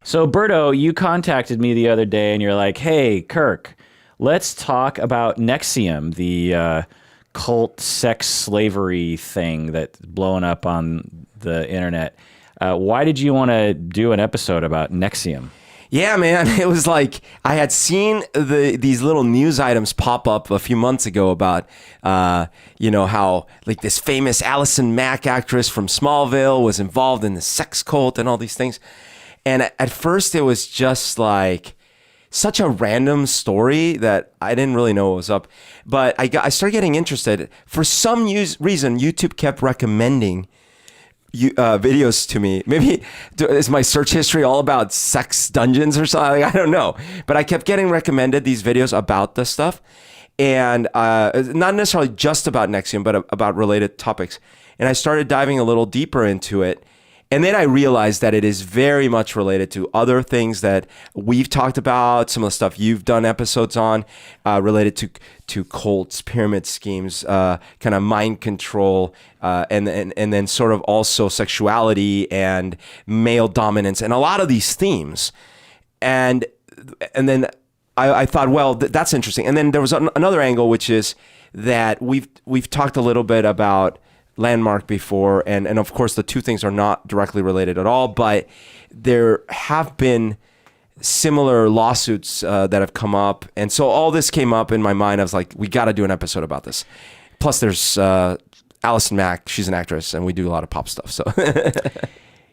So, Berto, you contacted me the other day and you're like, hey, Kirk, let's talk about NXIVM, the cult sex slavery thing that's blowing up on the internet. Why did you want to do an episode about NXIVM? Yeah, man, it was like I had seen these little news items pop up a few months ago about, how like this famous Allison Mack actress from Smallville was involved in the sex cult and all these things. And at first it was just like such a random story that I didn't really know what was up. But I started getting interested. For some reason, YouTube kept recommending videos to me. Maybe is my search history all about sex dungeons or something? I don't know. But I kept getting recommended these videos about this stuff. And not necessarily just about NXIVM, but about related topics. And I started diving a little deeper into it. And then I realized that it is very much related to other things that we've talked about, some of the stuff you've done episodes on, related to cults, pyramid schemes, kind of mind control, and then sort of also sexuality and male dominance, and a lot of these themes. And then I thought, well, that's interesting. And then there was another angle, which is that we've talked a little bit about Landmark before, and of course the two things are not directly related at all, but there have been similar lawsuits that have come up, and so all this came up in my mind. I was like, we got to do an episode about this. Plus there's Allison Mack, she's an actress, and we do a lot of pop stuff, so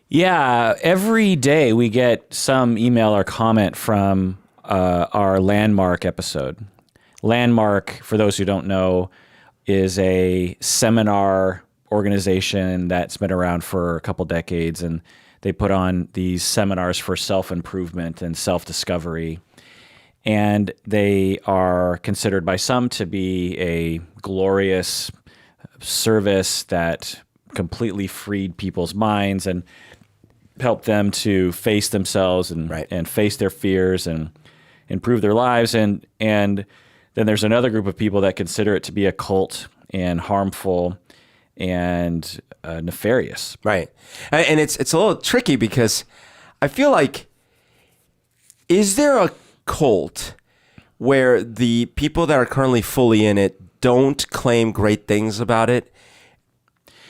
Yeah, every day we get some email or comment from our Landmark episode. Landmark, for those who don't know, is a seminar organization that's been around for a couple decades, and they put on these seminars for self-improvement and self-discovery. And they are considered by some to be a glorious service that completely freed people's minds and helped them to face themselves and and face their fears and improve their lives. And then there's another group of people that consider it to be a cult and harmful and nefarious. Right. And it's a little tricky because I feel like, is there a cult where the people that are currently fully in it don't claim great things about it?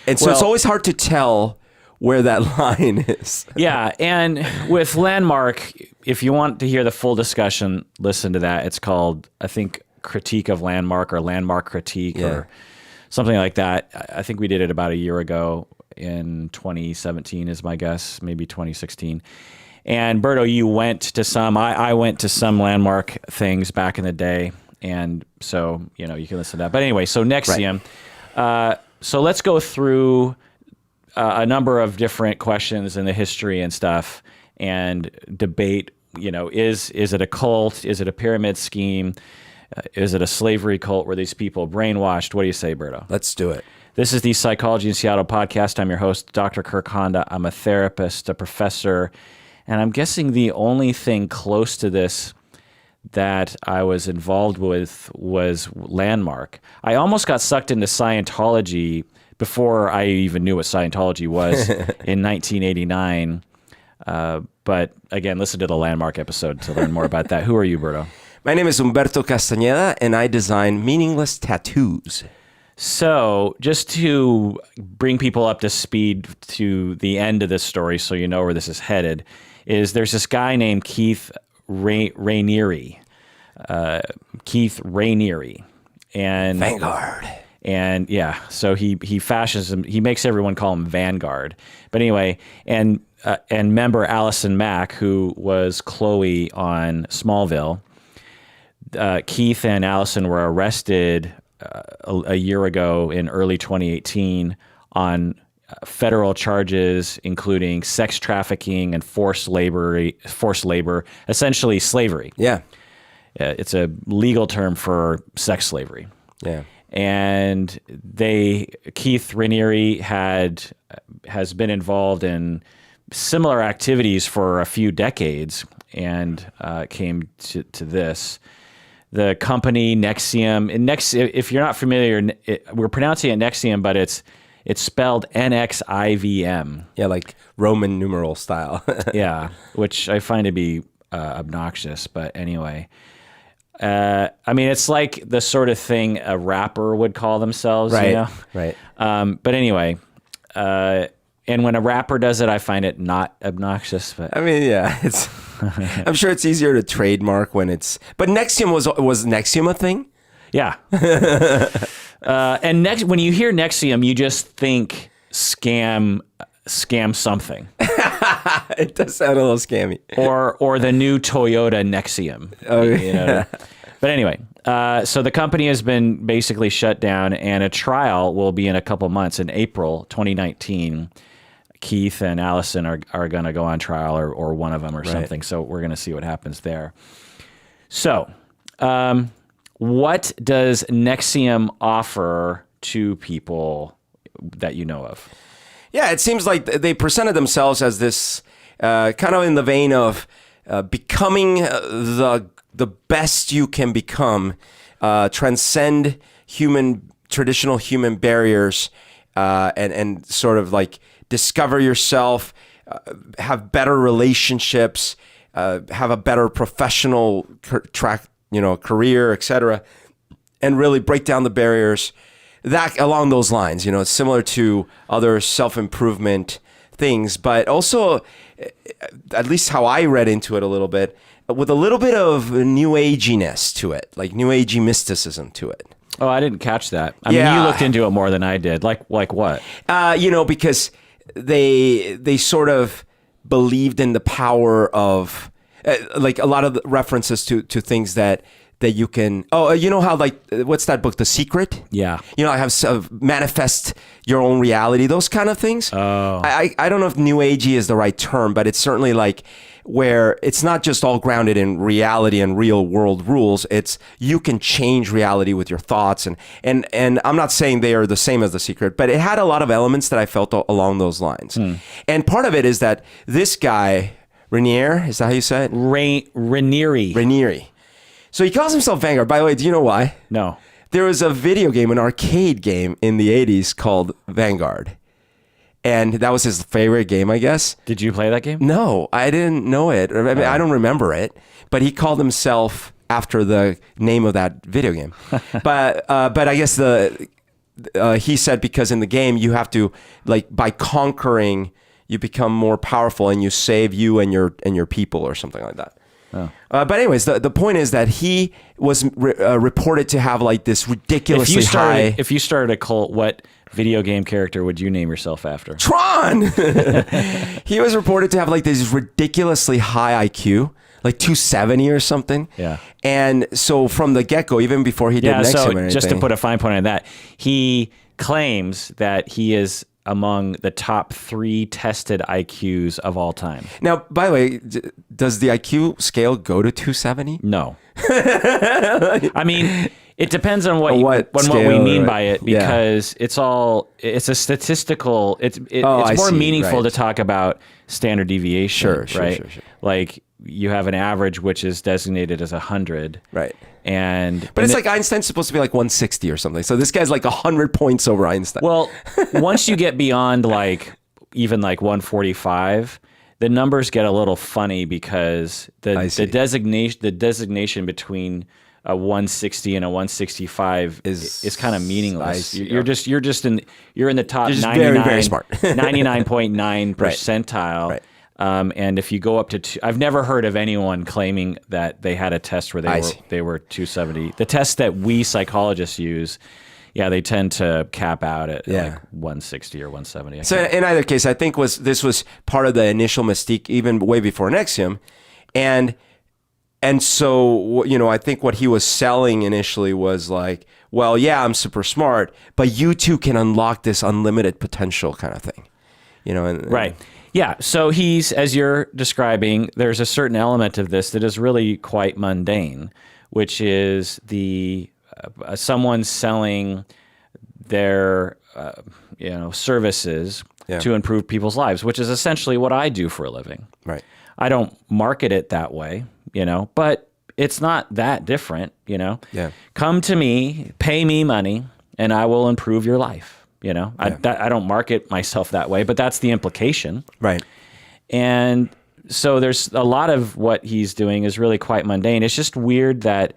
And so it's always hard to tell where that line is. Yeah, and with Landmark, if you want to hear the full discussion, listen to that. It's called, I think, Critique of Landmark or Landmark Critique or something like that. I think we did it about a year ago in 2017 is my guess, maybe 2016. And Berto, you went to some, I went to some Landmark things back in the day. And so, you can listen to that. But anyway, so NXIVM. So let's go through a number of different questions in the history and stuff and debate, is it a cult? Is it a pyramid scheme? Is it a slavery cult? Were these people brainwashed? What do you say, Berto? Let's do it. This is the Psychology in Seattle podcast. I'm your host, Dr. Kirk Honda. I'm a therapist, a professor, and I'm guessing the only thing close to this that I was involved with was Landmark. I almost got sucked into Scientology before I even knew what Scientology was in 1989. But again, listen to the Landmark episode to learn more about that. Who are you, Berto? My name is Humberto Castañeda, and I design meaningless tattoos. So just to bring people up to speed to the end of this story so you know where this is headed, is there's this guy named Keith Raniere. Keith Raniere. And Vanguard. And yeah, so he fashions him, he makes everyone call him Vanguard. But anyway, and member Allison Mack, who was Chloe on Smallville, Keith and Allison were arrested a year ago in early 2018 on federal charges, including sex trafficking and forced labor, essentially slavery. Yeah. It's a legal term for sex slavery. Yeah. And Keith Raniere has been involved in similar activities for a few decades and came to this. The company NXIVM, if you're not familiar, we're pronouncing it NXIVM, but it's It's spelled NXIVM. Yeah, like Roman numeral style. Yeah, which I find to be obnoxious. But anyway, I mean, it's like the sort of thing a rapper would call themselves. Right, You know? right. But anyway, and when a rapper does it, I find it not obnoxious. But I mean, yeah, it's. I'm sure it's easier to trademark when it's. But NXIVM was NXIVM a thing? yeah. And when you hear NXIVM, you just think scam something. It does sound a little scammy. or the new Toyota NXIVM. Oh, You know? But anyway, so the company has been basically shut down, and a trial will be in a couple months in April 2019. Keith and Allison are going to go on trial, or one of them or something. So we're going to see what happens there. So what does NXIVM offer to people that you know of? Yeah, it seems like they presented themselves as this kind of in the vein of becoming the best you can become, transcend traditional human barriers, and sort of like discover yourself, have better relationships, have a better professional career, etc., and really break down the barriers. That along those lines, it's similar to other self-improvement things, but also, at least how I read into it a little bit, with a little bit of new aginess to it, like new agey mysticism to it. Oh, I didn't catch that. I mean, you looked into it more than I did. Like what? Because they sort of believed in the power of, like a lot of the references to things that you can. Oh, you know how, like, what's that book, The Secret? Yeah. I have manifest your own reality, those kind of things. Oh. I don't know if new agey is the right term, but it's certainly like where it's not just all grounded in reality and real world rules. It's you can change reality with your thoughts, and I'm not saying they are the same as The Secret, but it had a lot of elements that I felt along those lines. And part of it is that this guy, Raniere, is that how you say it? Raniere. So he calls himself Vanguard. By the way, do you know why? No. There was a video game, an arcade game in the 80s called Vanguard. And that was his favorite game, I guess. Did you play that game? No, I didn't know it. I mean, I don't remember it. But he called himself after the name of that video game. but I guess he said because in the game you have to, like, by conquering, you become more powerful and you save you and your people or something like that. Oh. But anyways, the point is that he was reported to have like this ridiculously high. If you started a cult, what video game character would you name yourself after? Tron. He was reported to have like this ridiculously high IQ, like 270 or something. Yeah. And so from the get go, even before he did NXIVM or anything, just to put a fine point on that, he claims that he is among the top 3 tested IQs of all time. Now, by the way, does the IQ scale go to 270? No. I mean, it depends on what scale, we mean right? by it, because it's a statistical, it's more meaningful to talk about standard deviation, right? Sure. Like you have an average which is designated as 100. Right. But it's like Einstein's supposed to be like 160 or something. So this guy's like 100 points over Einstein. Well, once you get beyond like even like 145, the numbers get a little funny because the designation between a 160 and a 165 is kind of meaningless. You're in the top 99, very smart. 99.9 percentile. Right. And if you go up to I've never heard of anyone claiming that they had a test where they were 270. The test that we psychologists use, they tend to cap out at like 160 or 170. So in either case, I think this was part of the initial mystique, even way before NXIVM, and so I think what he was selling initially was like, well, yeah, I'm super smart, but you too can unlock this unlimited potential kind of thing, right. Yeah, so he's, as you're describing, there's a certain element of this that is really quite mundane, which is someone selling their services to improve people's lives, which is essentially what I do for a living. Right. I don't market it that way, but it's not that different, Yeah. Come to me, pay me money, and I will improve your life. I don't market myself that way, but that's the implication. Right. And so there's a lot of what he's doing is really quite mundane. It's just weird that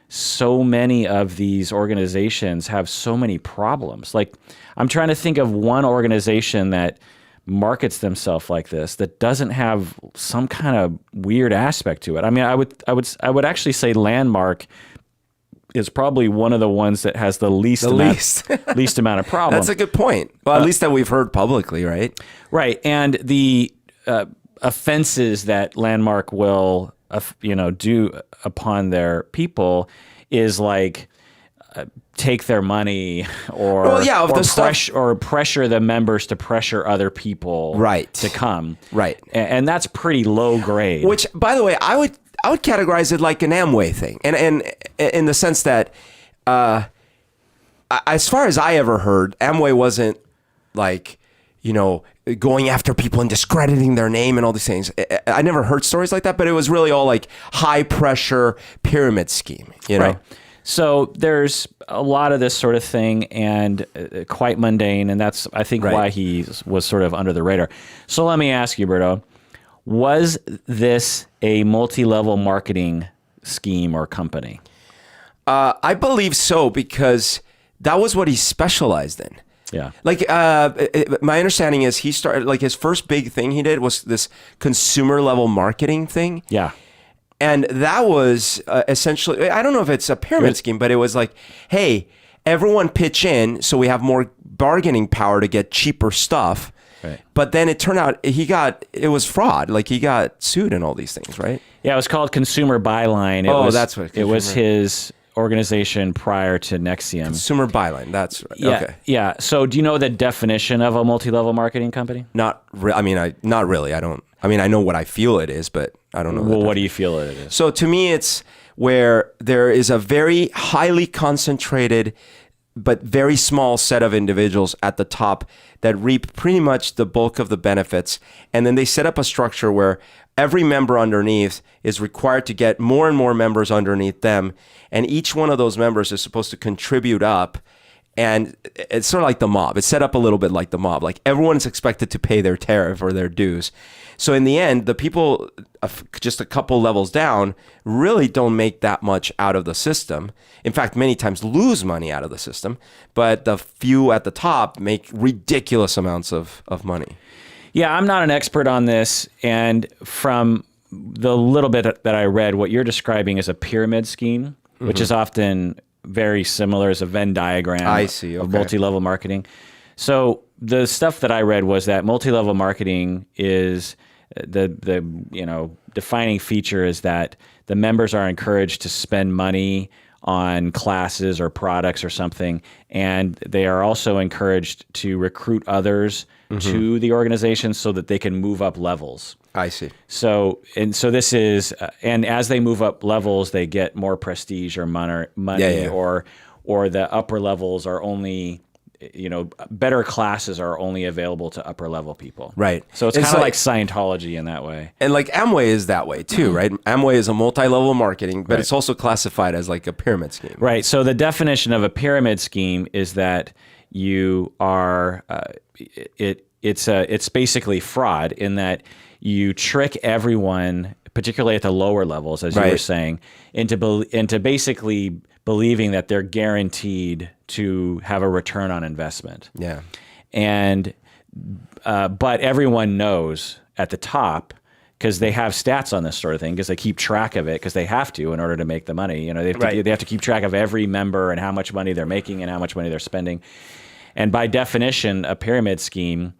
so many of these organizations have so many problems. Like, I'm trying to think of one organization that markets themselves like this that doesn't have some kind of weird aspect to it. I mean, I would actually say Landmark is probably one of the ones that has the least amount of problems. That's a good point. Well, at least that we've heard publicly, right? Right. And the offenses that Landmark will do upon their people is like take their money or pressure the members to pressure other people to come. Right. And that's pretty low grade. Which, by the way, I would categorize it like an Amway thing. And in the sense that as far as I ever heard, Amway wasn't like, going after people and discrediting their name and all these things. I never heard stories like that, but it was really all like high pressure pyramid scheme, Right. So there's a lot of this sort of thing and quite mundane. And that's, I think, why he was sort of under the radar. So let me ask you, Berto, was this a multi-level marketing scheme or company? I believe so, because that was what he specialized in. Yeah. Like, my understanding is he started, like, his first big thing he did was this consumer level marketing thing. Yeah. And that was essentially, I don't know if it's a pyramid scheme, but it was like, hey, everyone pitch in so we have more bargaining power to get cheaper stuff. Right. But then it turned out it was fraud. Like, he got sued and all these things, right? Yeah, it was called Consumer Byline. That's what it was. His organization prior to NXIVM. Consumer Byline. That's right. Yeah, okay. Yeah. So do you know the definition of a multi-level marketing company? Not really. I don't. I mean, I know what I feel it is, but I don't know. Well, what do you feel it is? So to me, it's where there is a very highly concentrated but very small set of individuals at the top that reap pretty much the bulk of the benefits. And then they set up a structure where every member underneath is required to get more and more members underneath them. And each one of those members is supposed to contribute up. And it's sort of like the mob. It's set up a little bit like the mob. Like, everyone's expected to pay their tariff or their dues. So in the end, the people just a couple levels down really don't make that much out of the system. In fact, many times lose money out of the system. But the few at the top make ridiculous amounts of money. Yeah, I'm not an expert on this. And from the little bit that I read, what you're describing is a pyramid scheme, which is often very similar as a Venn diagram of multi-level marketing. So the stuff that I read was that multi-level marketing is the defining feature is that the members are encouraged to spend money on classes or products or something, and they are also encouraged to recruit others to the organization so that they can move up levels. I see. So this is, and as they move up levels, they get more prestige or money, or the upper levels are only, better classes are only available to upper level people. Right. So it's kind of like Scientology in that way. And like Amway is that way too, right? Amway is a multi-level marketing, but it's also classified as like a pyramid scheme. Right. So the definition of a pyramid scheme is that you are, it's basically fraud in that you trick everyone, particularly at the lower levels, as you were saying, into basically believing that they're guaranteed to have a return on investment. Yeah. And but everyone knows at the top, because they have stats on this sort of thing, because they keep track of it, because they have to in order to make the money. They have to keep track of every member and how much money they're making and how much money they're spending. And by definition, a pyramid scheme,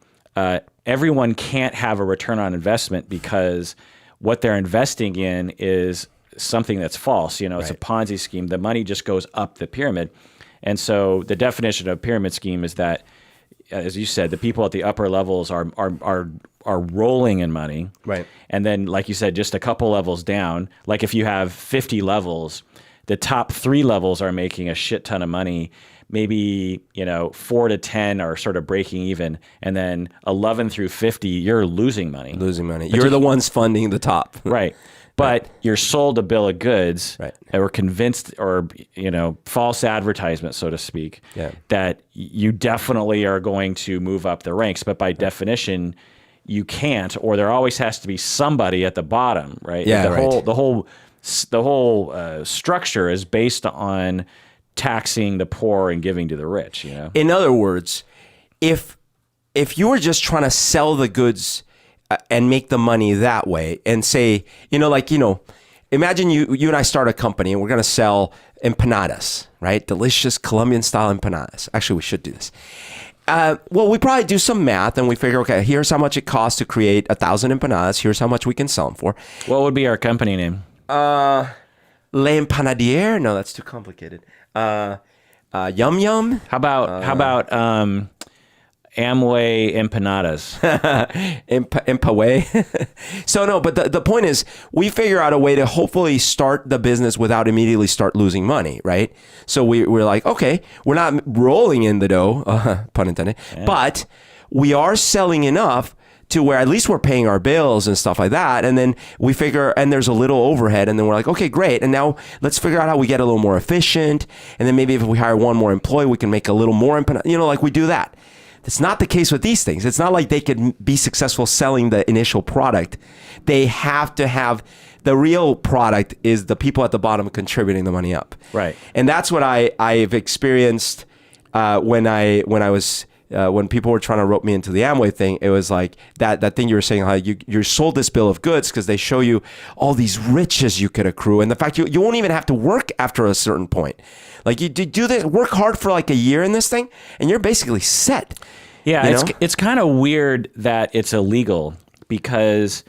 everyone can't have a return on investment because what they're investing in is something that's false. It's a Ponzi scheme. The money just goes up the pyramid. And so the definition of a pyramid scheme is that, as you said, the people at the upper levels are rolling in money. Right. And then, like you said, just a couple levels down, like if you have 50 levels, the top 3 levels are making a shit ton of money. Maybe 4 to 10 are sort of breaking even, and then 11 through 50 you're losing money. You're the ones funding the top. Right. but you're sold a bill of goods, Right. or convinced, or false advertisement, so to speak, that you definitely are going to move up the ranks, but by definition, you can't, or there always has to be somebody at the bottom, right? Yeah, the whole structure is based on taxing the poor and giving to the rich. In other words, if you were just trying to sell the goods and make the money that way, and say, imagine you and I start a company and we're going to sell empanadas, right? Delicious Colombian style empanadas. Actually, we should do this. Well, we probably do some math and we figure, okay, here's how much it costs to create 1,000 empanadas. Here's how much we can sell them for. What would be our company name? Le Empanadier? No, that's too complicated. Yum Yum? How about Amway Empanadas? Empaway. So no, but the point is, we figure out a way to hopefully start the business without immediately start losing money, right? So we're like, okay, we're not rolling in the dough, pun intended, but we are selling enough to where at least we're paying our bills and stuff like that. And then we figure, and there's a little overhead, and then we're like, okay, great. And now let's figure out how we get a little more efficient. And then maybe if we hire one more employee, we can make a little more, like we do that. It's not the case with these things. It's not like they could be successful selling the initial product. They have to have, the real product is the people at the bottom contributing the money up. Right. And that's what I've experienced when people were trying to rope me into the Amway thing. It was like that thing you were saying, how you're sold this bill of goods because they show you all these riches you could accrue, and the fact you won't even have to work after a certain point. Like you do this, work hard for like a year in this thing, and you're basically set. Yeah, it's kind of weird that it's illegal, because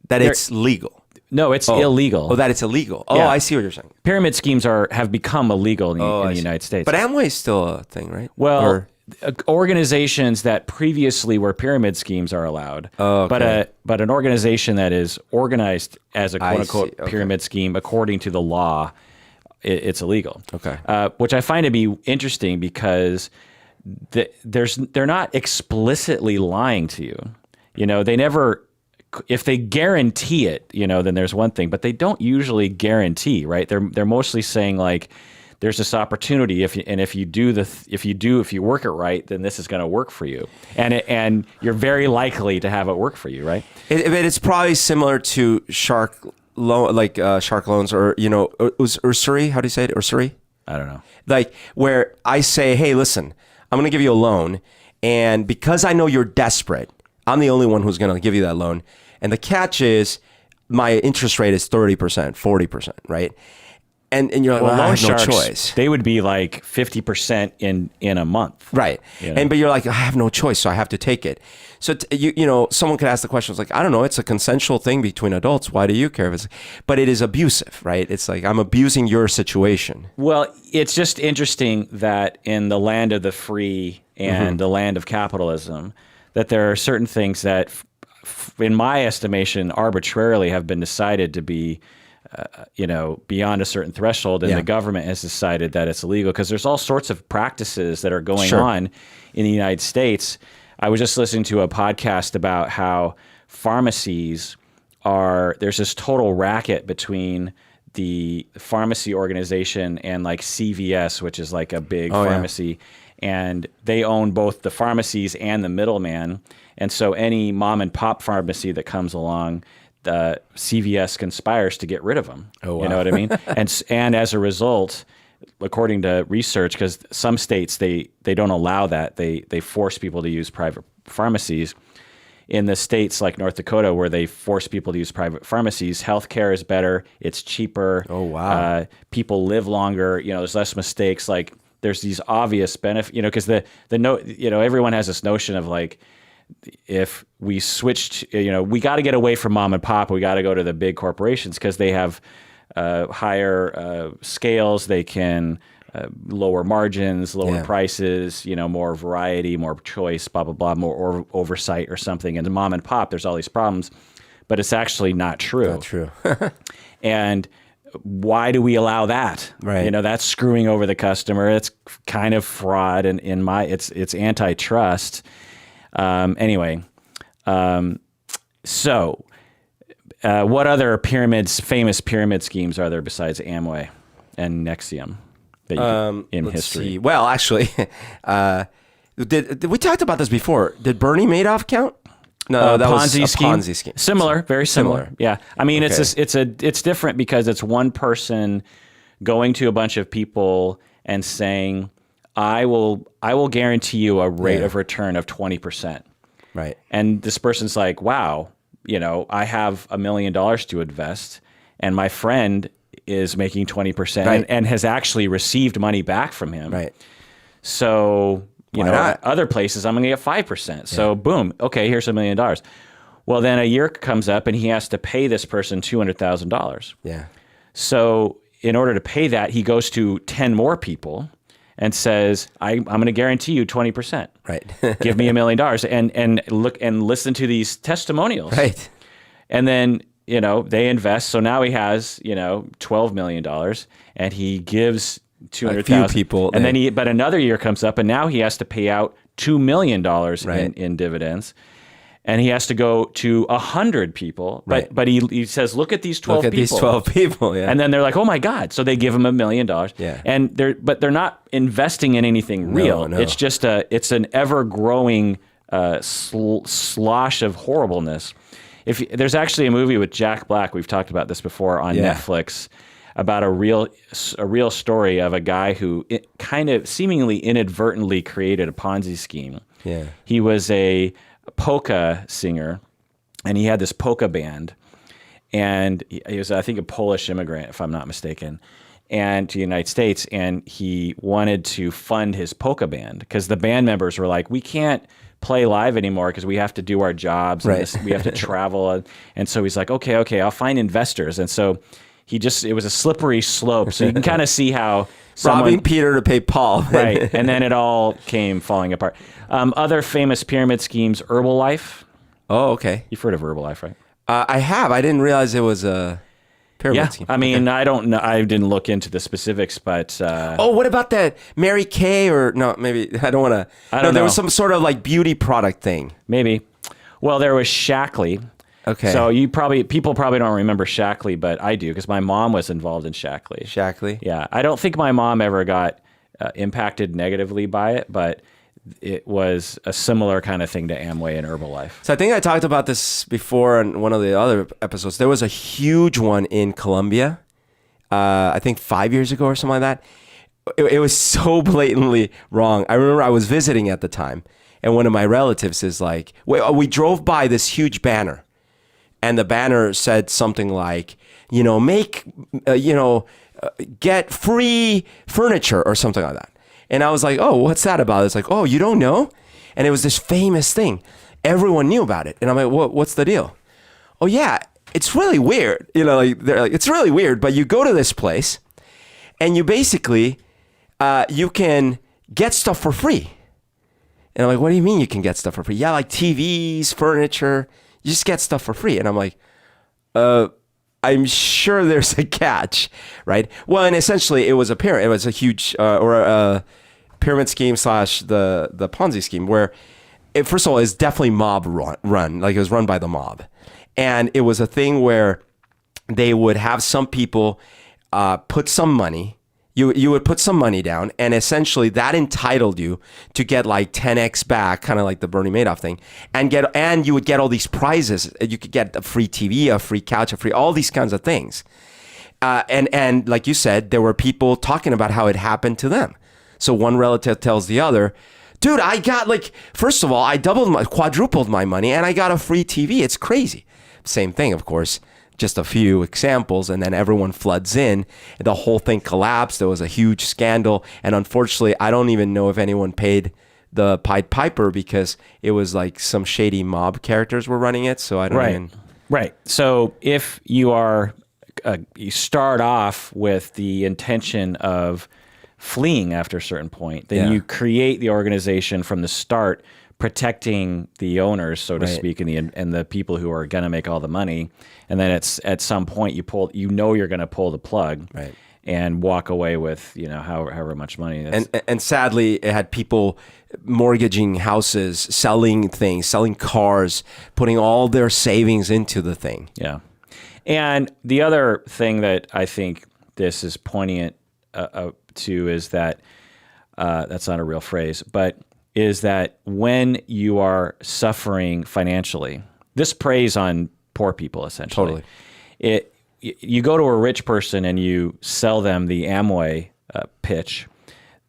it's legal. No, it's illegal. Oh, that it's illegal. Oh, yeah. I see what you're saying. Pyramid schemes have become illegal in the United States. But Amway is still a thing, right? Well, organizations that previously were pyramid schemes are allowed. Oh, okay. But an organization that is organized as a quote-unquote pyramid scheme according to the law, it's illegal. Okay. Which I find to be interesting, because they're not explicitly lying to you. They never, if they guarantee it, then there's one thing, but they don't usually guarantee, right? They're mostly saying like, there's this opportunity, if you work it right, then this is going to work for you, and you're very likely to have it work for you, right? It's probably similar to shark loans, or usury. How do you say it? Usury? I don't know. Like where I say, hey, listen, I'm going to give you a loan, and because I know you're desperate, I'm the only one who's going to give you that loan. And the catch is my interest rate is 30%, 40%, right? And you're like, well, I have no choice. They would be like 50% in a month. Right. But you're like, I have no choice, so I have to take it. So, someone could ask the question, it's like, I don't know, it's a consensual thing between adults. Why do you care? But it is abusive, right? It's like, I'm abusing your situation. Well, it's just interesting that in the land of the free and the land of capitalism, that there are certain things that, in my estimation, arbitrarily have been decided to be beyond a certain threshold, and the government has decided that it's illegal, because there's all sorts of practices that are going on in the United States. I was just listening to a podcast about how pharmacies there's this total racket between the pharmacy organization and like CVS, which is like a big pharmacy, and they own both the pharmacies and the middleman. And so any mom and pop pharmacy that comes along, the CVS conspires to get rid of them. Oh, wow. You know what I mean? and as a result, according to research, because some states they don't allow that, they force people to use private pharmacies. In the states like North Dakota, where they force people to use private pharmacies, healthcare is better, it's cheaper. Oh, wow. People live longer. There's less mistakes. Like there's these obvious benefits. Because everyone has this notion of like, if we switched, we got to get away from mom and pop. We got to go to the big corporations because they have higher scales. They can lower margins, lower prices, more variety, more choice, blah, blah, blah, more oversight or something. And the mom and pop, there's all these problems, but it's actually not true. Not true. And why do we allow that? Right. That's screwing over the customer. It's kind of fraud, and it's antitrust. So What other famous pyramid schemes are there besides Amway and NXIVM in let's history? see. Well, actually, did we talked about this before? Did Bernie Madoff count? No, that was a Ponzi scheme. Similar, very similar. Yeah, I mean, Okay. it's different because it's one person going to a bunch of people and saying, I will guarantee you a rate of return of 20%. Right. And this person's like, wow, I have $1 million to invest, and my friend is making 20% Right. and has actually received money back from him. Right. So, not? other places I'm going to get 5%. So boom, okay, here's $1 million. Well, then a year comes up and he has to pay this person $200,000. Yeah. So in order to pay that, he goes to 10 more people and says, I'm going to guarantee you 20%. Right. Give me $1 million and look and listen to these testimonials. Right. And then, they invest. So now he has, $12 million and he gives 200,000 A few people, and then but another year comes up and now he has to pay out $2 million in dividends. And he has to go to 100 people, but he says, look at these 12 Look at people. these 12 people, yeah. And then they're like, oh my God. So they give him $1 million. Yeah. And they're not investing in anything real. No. It's just it's an ever growing slosh of horribleness. There's actually a movie with Jack Black, we've talked about this before on Netflix, about a real story of a guy who kind of seemingly inadvertently created a Ponzi scheme. Yeah. He was a polka singer, and he had this polka band, and he was, I think, a Polish immigrant, if I'm not mistaken, and to the United States, and he wanted to fund his polka band because the band members were like, we can't play live anymore because we have to do our jobs, and we have to travel, and so he's like, okay, I'll find investors, and so it was a slippery slope, so you can kind of see how robbing Peter to pay Paul. Right, and then it all came falling apart. Other famous pyramid schemes, Herbalife. Oh, okay. You've heard of Herbalife, right? I have. I didn't realize it was a pyramid scheme. I mean, I don't know. I didn't look into the specifics, but what about that Mary Kay or no? Maybe I don't want to. I don't know. There was some sort of like beauty product thing. maybe. Well, there was Shackley. Okay. So people probably don't remember Shackley, but I do because my mom was involved in Shackley. Shackley. Yeah, I don't think my mom ever got impacted negatively by it, but it was a similar kind of thing to Amway and Herbalife. So I think I talked about this before in one of the other episodes. There was a huge one in Colombia, I think 5 years ago or something like that. It was so blatantly wrong. I remember I was visiting at the time, and one of my relatives is like, we drove by this huge banner, and the banner said something like, get free furniture or something like that. And I was like, oh, what's that about? It's like, oh, you don't know? And it was this famous thing. Everyone knew about it. And I'm like, what's the deal? Oh, yeah, it's really weird. They're like, it's really weird, but you go to this place and you basically, you can get stuff for free. And I'm like, what do you mean you can get stuff for free? Yeah, like TVs, furniture, you just get stuff for free. And I'm like, I'm sure there's a catch, right? Well, and essentially it was a huge a pyramid scheme / the Ponzi scheme where first of all, it's definitely mob run, like it was run by the mob. And it was a thing where they would have some people put some money. You would put some money down, and essentially that entitled you to get like 10x back, kind of like the Bernie Madoff thing, and you would get all these prizes. You could get a free TV, a free couch, all these kinds of things. And like you said, there were people talking about how it happened to them. So one relative tells the other, dude, I got first of all, I quadrupled my money, and I got a free TV. It's crazy. Same thing, of course. Just a few examples, and then everyone floods in. The whole thing collapsed. There was a huge scandal, and unfortunately, I don't even know if anyone paid the Pied Piper because it was like some shady mob characters were running it. So I don't even. Right. So if you you start off with the intention of fleeing after a certain point, then you create the organization from the start, protecting the owners, so to speak, and the people who are going to make all the money. And then it's at some point you're going to pull the plug and walk away with, however much money. And sadly, it had people mortgaging houses, selling things, selling cars, putting all their savings into the thing. Yeah. And the other thing that I think this is poignant to is that that's not a real phrase, but is that when you are suffering financially, this preys on poor people essentially. Totally. You go to a rich person and you sell them the Amway pitch,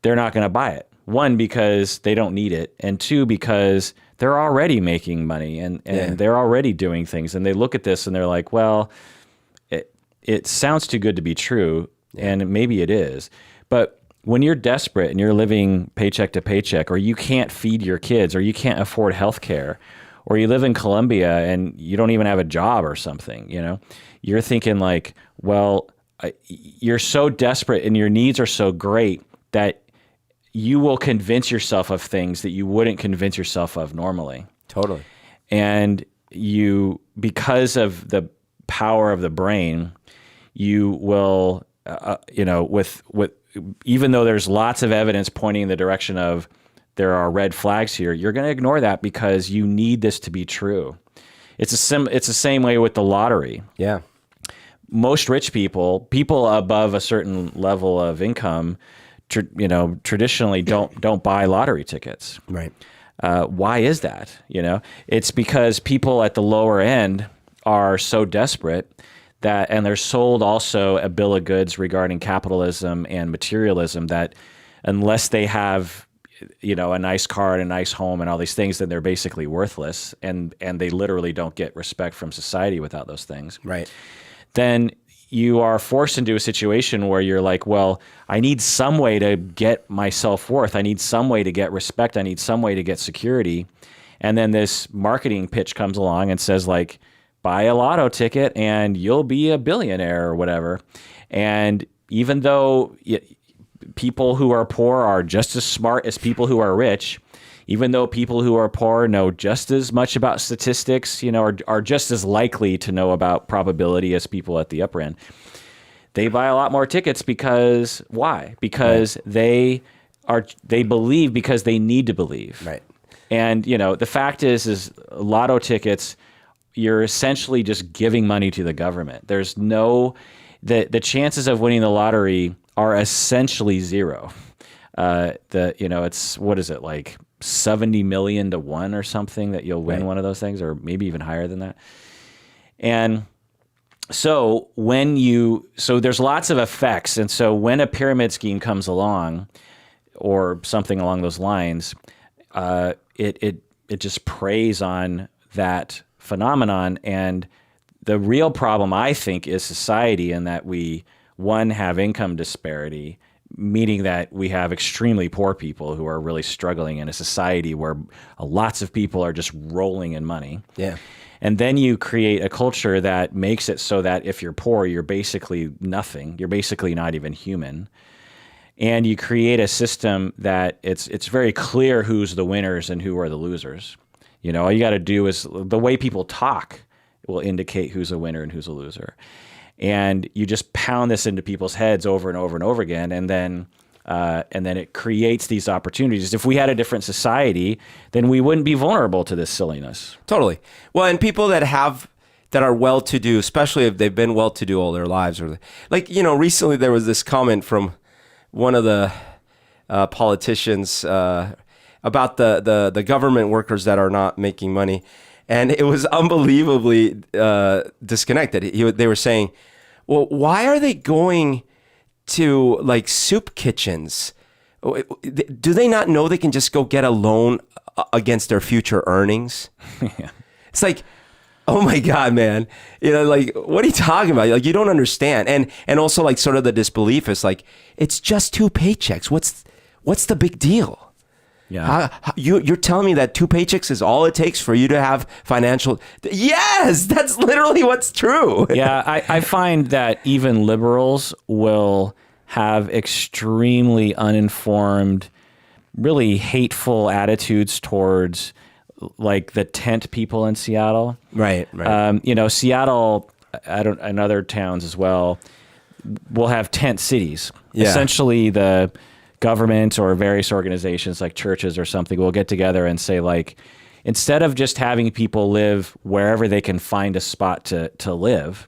they're not going to buy it. One, because they don't need it, and two, because they're already making money and they're already doing things, and they look at this and they're like, well, it sounds too good to be true, and maybe it is. But when you're desperate and you're living paycheck to paycheck, or you can't feed your kids, or you can't afford health care, or you live in Colombia and you don't even have a job or something, you're thinking like, well, you're so desperate and your needs are so great that you will convince yourself of things that you wouldn't convince yourself of normally. Totally. And because of the power of the brain, you will, with even though there's lots of evidence pointing in the direction of there are red flags here, you're going to ignore that because you need this to be true. It's the same way with the lottery. Yeah. Most rich people above a certain level of income, traditionally don't buy lottery tickets. Right. Why is that? It's because people at the lower end are so desperate and they're sold also a bill of goods regarding capitalism and materialism that unless they have, a nice car and a nice home and all these things, then they're basically worthless, and they literally don't get respect from society without those things. Right. Then you are forced into a situation where you're like, well, I need some way to get my self-worth. I need some way to get respect. I need some way to get security. And then this marketing pitch comes along and says like, buy a lotto ticket and you'll be a billionaire or whatever. And even though people who are poor are just as smart as people who are rich, even though people who are poor know just as much about statistics, are just as likely to know about probability as people at the upper end, they buy a lot more tickets because why? Because they believe because they need to believe. Right. And the fact is lotto tickets, you're essentially just giving money to the government. There's the chances of winning the lottery are essentially zero. It's what is it like 70 million to 1 or something that you'll win one of those things, or maybe even higher than that. And so there's lots of effects. And so when a pyramid scheme comes along or something along those lines, it just preys on that phenomenon. And the real problem, I think, is society, in that we, one, have income disparity, meaning that we have extremely poor people who are really struggling in a society where lots of people are just rolling in money. Yeah. And then you create a culture that makes it so that if you're poor, you're basically nothing. You're basically not even human. And you create a system that it's very clear who's the winners and who are the losers. All you got to do is the way people talk will indicate who's a winner and who's a loser. And you just pound this into people's heads over and over and over again, and then it creates these opportunities. If we had a different society, then we wouldn't be vulnerable to this silliness. Totally. Well, and people that are well-to-do, especially if they've been well-to-do all their lives, or recently there was this comment from one of the politicians about the government workers that are not making money. And it was unbelievably disconnected. They were saying, well, why are they going to like soup kitchens? Do they not know they can just go get a loan against their future earnings? Yeah. It's like, oh my God, man. Like, what are you talking about? Like, you don't understand. And also like sort of the disbelief is like, it's just 2 paychecks. What's the big deal? Yeah. You're telling me that 2 paychecks is all it takes for you to have financial... Yes, that's literally what's true. Yeah, I find that even liberals will have extremely uninformed, really hateful attitudes towards like the tent people in Seattle. Right. Seattle, and other towns as well, will have tent cities. Yeah. Essentially, the government or various organizations like churches or something will get together and say, like, instead of just having people live wherever they can find a spot to live,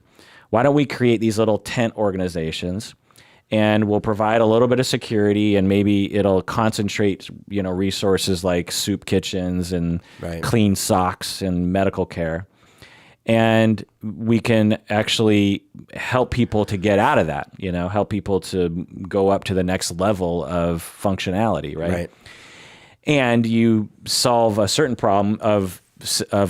why don't we create these little tent organizations, and we'll provide a little bit of security, and maybe it'll concentrate, resources like soup kitchens and clean socks and medical care. And we can actually help people to get out of that, help people to go up to the next level of functionality, right? And you solve a certain problem of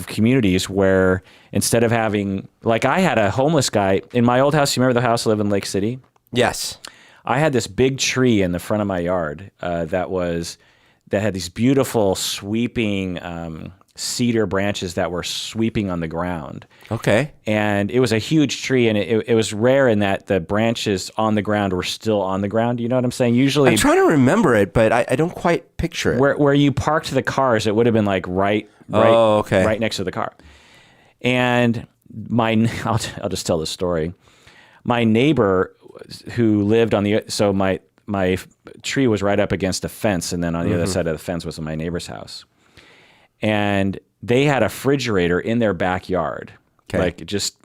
communities where instead of having, like I had a homeless guy in my old house. You remember the house I live in Lake City? Yes. I had this big tree in the front of my yard that had these beautiful sweeping cedar branches that were sweeping on the ground. Okay. And it was a huge tree, and it was rare in that the branches on the ground were still on the ground. You know what I'm saying? Usually, I'm trying to remember it, but I don't quite picture it. Where you parked the cars, it would have been like right next to the car. And I'll just tell the story. My neighbor who lived on my tree was right up against a fence, and then on the other side of the fence was my neighbor's house. And they had a refrigerator in their backyard, like just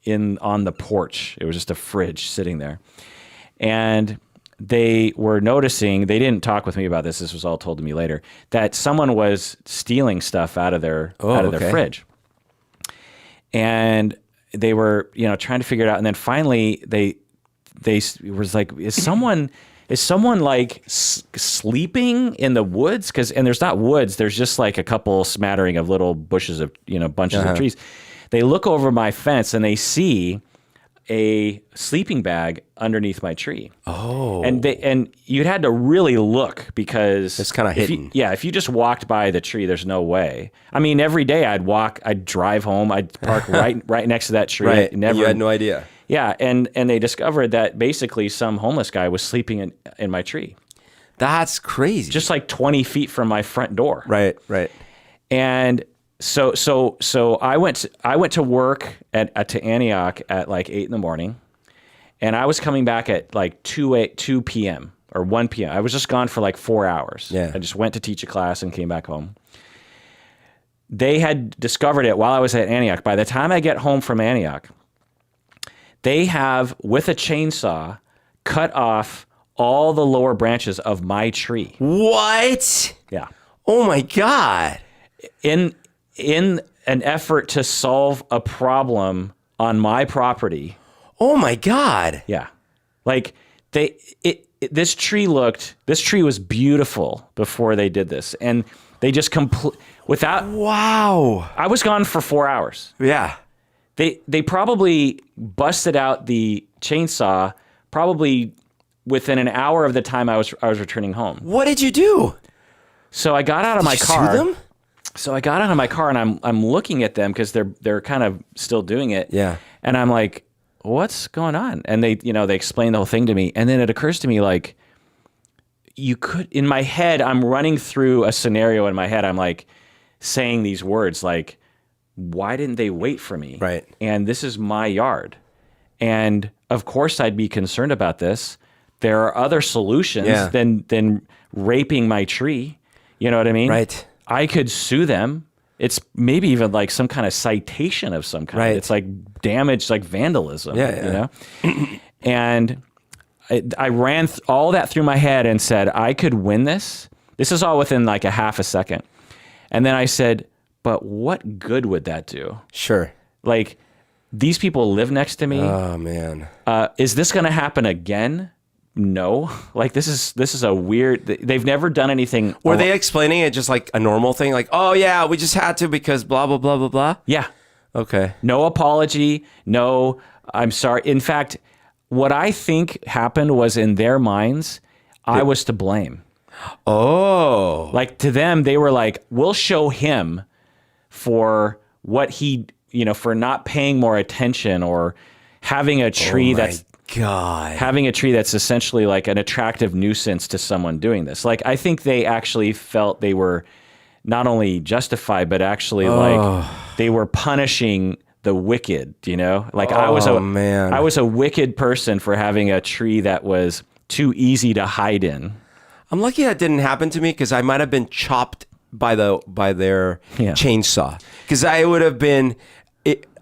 on the porch. It was just a fridge sitting there. And they were noticing, they didn't talk with me about this, this was all told to me later, that someone was stealing stuff out of their fridge. And they were, trying to figure it out. And then finally they was like, is someone like sleeping in the woods? And there's not woods, there's just like a couple smattering of little bushes of, bunches of trees. They look over my fence and they see a sleeping bag underneath my tree. Oh. And you'd had to really look because it's kind of hidden. If you just walked by the tree, there's no way. I mean, every day I'd drive home, I'd park right next to that tree. Right. You had no idea. Yeah, and they discovered that basically some homeless guy was sleeping in my tree. That's crazy. Just like 20 feet from my front door. Right. And so I went to work to Antioch at like 8 a.m, and I was coming back at like 2 p.m. or 1 p.m. I was just gone for like 4 hours. Yeah. I just went to teach a class and came back home. They had discovered it while I was at Antioch. By the time I get home from Antioch, they have, with a chainsaw, cut off all the lower branches of my tree. What? Yeah. Oh my God. In an effort to solve a problem on my property. Oh my God. Yeah. Like this tree was beautiful before they did this. And they just Wow. I was gone for 4 hours. Yeah. They probably busted out the chainsaw probably within an hour of the time I was returning home. What did you do? So I got out of my car. Sue them? So I got out of my car and I'm looking at them because they're kind of still doing it. Yeah. And I'm like, what's going on? And they explained the whole thing to me. And then it occurs to me, like, in my head, I'm running through a scenario in my head. I'm like saying these words like, why didn't they wait for me? Right. And this is my yard. And of course I'd be concerned about this. There are other solutions than raping my tree. You know what I mean? Right. I could sue them. It's maybe even like some kind of citation of some kind. Right. It's like damage, like vandalism. Yeah. And I ran all that through my head and said, I could win this. This is all within like a half a second. And then I said, but what good would that do? Sure. Like, these people live next to me. Oh man. Is this going to happen again? No. Like, this is a weird. They've never done anything. Were they explaining it just like a normal thing? Like, oh yeah, we just had to because blah blah blah blah blah. Yeah. Okay. No apology. No, I'm sorry. In fact, what I think happened was in their minds, I was to blame. Oh. Like, to them, they were like, we'll show him for what he, for not paying more attention or having a tree having a tree that's essentially like an attractive nuisance to someone doing this. Like, I think they actually felt they were not only justified, but actually like they were punishing the wicked, Like, I was a wicked person for having a tree that was too easy to hide in. I'm lucky that didn't happen to me because I might have been chopped by their chainsaw. Because I would have been,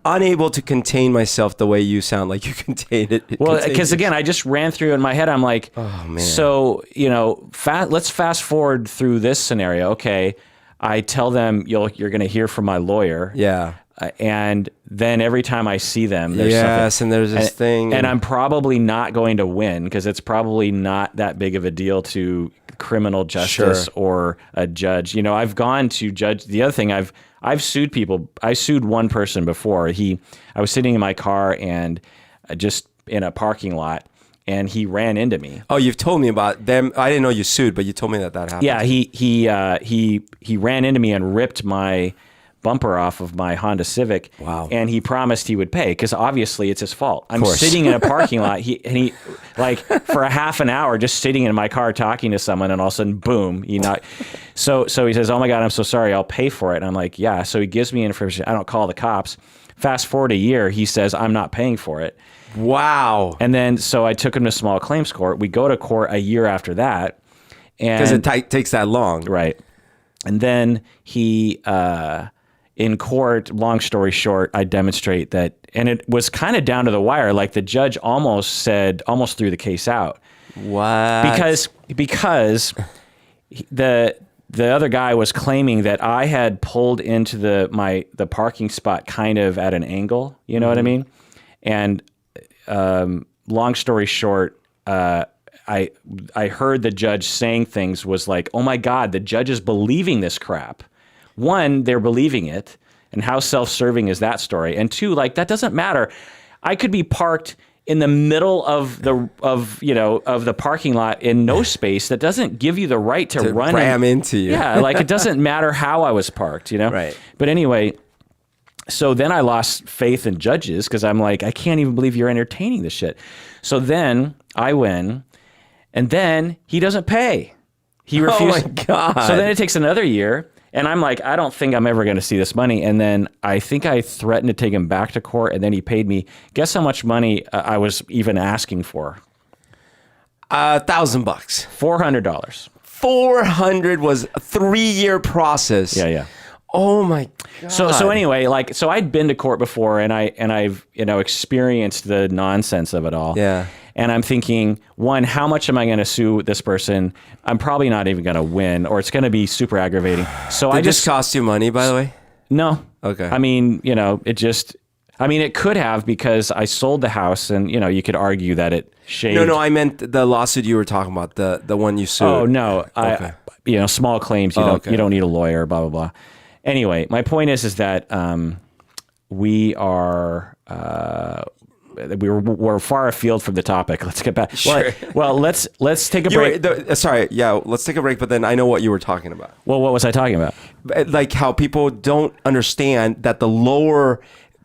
unable to contain myself the way you sound like you contain it. Well, because again, I just ran through in my head. I'm like, oh man. So let's fast forward through this scenario. Okay, I tell them you're going to hear from my lawyer. Yeah. And then every time I see them, there's something. And there's this thing. And I'm probably not going to win because it's probably not that big of a deal to criminal justice or a judge. I've gone to judge. The other thing, I've sued people. I sued one person before. I was sitting in my car and just in a parking lot, and he ran into me. Oh, you've told me about them. I didn't know you sued, but you told me that happened. Yeah, he ran into me and ripped my bumper off of my Honda Civic. Wow. And he promised he would pay because obviously it's his fault. I'm sitting in a parking lot. He like for a half an hour just sitting in my car talking to someone, and all of a sudden, boom, So he says, "Oh my God, I'm so sorry. I'll pay for it." And I'm like, "Yeah." So he gives me information. I don't call the cops. Fast forward a year, he says, "I'm not paying for it." Wow. And then so I took him to small claims court. We go to court a year after that, because it takes that long, right? And then he. In court, long story short, I demonstrate that, and it was kind of down to the wire. Like the judge almost threw the case out. What? Because the other guy was claiming that I had pulled into the parking spot kind of at an angle. You know what I mean? And long story short, I heard the judge saying things was like, "Oh my God, the judge is believing this crap." One, they're believing it, and how self-serving is that story? And two, like that doesn't matter. I could be parked in the middle of the parking lot in no space. That doesn't give you the right to ram into you. Yeah, like it doesn't matter how I was parked, Right. But anyway, so then I lost faith in judges because I'm like, I can't even believe you're entertaining this shit. So then I win, and then he doesn't pay. He refuses. Oh my God. So then it takes another year. And I'm like, I don't think I'm ever going to see this money. And then I think I threatened to take him back to court, and then he paid me. Guess how much money I was even asking for? $1,000. $400. 400 was a 3-year process. Yeah. Oh my God. So anyway, so I'd been to court before, and I've experienced the nonsense of it all. Yeah. And I'm thinking, one, how much am I going to sue this person? I'm probably not even going to win, or it's going to be super aggravating. So Did this cost you money, by the way? No. Okay. I mean, it could have, because I sold the house, and you could argue that it shaved. No, I meant the lawsuit you were talking about, the one you sued. Oh no. Okay. Small claims. You don't need a lawyer. Blah blah blah. Anyway, my point is that we are. We're far afield from the topic. Let's get back. Sure. Well, let's take a break. Sorry, yeah, let's take a break. But then I know what you were talking about. Well, what was I talking about? Like how people don't understand that the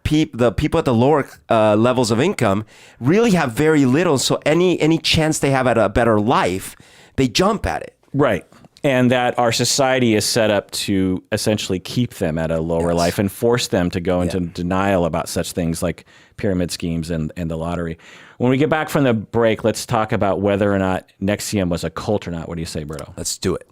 people at the lower levels of income really have very little. So any chance they have at a better life, they jump at it. Right. And that our society is set up to essentially keep them at a lower life and force them to go into denial about such things like pyramid schemes and the lottery. When we get back from the break, let's talk about whether or not NXIVM was a cult or not. What do you say, Berto? Let's do it.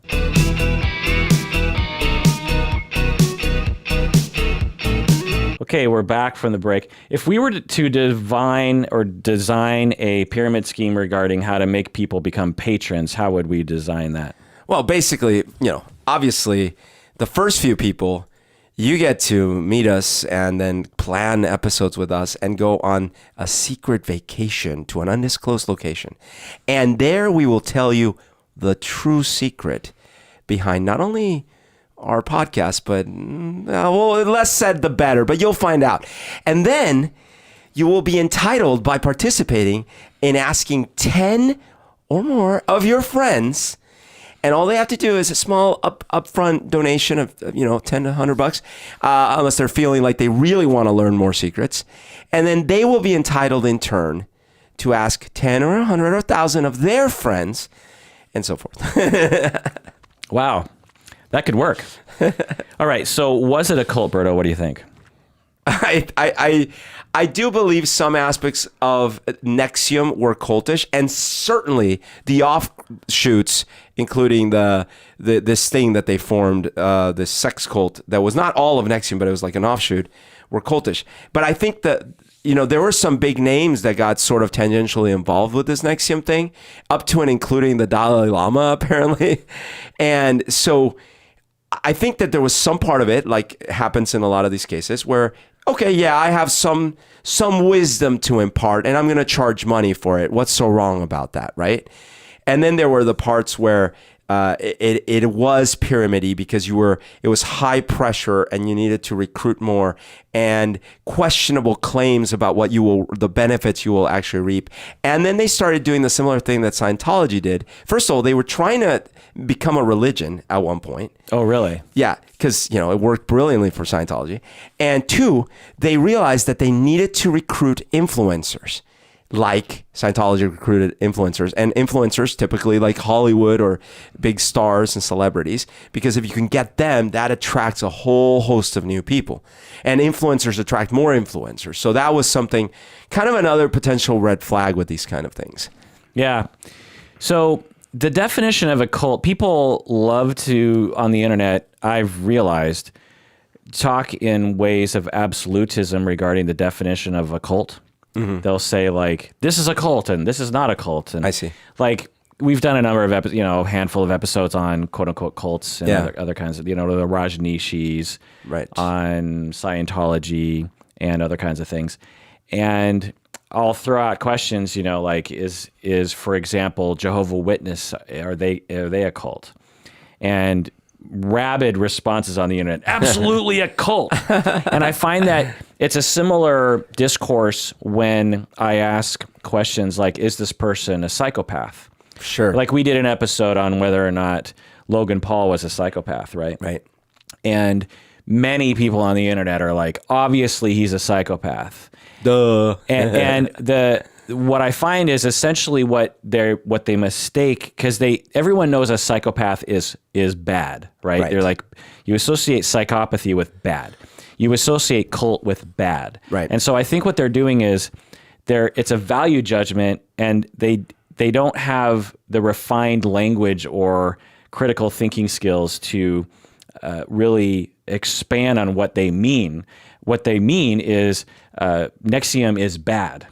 Okay, we're back from the break. If we were to divine or design a pyramid scheme regarding how to make people become patrons, how would we design that? Well, basically, obviously, the first few people, you get to meet us and then plan episodes with us and go on a secret vacation to an undisclosed location. And there we will tell you the true secret behind not only our podcast, but, less said the better, but you'll find out. And then you will be entitled by participating in asking 10 or more of your friends. And all they have to do is a small upfront donation of, $10 to $100, unless they're feeling like they really want to learn more secrets. And then they will be entitled in turn to ask 10 or 100 or 1,000 of their friends, and so forth. Wow. That could work. All right. So was it a cult, Berto? What do you think? I do believe some aspects of NXIVM were cultish, and certainly the offshoots, including this thing that they formed, this sex cult that was not all of NXIVM, but it was like an offshoot, were cultish. But I think that, there were some big names that got sort of tangentially involved with this NXIVM thing, up to and including the Dalai Lama, apparently. And so I think that there was some part of it, like happens in a lot of these cases, where, okay, yeah, I have some wisdom to impart, and I'm going to charge money for it. What's so wrong about that, right? And then there were the parts where it was pyramidy because it was high pressure and you needed to recruit more, and questionable claims about the benefits you will actually reap. And then they started doing the similar thing that Scientology did. First of all, they were trying to become a religion at one point. Oh, really? Yeah, because it worked brilliantly for Scientology. And two, they realized that they needed to recruit influencers, like Scientology recruited influencers, and influencers typically like Hollywood or big stars and celebrities, because if you can get them, that attracts a whole host of new people, and influencers attract more influencers. So that was something, kind of another potential red flag with these kind of things. Yeah. So the definition of a cult, people love to, on the internet, I've realized, talk in ways of absolutism regarding the definition of a cult. Mm-hmm. They'll say like, this is a cult and this is not a cult. And I see. Like, we've done a number of handful of episodes on quote unquote cults and other kinds of, the Rajneeshis, right, on Scientology and other kinds of things. And I'll throw out questions, like is for example, Jehovah's Witness, are they a cult? And rabid responses on the internet, absolutely a cult. And I find that it's a similar discourse when I ask questions like, is this person a psychopath? Sure. Like we did an episode on whether or not Logan Paul was a psychopath, right? Right. And many people on the internet are like, obviously he's a psychopath. Duh. And what I find is essentially what they mistake, because everyone knows a psychopath is bad, right? They're like, you associate psychopathy with bad. You associate cult with bad. Right. And so I think what they're doing is it's a value judgment, and they don't have the refined language or critical thinking skills to really expand on what they mean. What they mean is NXIVM is bad.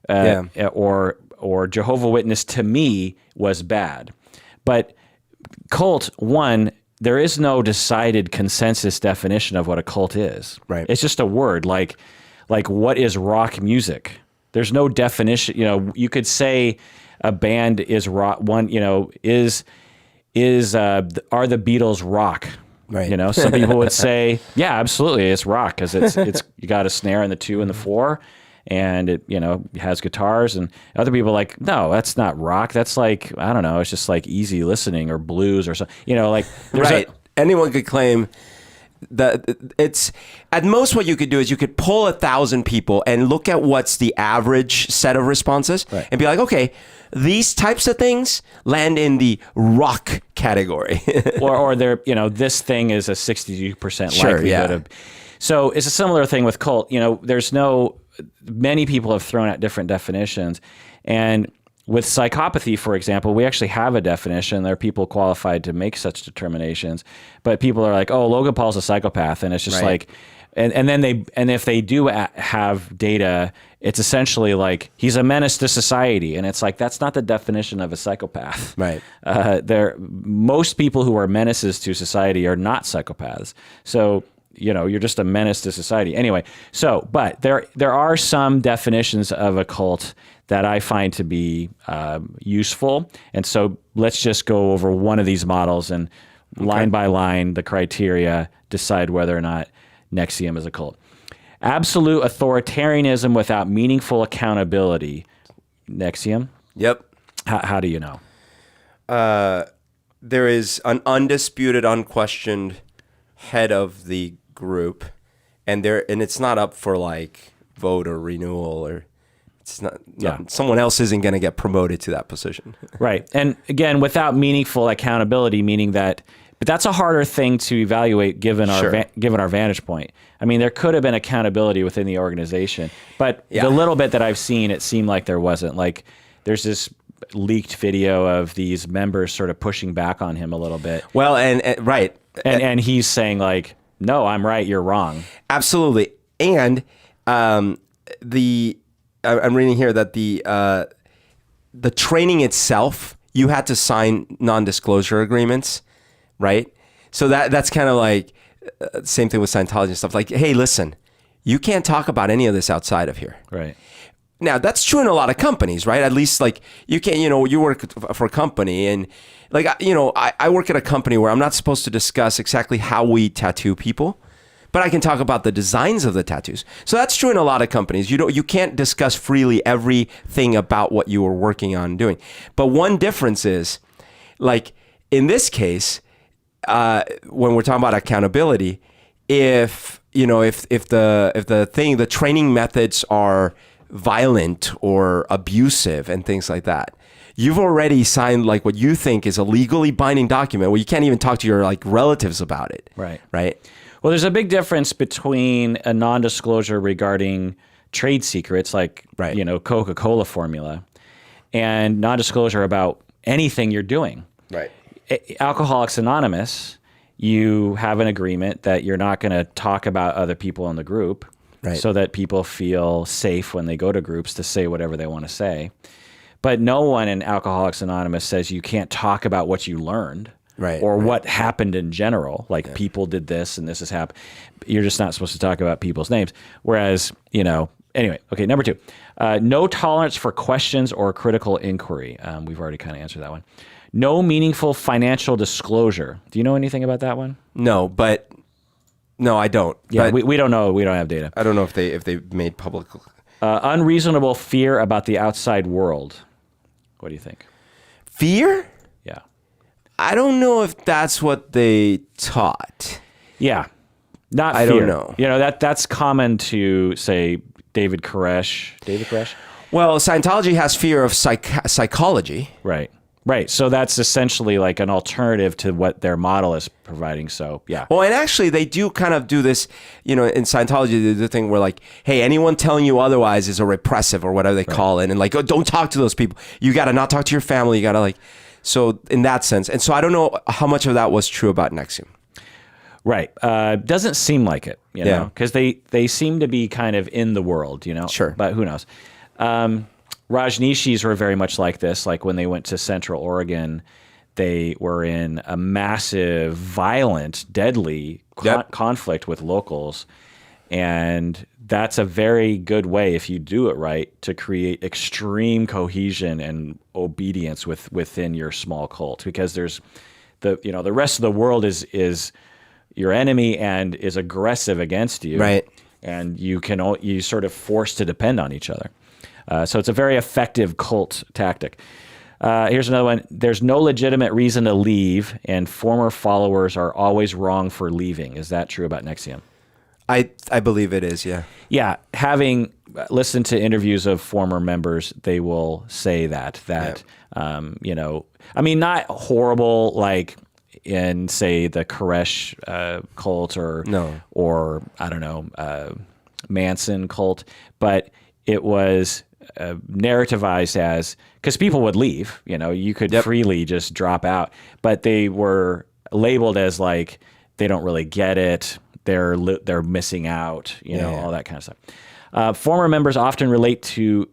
Or Jehovah's Witness to me was bad. But cult, one, there is no decided consensus definition of what a cult is. Right. It's just a word, like what is rock music? There's no definition. You could say a band is rock. One, are the Beatles rock? Right. Some people would say, yeah, absolutely, it's rock because it's you got a snare in the 2 and the 4. And it, has guitars, and other people are like, no, that's not rock. That's like, I don't know. It's just like easy listening or blues or something, right. Anyone could claim that it's, at most what you could do is you could pull 1,000 people and look at what's the average set of responses, right, and be like, okay, these types of things land in the rock category. or they're, this thing is a 62% likelihood of. So it's a similar thing with cult. Many people have thrown out different definitions. And with psychopathy, for example, we actually have a definition. There are people qualified to make such determinations. But people are like, oh, Logan Paul's a psychopath. And it's just like, and if they do have data, it's essentially like, he's a menace to society. And it's like, that's not the definition of a psychopath. Right. Most people who are menaces to society are not psychopaths. So, you're just a menace to society. Anyway, but there are some definitions of a cult that I find to be useful. And so let's just go over one of these models and line by line, the criteria, decide whether or not NXIVM is a cult. Absolute authoritarianism without meaningful accountability. NXIVM? Yep. How do you know? There is an undisputed, unquestioned head of the group, and it's not up for like vote or renewal, or it's not someone else isn't going to get promoted to that position. Right. And again, without meaningful accountability, meaning that But that's a harder thing to evaluate given our vantage point. I mean, there could have been accountability within the organization, but the little bit that I've seen, it seemed like there wasn't. Like, there's this leaked video of these members sort of pushing back on him a little bit. Well, and he's saying like, no, I'm right, you're wrong. Absolutely. And I'm reading here that the training itself, you had to sign non-disclosure agreements, right? So that's kind of like same thing with Scientology and stuff. Like, hey, listen, you can't talk about any of this outside of here. Right. Now, that's true in a lot of companies, right? At least, like, you can't, you work for a company, and, like, I work at a company where I'm not supposed to discuss exactly how we tattoo people, but I can talk about the designs of the tattoos. So that's true in a lot of companies. You can't discuss freely everything about what you were working on doing. But one difference is, like, in this case, when we're talking about accountability, if the training methods are violent or abusive and things like that, you've already signed like what you think is a legally binding document where you can't even talk to your like relatives about it. Right. Well, there's a big difference between a non-disclosure regarding trade secrets like Coca-Cola formula and non-disclosure about anything you're doing. Right. Alcoholics Anonymous, you have an agreement that you're not going to talk about other people in the group. Right. So that people feel safe when they go to groups to say whatever they want to say. But no one in Alcoholics Anonymous says you can't talk about what you learned or what happened in general. Like people did this and this has happened. You're just not supposed to talk about people's names. Whereas, anyway, okay, number 2, no tolerance for questions or critical inquiry. We've already kind of answered that one. No meaningful financial disclosure. Do you know anything about that one? No, I don't. Yeah, we don't know. We don't have data. I don't know if they made public. Unreasonable fear about the outside world. What do you think? Fear? Yeah. I don't know if that's what they taught. Yeah. Not fear. I don't know. That's common to, say, David Koresh. David Koresh? Well, Scientology has fear of psychology. Right. So that's essentially like an alternative to what their model is providing. So, yeah. Well, and actually they do kind of do this, in Scientology, they do the thing where like, hey, anyone telling you otherwise is a repressive or whatever they call it. And like, oh, don't talk to those people. You got to not talk to your family. You got to so in that sense. And so I don't know how much of that was true about NXIVM. Right. Doesn't seem like it, because they seem to be kind of in the world, Sure. But who knows? Rajneeshis were very much like this. Like when they went to Central Oregon, they were in a massive, violent, deadly conflict with locals. And that's a very good way, if you do it right, to create extreme cohesion and obedience within your small cult. Because there's the rest of the world is your enemy and is aggressive against you. Right. And you sort of forced to depend on each other. So it's a very effective cult tactic. Here's another one. There's no legitimate reason to leave, and former followers are always wrong for leaving. Is that true about NXIVM? I believe it is, yeah. Yeah, having listened to interviews of former members, they will say that I mean, not horrible like in, say, the Koresh cult or I don't know, Manson cult, but it was narrativized as, because people would leave, you could freely just drop out, but they were labeled as like, they don't really get it. They're missing out, all that kind of stuff. Former members often relate the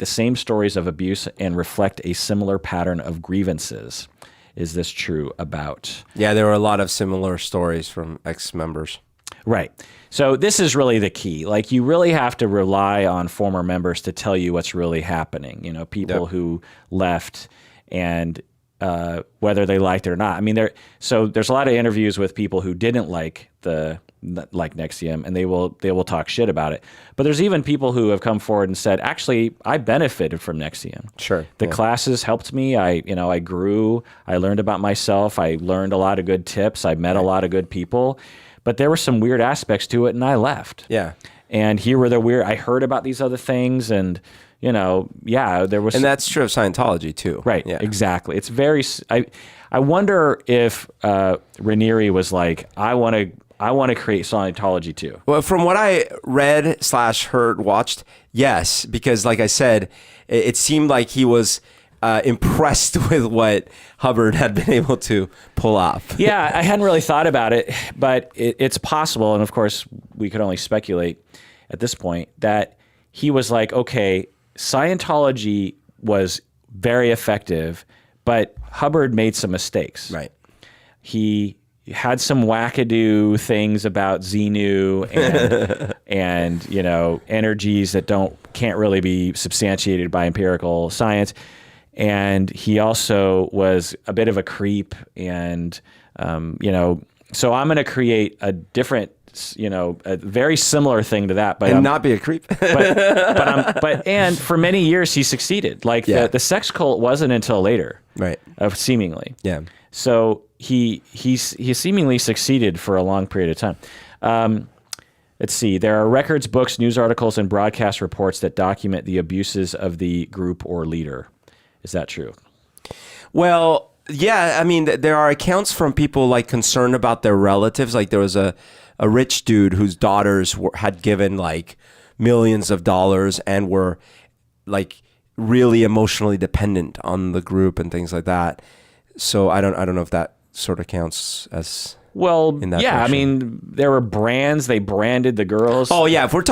same stories of abuse and reflect a similar pattern of grievances. Is this true about? Yeah, there were a lot of similar stories from ex-members. Right. So this is really the key. Like, you really have to rely on former members to tell you what's really happening. People who left and whether they liked it or not. I mean, there's a lot of interviews with people who didn't like NXIVM, and they will talk shit about it. But there's even people who have come forward and said, actually, I benefited from NXIVM. Sure. The classes helped me. I grew. I learned about myself. I learned a lot of good tips. I met a lot of good people. But there were some weird aspects to it, and I left. Yeah. And here were the weird. I heard about these other things, and there was. And that's true of Scientology too. Right. Yeah. Exactly. It's very. I I wonder if Raniere was like, I want to create Scientology too. Well, from what I read / heard, watched, yes, because like I said, it seemed like he was impressed with what Hubbard had been able to pull off. Yeah, I hadn't really thought about it, but it's possible, and of course, we could only speculate at this point, that he was like, okay, Scientology was very effective, but Hubbard made some mistakes. Right. He had some wackadoo things about Xenu and energies that can't really be substantiated by empirical science. And he also was a bit of a creep, and so I'm going to create a different, a very similar thing to that, but not be a creep. and for many years he succeeded. Like the sex cult wasn't until later, right? Seemingly, yeah. So he seemingly succeeded for a long period of time. Let's see. There are records, books, news articles, and broadcast reports that document the abuses of the group or leader. Is that true? Well, yeah. I mean, there are accounts from people like concerned about their relatives. Like there was a rich dude whose daughters had given like millions of dollars and were like really emotionally dependent on the group and things like that. So I don't know if that sort of counts as well. In that yeah, direction. I mean, there were brands. They branded the girls. Oh yeah, if we're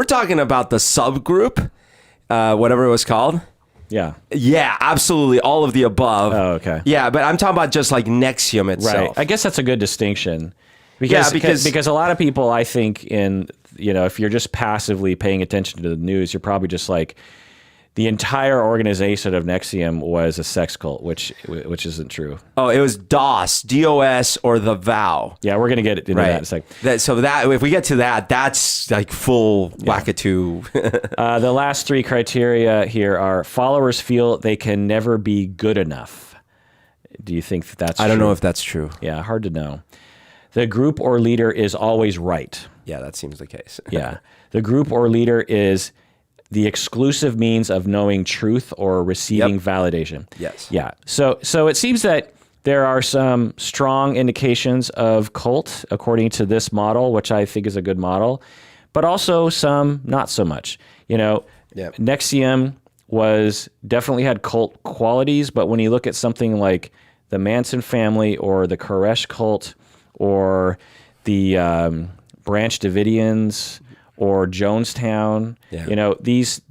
talking about the subgroup, whatever it was called. Yeah. Yeah, absolutely. All of the above. Oh, okay. Yeah, but I'm talking about just like NXIVM itself. Right. I guess that's a good distinction. Because a lot of people, I think, if you're just passively paying attention to the news, you're probably just like, the entire organization of NXIVM was a sex cult, which isn't true. Oh, it was DOS, or the Vow. Yeah, we're gonna get into that in a second. So if we get to that, that's like full wackatoo. The last three criteria here are: followers feel they can never be good enough. Do you think that's true? I don't know if that's true. Yeah, hard to know. The group or leader is always right. Yeah, that seems the case. Yeah. The group or leader is the exclusive means of knowing truth or receiving validation. Yes. Yeah. So it seems that there are some strong indications of cult according to this model, which I think is a good model, but also some not so much. NXIVM definitely had cult qualities, but when you look at something like the Manson family or the Koresh cult or the Branch Davidians or Jonestown,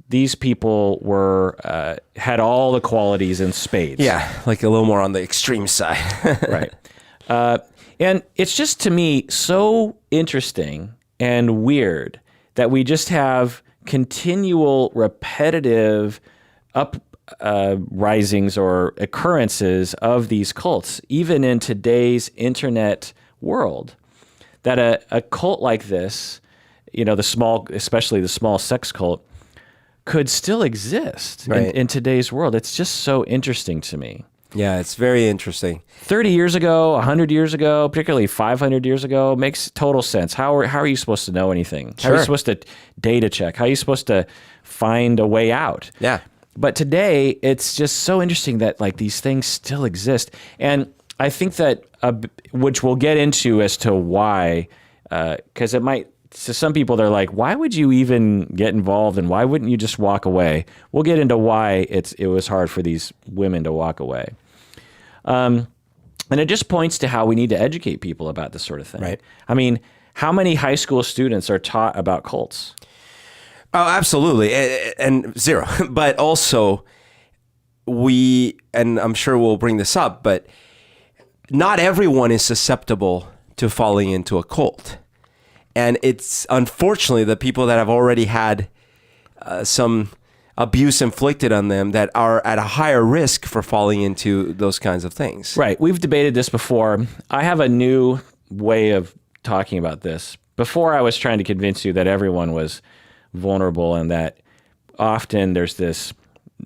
these people had all the qualities in spades. Yeah, like a little more on the extreme side. Right. And it's just, to me, so interesting and weird that we just have continual repetitive uprisings or occurrences of these cults, even in today's internet world, that a cult like this, especially the small sex cult, could still exist in today's world. It's just so interesting to me. Yeah, it's very interesting. 30 years ago, 100 years ago, particularly 500 years ago, makes total sense. How are you supposed to know anything? How are you supposed to data check? How are you supposed to find a way out? Yeah. But today, it's just so interesting that like these things still exist. And I think that, which we'll get into as to why, because it might, to some people, they're like, why would you even get involved and why wouldn't you just walk away? We'll get into why it was hard for these women to walk away. And it just points to how we need to educate people about this sort of thing. Right. I mean, how many high school students are taught about cults? Oh, absolutely. And zero. But also, and I'm sure we'll bring this up, but not everyone is susceptible to falling into a cult. And it's unfortunately the people that have already had some abuse inflicted on them that are at a higher risk for falling into those kinds of things. Right. We've debated this before. I have a new way of talking about this. Before, I was trying to convince you that everyone was vulnerable and that often there's this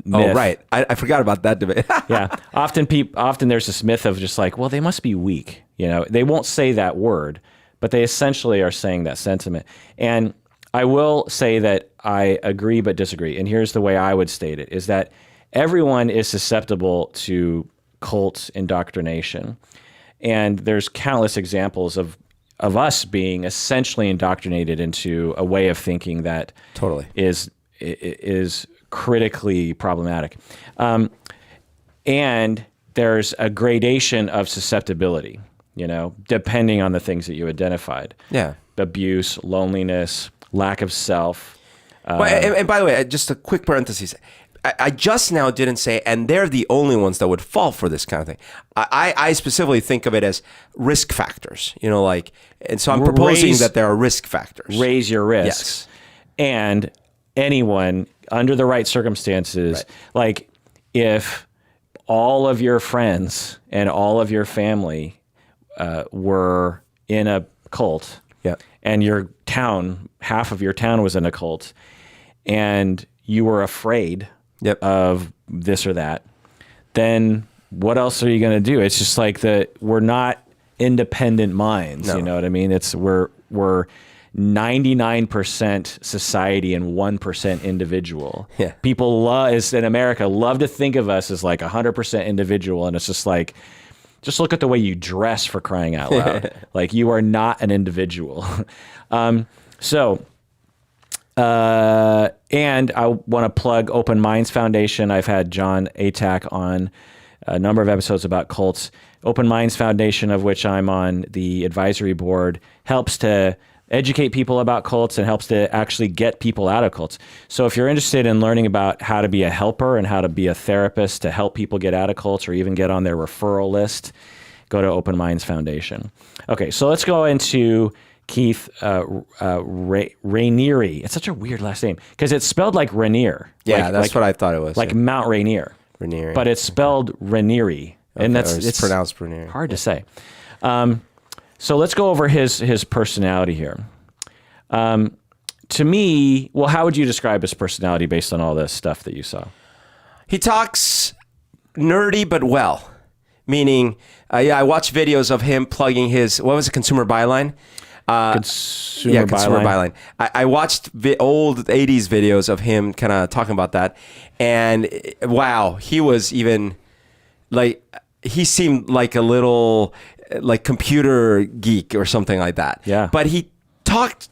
myth. Oh, right. I forgot about that debate. Yeah. Often there's this myth of just like, well, they must be weak. They won't say that word, but they essentially are saying that sentiment. And I will say that I agree but disagree. And here's the way I would state it, is that everyone is susceptible to cult indoctrination. And there's countless examples of us being essentially indoctrinated into a way of thinking that Totally is critically problematic. And there's a gradation of susceptibility, depending on the things that you identified. Yeah. Abuse, loneliness, lack of self. And by the way, just a quick parenthesis. I just now didn't say, and they're the only ones that would fall for this kind of thing. I specifically think of it as risk factors, and so I'm proposing that there are risk factors. Raise your risks. Yes. And anyone under the right circumstances, like if all of your friends and all of your family were in a cult, and your town, half of your town was in a cult, and you were afraid of this or that, then what else are you going to do? It's just like we're not independent minds. No. You know what I mean? We're 99% society and 1% individual. Yeah. People in America love to think of us as like 100% individual, and it's just like, just look at the way you dress, for crying out loud. Like, you are not an individual. And I want to plug Open Minds Foundation. I've had John Atack on a number of episodes about cults. Open Minds Foundation, of which I'm on the advisory board, helps to educate people about cults and helps to actually get people out of cults. So if you're interested in learning about how to be a helper and how to be a therapist to help people get out of cults or even get on their referral list, go to Open Minds Foundation. Okay, so let's go into Keith Raniere. It's such a weird last name because it's spelled like Raniere. Yeah, that's what I thought it was. Like Mount Rainier. Raniere. But it's spelled Raniere. And it's pronounced Raniere. Hard to say. So let's go over his personality here. To me, well, how would you describe his personality based on all this stuff that you saw? He talks nerdy but well. Meaning, I watched videos of him plugging his, what was it, consumer byline? Consumer byline. I watched old 80s videos of him kind of talking about that. And wow, he was even like, he seemed like a little like computer geek or something like that. Yeah. But he talked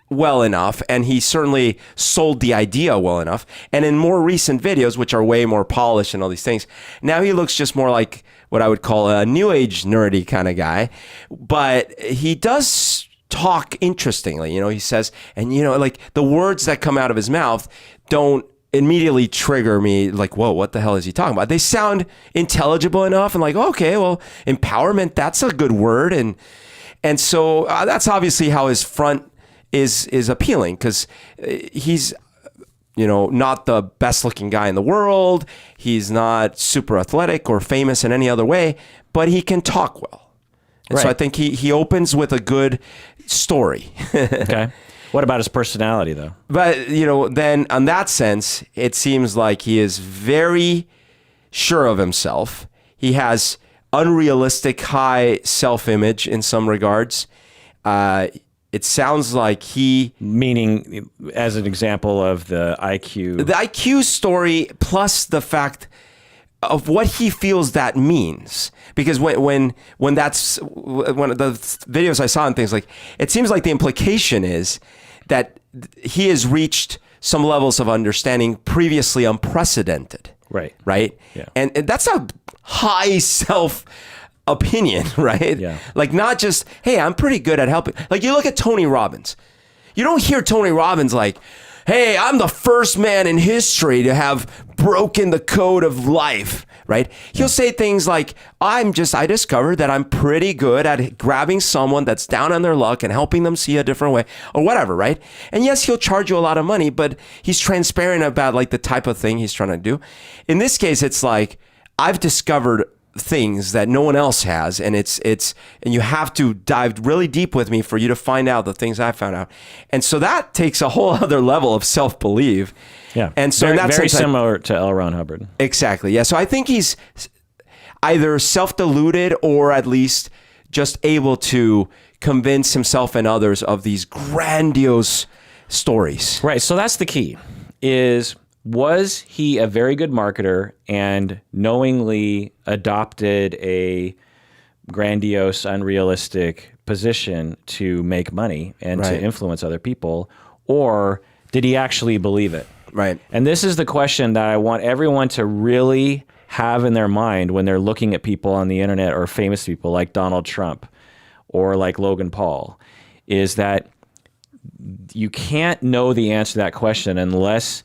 well enough, and he certainly sold the idea well enough. And in more recent videos, which are way more polished and all these things, now he looks just more like what I would call a new age nerdy kind of guy. But he does talk interestingly, he says, and like the words that come out of his mouth don't immediately trigger me like, whoa, what the hell is he talking about? They sound intelligible enough and like, okay, well, empowerment, that's a good word. And so that's obviously how his front is appealing, because he's not the best looking guy in the world. He's not super athletic or famous in any other way, but he can talk well. And so I think he opens with a good story. Okay. What about his personality, though? But, then on that sense, it seems like he is very sure of himself. He has unrealistic high self-image in some regards. It sounds like meaning, as an example of the IQ. The IQ story plus the fact of what he feels that means. Because when that's one of the videos I saw and things, like, it seems like the implication is that he has reached some levels of understanding previously unprecedented. Right? Yeah. And that's a high self opinion, right? Yeah. Like, not just, hey, I'm pretty good at helping. Like, you look at Tony Robbins. You don't hear Tony Robbins like, hey, I'm the first man in history to have broken the code of life, right? He'll say things like, I discovered that I'm pretty good at grabbing someone that's down on their luck and helping them see a different way, or whatever, right? And yes, he'll charge you a lot of money, but he's transparent about like the type of thing he's trying to do. In this case, it's like, I've discovered things that no one else has, and and you have to dive really deep with me for you to find out the things I found out. And so that takes a whole other level of self-belief. Yeah. And so very similar to L. Ron Hubbard. Exactly. Yeah. So I think he's either self-deluded or at least just able to convince himself and others of these grandiose stories. Right. So that's the key, is was he a very good marketer and knowingly adopted a grandiose, unrealistic position to make money and to influence other people, or did he actually believe it? Right. And this is the question that I want everyone to really have in their mind when they're looking at people on the internet or famous people like Donald Trump or like Logan Paul, is that you can't know the answer to that question unless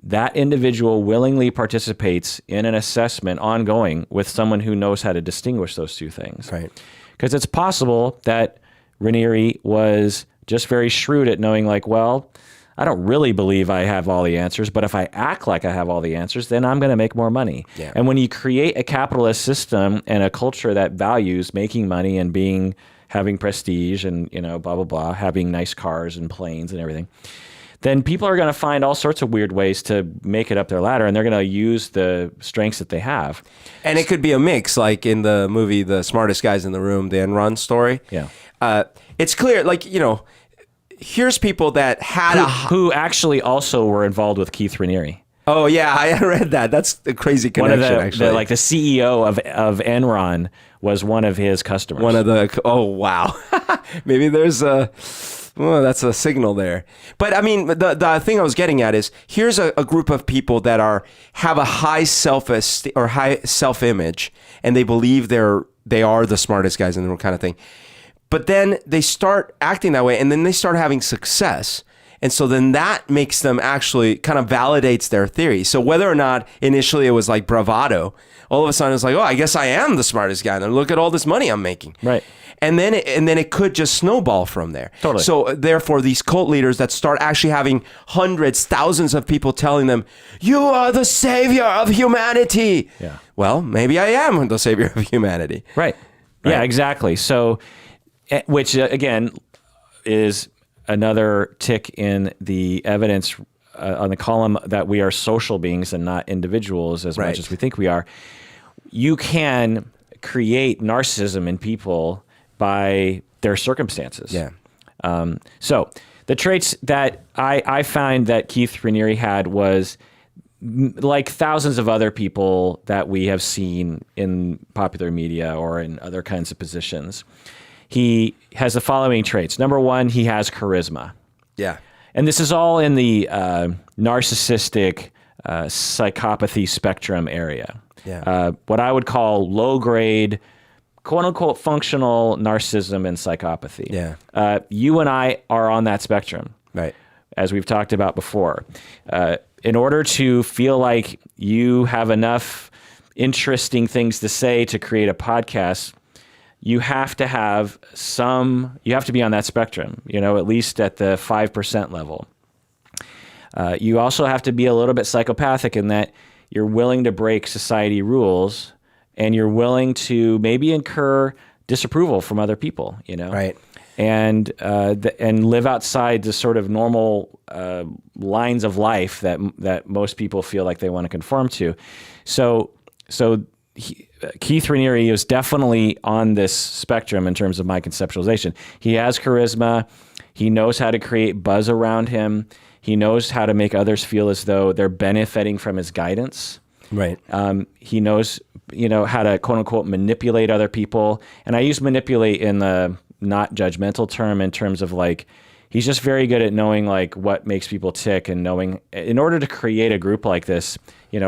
that individual willingly participates in an assessment ongoing with someone who knows how to distinguish those two things. Right. Because it's possible that Raniere was just very shrewd at knowing, like, well, I don't really believe I have all the answers, but if I act like I have all the answers, then I'm going to make more money. Yeah. And when you create a capitalist system and a culture that values making money and having prestige and, blah, blah, blah, having nice cars and planes and everything, then people are going to find all sorts of weird ways to make it up their ladder, and they're going to use the strengths that they have. And it could be a mix, like in the movie The Smartest Guys in the Room, the Enron story. Yeah. It's clear, like, here's people that had who actually also were involved with Keith Raniere. Oh, yeah, I read that. That's a crazy connection, actually. The CEO of Enron was one of his customers. Oh, wow. Maybe there's that's a signal there. But I mean, the thing I was getting at is, here's a group of people that have a high self-esteem or high self-image, and they believe they are the smartest guys in the room, kind of thing. But then they start acting that way, and then they start having success. And so then that makes them actually kind of validates their theory. So whether or not initially it was like bravado, all of a sudden it's like, oh, I guess I am the smartest guy. And look at all this money I'm making. Right. And then it could just snowball from there. Totally. So therefore, these cult leaders that start actually having hundreds, thousands of people telling them, you are the savior of humanity. Yeah. Well, maybe I am the savior of humanity. Right. Yeah, exactly. So, which again is another tick in the evidence on the column that we are social beings and not individuals as much as we think we are. You can create narcissism in people by their circumstances. Yeah. So the traits that I find that Keith Raniere had was like thousands of other people that we have seen in popular media or in other kinds of positions. He has the following traits. Number one, he has charisma. Yeah. And this is all in the narcissistic psychopathy spectrum area. Yeah. What I would call low-grade, quote-unquote, functional narcissism and psychopathy. Yeah. You and I are on that spectrum. Right. As we've talked about before. In order to feel like you have enough interesting things to say to create a podcast, you have to be on that spectrum, at least at the 5% level. You also have to be a little bit psychopathic in that you're willing to break society rules and you're willing to maybe incur disapproval from other people, Right. And live outside the sort of normal lines of life that most people feel like they want to conform to. So Keith Raniere is definitely on this spectrum in terms of my conceptualization. He has charisma. He knows how to create buzz around him. He knows how to make others feel as though they're benefiting from his guidance. Right. He knows, how to quote unquote manipulate other people. And I use manipulate in the not judgmental term in terms of like, he's just very good at knowing like what makes people tick and knowing in order to create a group like this,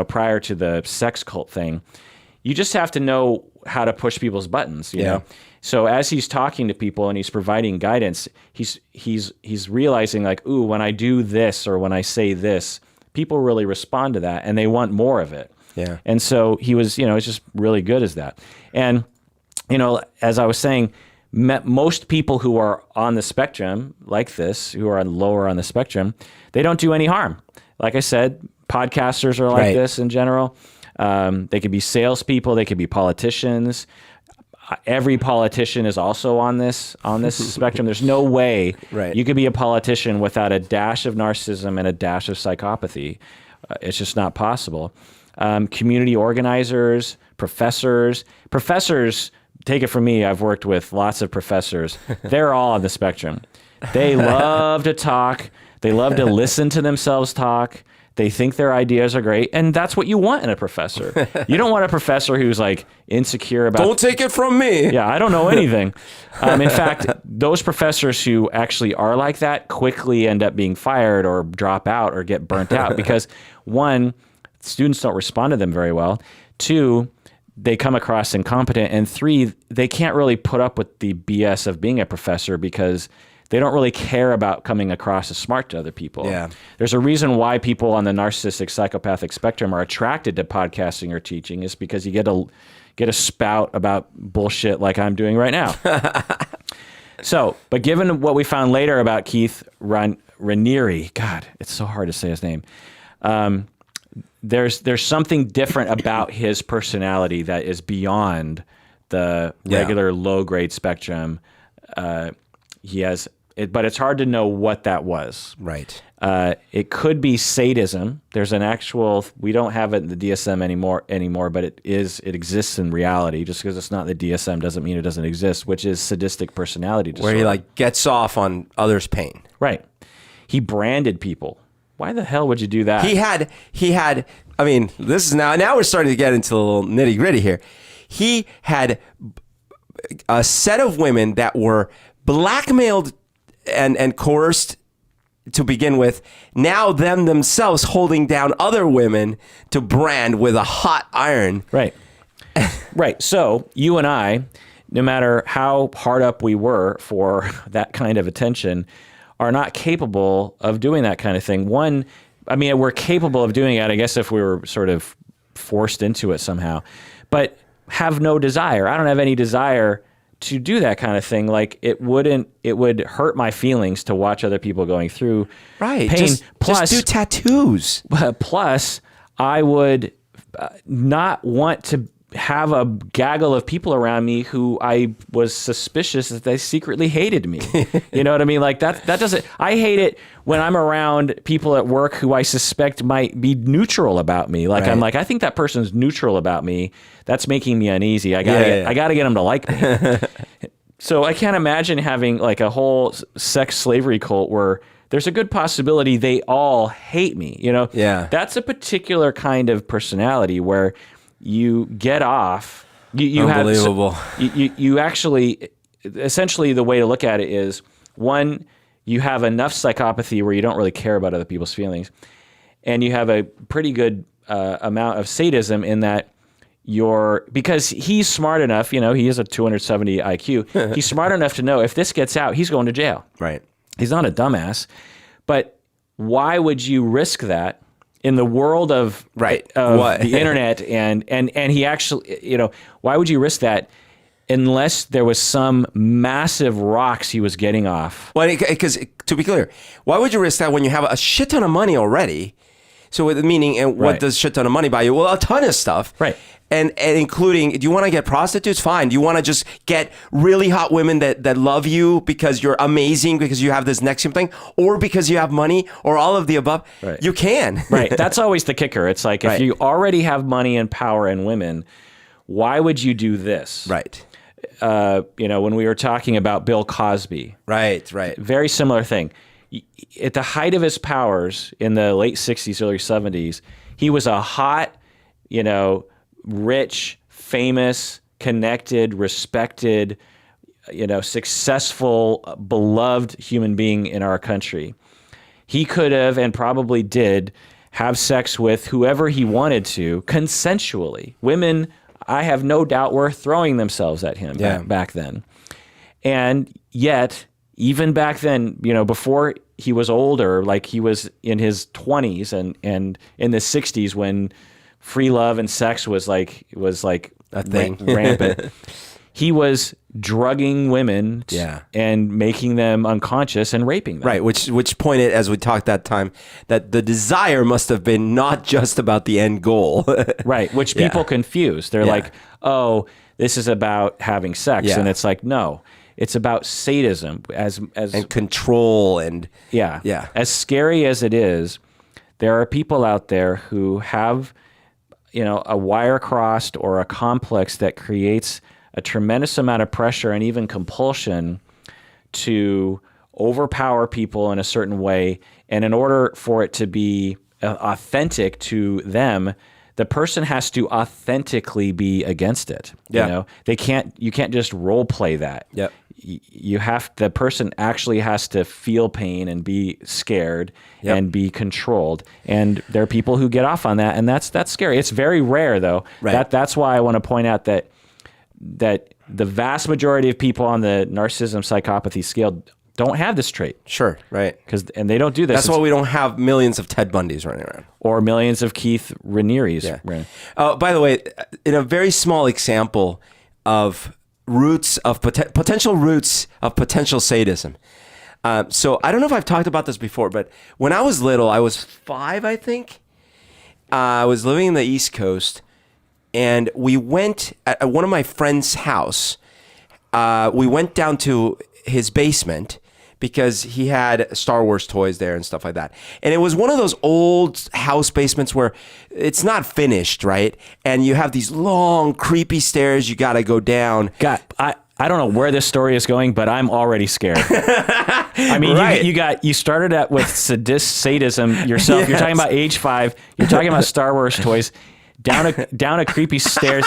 prior to the sex cult thing, you just have to know how to push people's buttons, you know? So as he's talking to people and he's providing guidance, he's realizing like, ooh, when I do this or when I say this, people really respond to that and they want more of it. Yeah. And so he was, he's just really good as that. And, as I was saying, most people who are on the spectrum like this, who are lower on the spectrum, they don't do any harm. Like I said, podcasters are like this in general. They could be salespeople. They could be politicians. Every politician is also on this spectrum. There's no way you could be a politician without a dash of narcissism and a dash of psychopathy. It's just not possible. Community organizers, professors. Take it from me. I've worked with lots of professors. They're all on the spectrum. They love to talk. They love to listen to themselves talk. They think their ideas are great, and that's what you want in a professor. You don't want a professor who's like insecure about. Don't take it from me. Yeah, I don't know anything. In fact, those professors who actually are like that quickly end up being fired or drop out or get burnt out because, one, students don't respond to them very well. Two, they come across incompetent. And three, they can't really put up with the BS of being a professor because they don't really care about coming across as smart to other people. Yeah. There's a reason why people on the narcissistic psychopathic spectrum are attracted to podcasting or teaching is because you get a spout about bullshit like I'm doing right now. So, but given what we found later about Keith Raniere, God, it's so hard to say his name. There's something different about his personality that is beyond the regular low grade spectrum. He has. But it's hard to know what that was. Right. It could be sadism. There's an actual, we don't have it in the DSM anymore, but it exists in reality. Just because it's not the DSM doesn't mean it doesn't exist, which is sadistic personality disorder. Where he like gets off on others' pain. Right. He branded people. Why the hell would you do that? He had, I mean, this is now we're starting to get into a little nitty gritty here. He had a set of women that were blackmailed and coerced to begin with, now them themselves holding down other women to brand with a hot iron. Right. Right. So you and I, no matter how hard up we were for that kind of attention, are not capable of doing that kind of thing. One, I mean, we're capable of doing it, I guess, if we were sort of forced into it somehow, but have no desire. I don't have any desire to do that kind of thing. Like it would hurt my feelings to watch other people going through pain. Just do tattoos. Plus, I would not want to have a gaggle of people around me who I was suspicious that they secretly hated me. You know what I mean? Like that doesn't, I hate it when I'm around people at work who I suspect might be neutral about me. Like I'm like, I think that person's neutral about me. That's making me uneasy. I gotta get them to like me. So I can't imagine having like a whole sex slavery cult where there's a good possibility they all hate me. You know? Yeah. That's a particular kind of personality where you get off. Unbelievable. You actually, essentially the way to look at it is, one, you have enough psychopathy where you don't really care about other people's feelings. And you have a pretty good amount of sadism in that because he's smart enough, you know, he is a 270 IQ. He's smart enough to know if this gets out, he's going to jail. Right. He's not a dumbass. But why would you risk that? In the world of the internet and he actually, you know, why would you risk that unless there was some massive rocks he was getting off? Well, because to be clear, why would you risk that when you have a shit ton of money already? So meaning, and what does shit ton of money buy you? Well, a ton of stuff. Right. And including, do you want to get prostitutes? Fine. Do you want to just get really hot women that love you because you're amazing, because you have this NXIVM thing, or because you have money, or all of the above? Right. You can. Right. That's always the kicker. It's like, if you already have money and power and women, why would you do this? Right. You know, when we were talking about Bill Cosby. Right. Very similar thing. At the height of his powers in the late 60s, early 70s, he was a hot, you know, rich, famous, connected, respected, you know, successful, beloved human being in our country. He could have, and probably did, have sex with whoever he wanted to consensually. Women, I have no doubt, were throwing themselves at him back then. And yet, even back then, you know, before he was older, like he was in his 20s and in the 60s when free love and sex was like a thing, rampant. He was drugging women and making them unconscious and raping them. Right, which pointed, as we talked that time, that the desire must have been not just about the end goal. Right, which people confuse. They're like, oh, this is about having sex. And it's like, no, it's about sadism and control and As scary as it is, there are people out there who have, you know, a wire crossed or a complex that creates a tremendous amount of pressure and even compulsion to overpower people in a certain way. And in order for it to be authentic to them, the person has to authentically be against it. Yeah. You know, you can't just role play that. Yep. The person actually has to feel pain and be scared and be controlled. And there are people who get off on that, and that's scary. It's very rare though. Right. That's why I want to point out that the vast majority of people on the narcissism psychopathy scale don't have this trait. Sure, right. And they don't do this. That's why we don't have millions of Ted Bundys running around. Or millions of Keith Ranieres. Yeah. By the way, in a very small example of potential roots of potential sadism. So I don't know if I've talked about this before, but when I was little, I was 5, I think. I was living in the East Coast, and we went at one of my friend's house. We went down to his basement because he had Star Wars toys there and stuff like that. And it was one of those old house basements where it's not finished, right? And you have these long, creepy stairs you got to go down. God, I don't know where this story is going, but I'm already scared. I mean, Right. you started out with sadism yourself. Yes. You're talking about age 5. You're talking about Star Wars toys, down a creepy stairs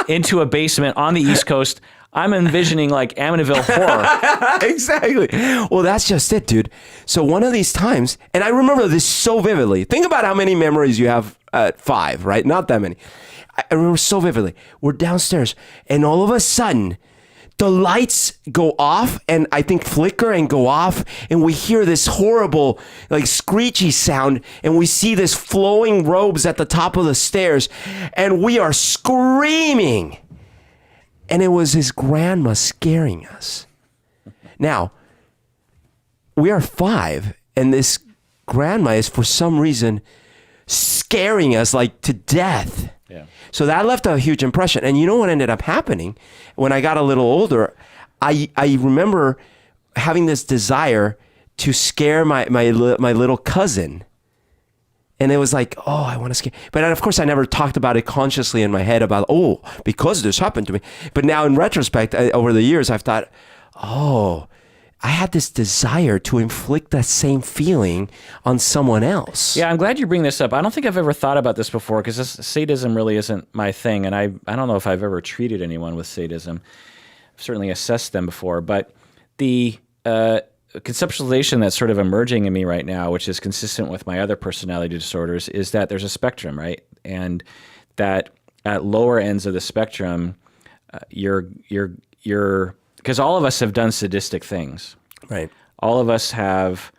into a basement on the East Coast. I'm envisioning like Amityville Horror. Exactly. Well, that's just it, dude. So one of these times, and I remember this so vividly. Think about how many memories you have at 5, right? Not that many. I remember so vividly. We're downstairs, and all of a sudden, the lights go off, and I think flicker and go off, and we hear this horrible, like screechy sound, and we see this flowing robes at the top of the stairs, and we are screaming. And it was his grandma scaring us. Now, we are 5, and this grandma is, for some reason, scaring us like to death. Yeah. So that left a huge impression. And you know what ended up happening? When I got a little older, I remember having this desire to scare my little cousin. And it was like, oh, I want to scare. But of course, I never talked about it consciously in my head about, because this happened to me. But now in retrospect, over the years, I've thought, I had this desire to inflict that same feeling on someone else. Yeah, I'm glad you bring this up. I don't think I've ever thought about this before because sadism really isn't my thing. And I don't know if I've ever treated anyone with sadism. I've certainly assessed them before. But the conceptualization that's sort of emerging in me right now, which is consistent with my other personality disorders, is that there's a spectrum, right? And that at lower ends of the spectrum, you're because all of us have done sadistic things. Right. All of us have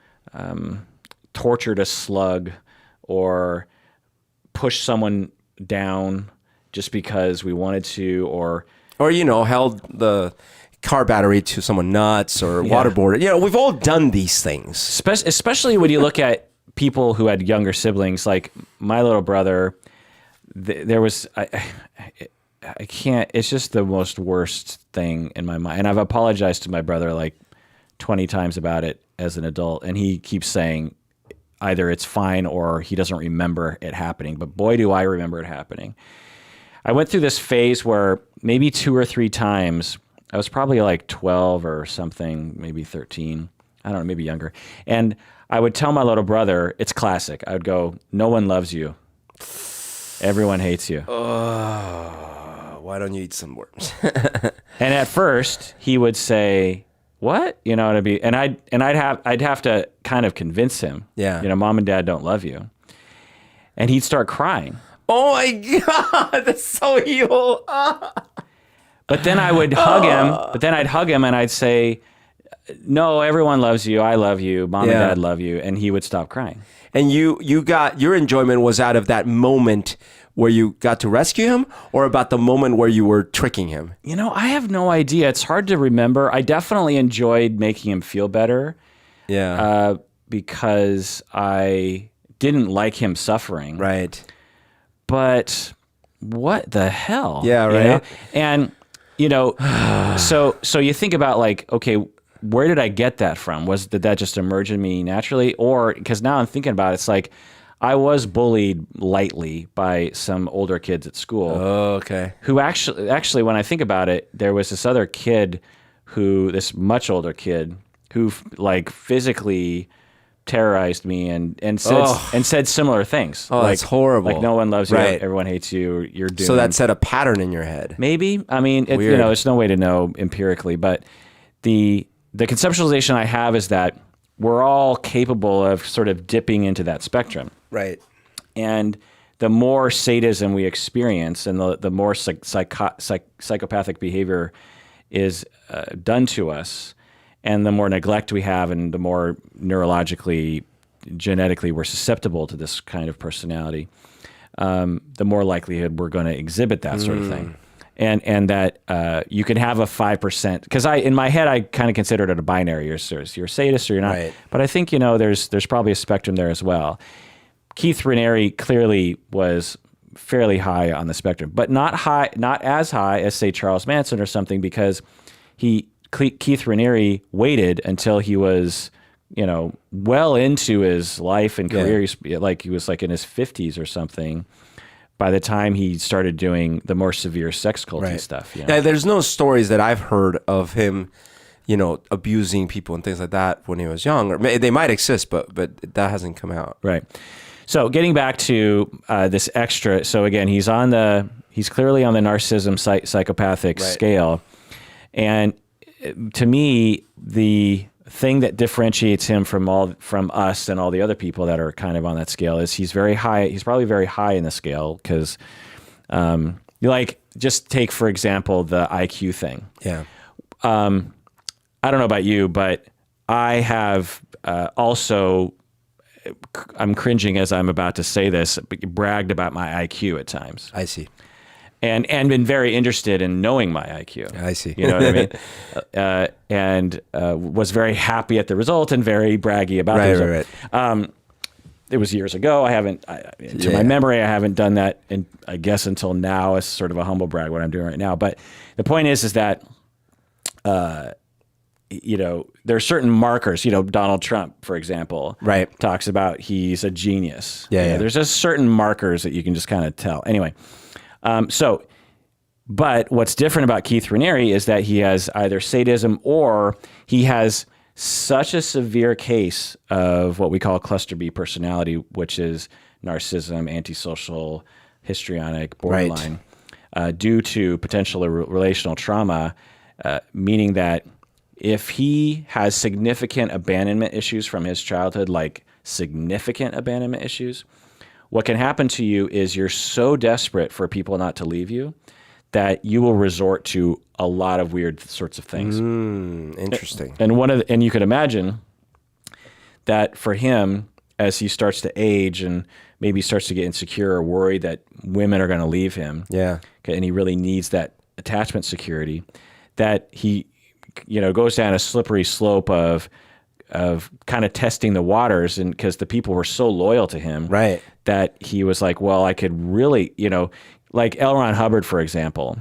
tortured a slug or pushed someone down just because we wanted to, or held the car battery to someone nuts or waterboarded. We've all done these things. Especially when you look at people who had younger siblings, like my little brother. There was I can't. It's just the most worst thing in my mind, and I've apologized to my brother like 20 times about it as an adult, and he keeps saying either it's fine or he doesn't remember it happening. But boy, do I remember it happening. I went through this phase where maybe 2 or 3 times. I was probably like 12 or something, maybe 13. I don't know, maybe younger. And I would tell my little brother, it's classic. I would go, no one loves you. Everyone hates you. Why don't you eat some worms? And at first he would say, what? And I'd have to kind of convince him. Yeah. Mom and dad don't love you. And he'd start crying. Oh my God, that's so evil. But then I would hug him. But then I'd hug him and I'd say, no, everyone loves you. I love you. Mom and dad love you. And he would stop crying. And you got your enjoyment was out of that moment where you got to rescue him, or about the moment where you were tricking him? I have no idea. It's hard to remember. I definitely enjoyed making him feel better. Yeah. Because I didn't like him suffering. Right. But what the hell? Yeah, right. And so you think about like, okay, where did I get that from? Did that just emerge in me naturally? Or because now I'm thinking about it, it's like I was bullied lightly by some older kids at school. Oh, okay. Who actually, when I think about it, there was this other kid this much older kid who like physically terrorized me and said similar things. Oh, that's horrible. Like, no one loves you, Right. everyone hates you, you're doomed. So that set a pattern in your head. Maybe. I mean, Weird. there's no way to know empirically, but the conceptualization I have is that we're all capable of sort of dipping into that spectrum. Right. And the more sadism we experience and the more psychopathic behavior is done to us, and the more neglect we have and the more neurologically, genetically we're susceptible to this kind of personality, the more likelihood we're going to exhibit that sort of thing. And that you can have a 5%, because in my head I kind of considered it a binary. You're a sadist or you're not. Right. But I think there's probably a spectrum there as well. Keith Raniere clearly was fairly high on the spectrum, but not as high as say Charles Manson or something, because Keith Raniere waited until he was well into his life and career. He was like in his 50s or something by the time he started doing the more severe sex culty stuff. Yeah, there's no stories that I've heard of him, abusing people and things like that when he was young. Or they might exist, but that hasn't come out. Right. So getting back to this extra. So again, he's clearly on the narcissism psychopathic scale, and to me, the thing that differentiates him from us and all the other people that are kind of on that scale is he's very high. He's probably very high in the scale because, just take for example the IQ thing. Yeah. I don't know about you, but I have also. I'm cringing as I'm about to say this, bragged about my IQ at times. I see. And been very interested in knowing my IQ. I see. You know what I mean? And was very happy at the result and very braggy about the result. Right. It was years ago. To my memory, I haven't done that, and I guess until now, as sort of a humble brag, what I'm doing right now. But the point is that there are certain markers. Donald Trump, for example, talks about he's a genius. Yeah. There's just certain markers that you can just kind of tell. Anyway, but what's different about Keith Raniere is that he has either sadism or he has such a severe case of what we call cluster B personality, which is narcissism, antisocial, histrionic, borderline, due to potential relational trauma, meaning that if he has significant abandonment issues from his childhood, like significant abandonment issues, what can happen to you is you're so desperate for people not to leave you that you will resort to a lot of weird sorts of things. Interesting. And you could imagine that for him, as he starts to age and maybe starts to get insecure or worried that women are going to leave him, and he really needs that attachment security, that he goes down a slippery slope of kind of testing the waters, and because the people were so loyal to him, that he was like, well, I could really, like L. Ron Hubbard, for example,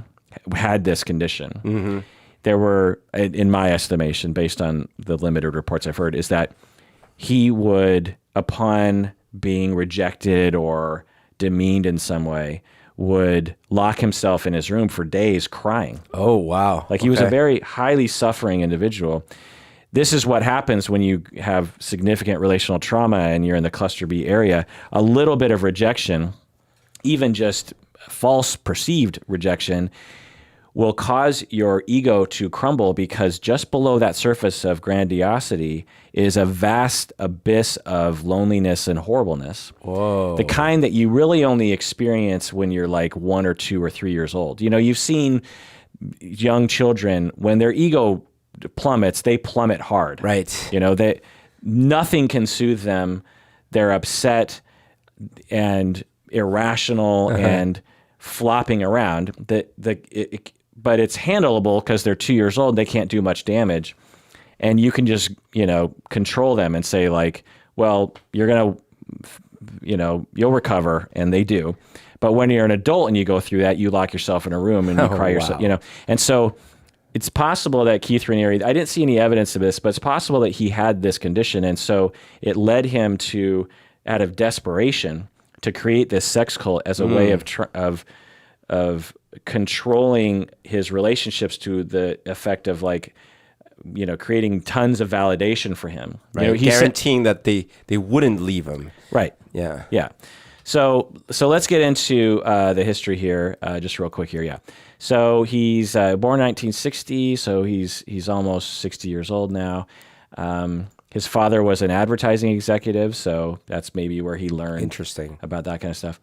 had this condition. Mm-hmm. There were, in my estimation, based on the limited reports I've heard, is that he would, upon being rejected or demeaned in some way, would lock himself in his room for days crying. Oh, wow. Like he was a very highly suffering individual. This is what happens when you have significant relational trauma and you're in the cluster B area. A little bit of rejection, even just false perceived rejection, will cause your ego to crumble, because just below that surface of grandiosity is a vast abyss of loneliness and horribleness. Whoa. The kind that you really only experience when you're like 1 or 2 or 3 years old. You've seen young children, when their ego plummets, they plummet hard. Nothing can soothe them. They're upset and irrational and flopping around. But it's handleable because they're 2 years old. They can't do much damage. And you can just, control them and say like, well, you're going to, you'll recover. And they do. But when you're an adult and you go through that, you lock yourself in a room and you cry yourself, And so it's possible that Keith Raniere, I didn't see any evidence of this, but it's possible that he had this condition. And so it led him to, out of desperation, to create this sex cult as a way of controlling his relationships, to the effect of like creating tons of validation for him. Right. Guaranteeing that they wouldn't leave him. Right. Yeah. Yeah. So let's get into the history here, just real quick here. Yeah. So he's born in 1960, so he's almost 60 years old now. His father was an advertising executive, so that's maybe where he learned about that kind of stuff.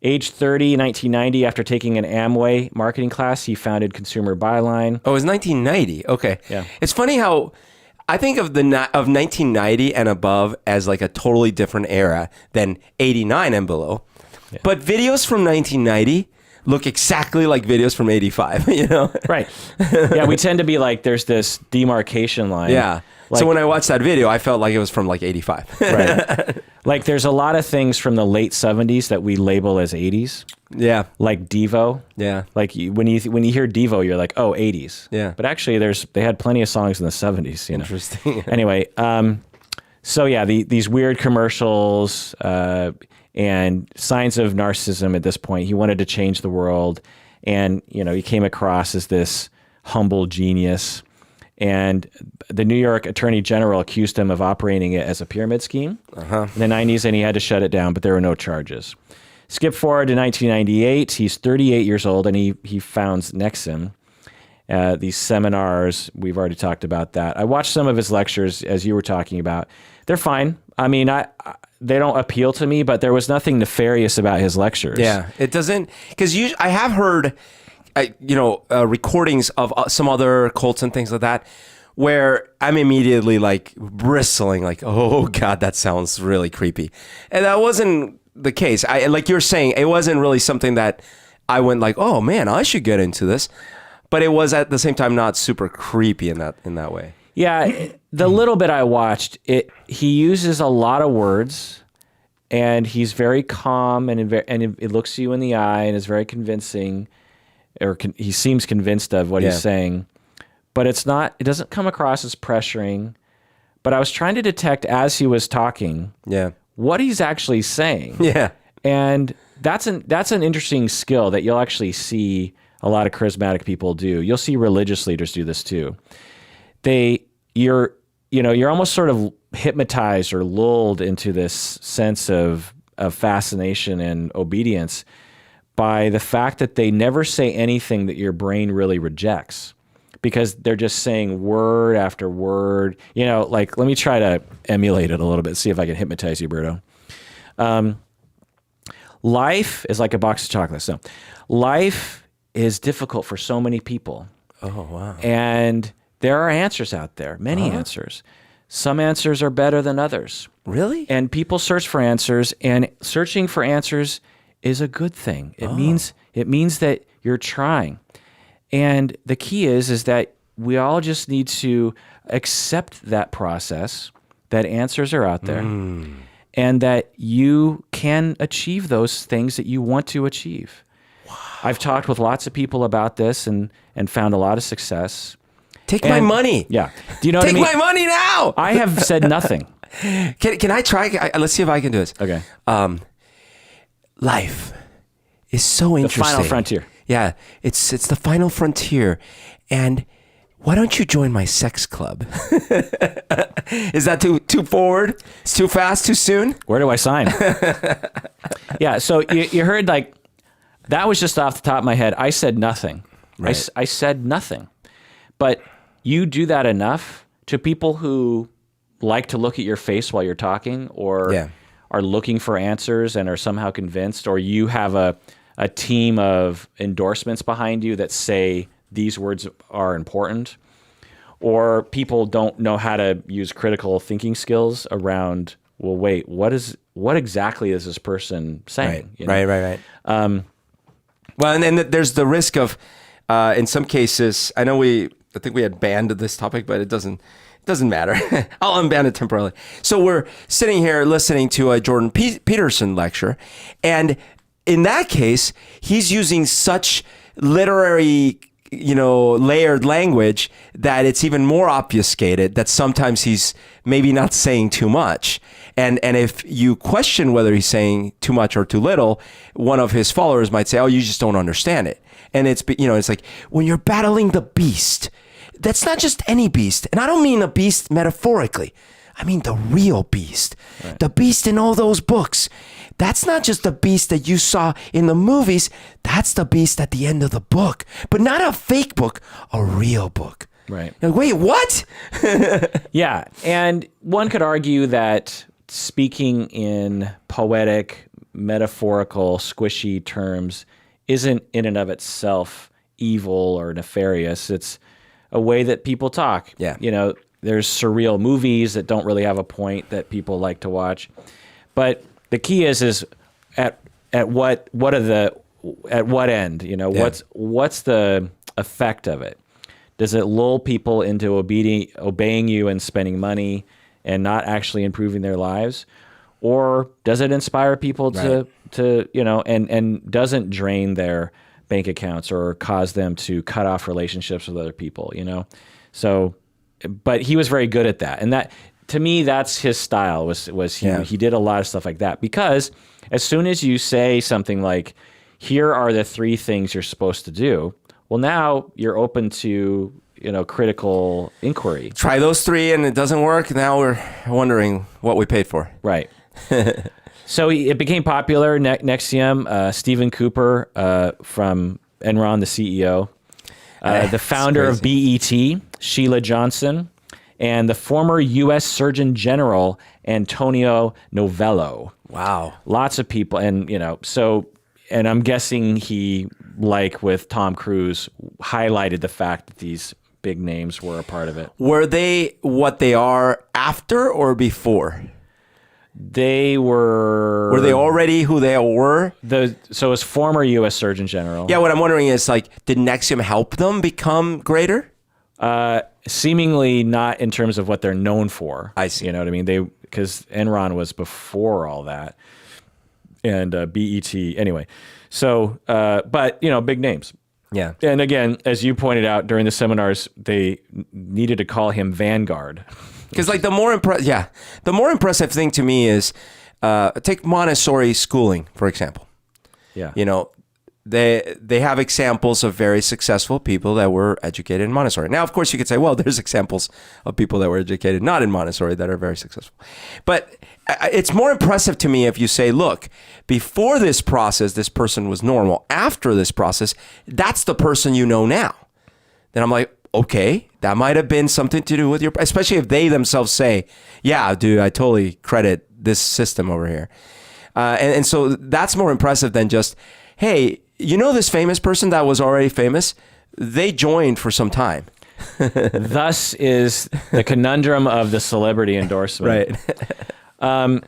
Age 30, 1990, after taking an Amway marketing class, he founded Consumer Byline. Oh, it was 1990. Okay. Yeah. It's funny how I think of 1990 and above as like a totally different era than 89 and below. Yeah. But videos from 1990 look exactly like videos from 85, Right. Yeah, we tend to be like, there's this demarcation line. Yeah. Like, so when I watched that video, I felt like it was from like 85. Right. Like there's a lot of things from the late 70s that we label as 80s. Yeah. Like Devo. Yeah. Like when you hear Devo, you're like, oh, 80s. Yeah. But actually they had plenty of songs in the 70s, Interesting. Anyway, so yeah, these weird commercials and signs of narcissism at this point. He wanted to change the world, and he came across as this humble genius. And the New York Attorney General accused him of operating it as a pyramid scheme in the 90s, and he had to shut it down, but there were no charges. Skip forward to 1998. He's 38 years old, and he founds NXIVM. These seminars, we've already talked about that. I watched some of his lectures, as you were talking about. They're fine. I mean, they don't appeal to me, but there was nothing nefarious about his lectures. Yeah, it doesn't, because I have heard recordings of some other cults and things like that, where I'm immediately like bristling, like, oh God, that sounds really creepy. And that wasn't the case. Like you're saying, it wasn't really something that I went like, oh man, I should get into this. But it was at the same time not super creepy in that way. Yeah, the little bit I watched, he uses a lot of words, and he's very calm, and it looks you in the eye and is very convincing. He seems convinced of what he's saying, but it doesn't come across as pressuring. But I was trying to detect as he was talking, what he's actually saying. Yeah. And that's an interesting skill that you'll actually see a lot of charismatic people do. You'll see religious leaders do this too. You're almost sort of hypnotized or lulled into this sense of fascination and obedience by the fact that they never say anything that your brain really rejects, because they're just saying word after word. Like, let me try to emulate it a little bit, see if I can hypnotize you, Berto. Life is like a box of chocolates. No, life is difficult for so many people. Oh, wow. And there are answers out there, many answers. Some answers are better than others. Really? And people search for answers, and searching for answers is a good thing. It means that you're trying. And the key is that we all just need to accept that process, that answers are out there, and that you can achieve those things that you want to achieve. Wow. I've talked with lots of people about this and found a lot of success. Take my money. Yeah. Do you know what I mean? Take my money now. I have said nothing. Can I try? Let's see if I can do this. Okay. Life is so interesting. The final frontier. Yeah, it's the final frontier. And why don't you join my sex club? Is that too forward? It's too fast, too soon? Where do I sign? Yeah, so you heard, like, that was just off the top of my head. I said nothing. Right. I said nothing. But you do that enough to people who like to look at your face while you're talking, or are looking for answers and are somehow convinced, or you have a team of endorsements behind you that say these words are important, or people don't know how to use critical thinking skills around, well, wait, what exactly is this person saying? Right. Well, and then there's the risk of, in some cases, I think we had banned this topic, but it doesn't matter. I'll unban it temporarily. So we're sitting here listening to a Jordan Peterson lecture, and in that case, he's using such literary, layered language that it's even more obfuscated, that sometimes he's maybe not saying too much. And if you question whether he's saying too much or too little, one of his followers might say, oh, you just don't understand it. And it's like, when you're battling the beast, that's not just any beast. And I don't mean a beast metaphorically. I mean the real beast. Right. The beast in all those books. That's not just the beast that you saw in the movies. That's the beast at the end of the book. But not a fake book, a real book. Right. Like, wait, what? Yeah. And one could argue that speaking in poetic, metaphorical, squishy terms isn't in and of itself evil or nefarious. It's a way that people talk. Yeah. You know, there's surreal movies that don't really have a point that people like to watch. But the key is at what end, you know, Yeah. what's the effect of it? Does it lull people into obeying you and spending money and not actually improving their lives? Or does it inspire people to you know, and doesn't drain their bank accounts or cause them to cut off relationships with other people, you know? So, but he was very good at that. And that, to me, that's his style, he did a lot of stuff like that. Because as soon as you say something like, here are the 3 things you're supposed to do, well, now you're open to, you know, critical inquiry. Try those 3 and it doesn't work. Now we're wondering what we paid for. Right. So it became popular. NXIVM, Stephen Cooper from Enron, the CEO, the founder of BET, Sheila Johnson, and the former U.S. Surgeon General, Antonio Novello. Wow. Lots of people. And, you know, so, and I'm guessing he, like with Tom Cruise, highlighted the fact that these big names were a part of it. Were they what they are after or before? They were... Were they already who they were? So as former U.S. Surgeon General. Yeah, what I'm wondering is, like, did NXIVM help them become greater? Seemingly not in terms of what they're known for. I see. You know what I mean? Because Enron was before all that. And BET, anyway. So, but, you know, big names. Yeah. And again, as you pointed out during the seminars, they needed to call him Vanguard. Because like the more impressive thing to me is take Montessori schooling, for example. Yeah. You know, they have examples of very successful people that were educated in Montessori. Now, of course, you could say, well, there's examples of people that were educated not in Montessori that are very successful. But it's more impressive to me if you say, look, before this process, this person was normal. After this process, that's the person you know now. Then I'm like, okay, that might have been something to do with your, especially if they themselves say, yeah, dude, I totally credit this system over here. And so that's more impressive than just, hey, you know this famous person that was already famous? They joined for some time. Thus is the conundrum of the celebrity endorsement. Right.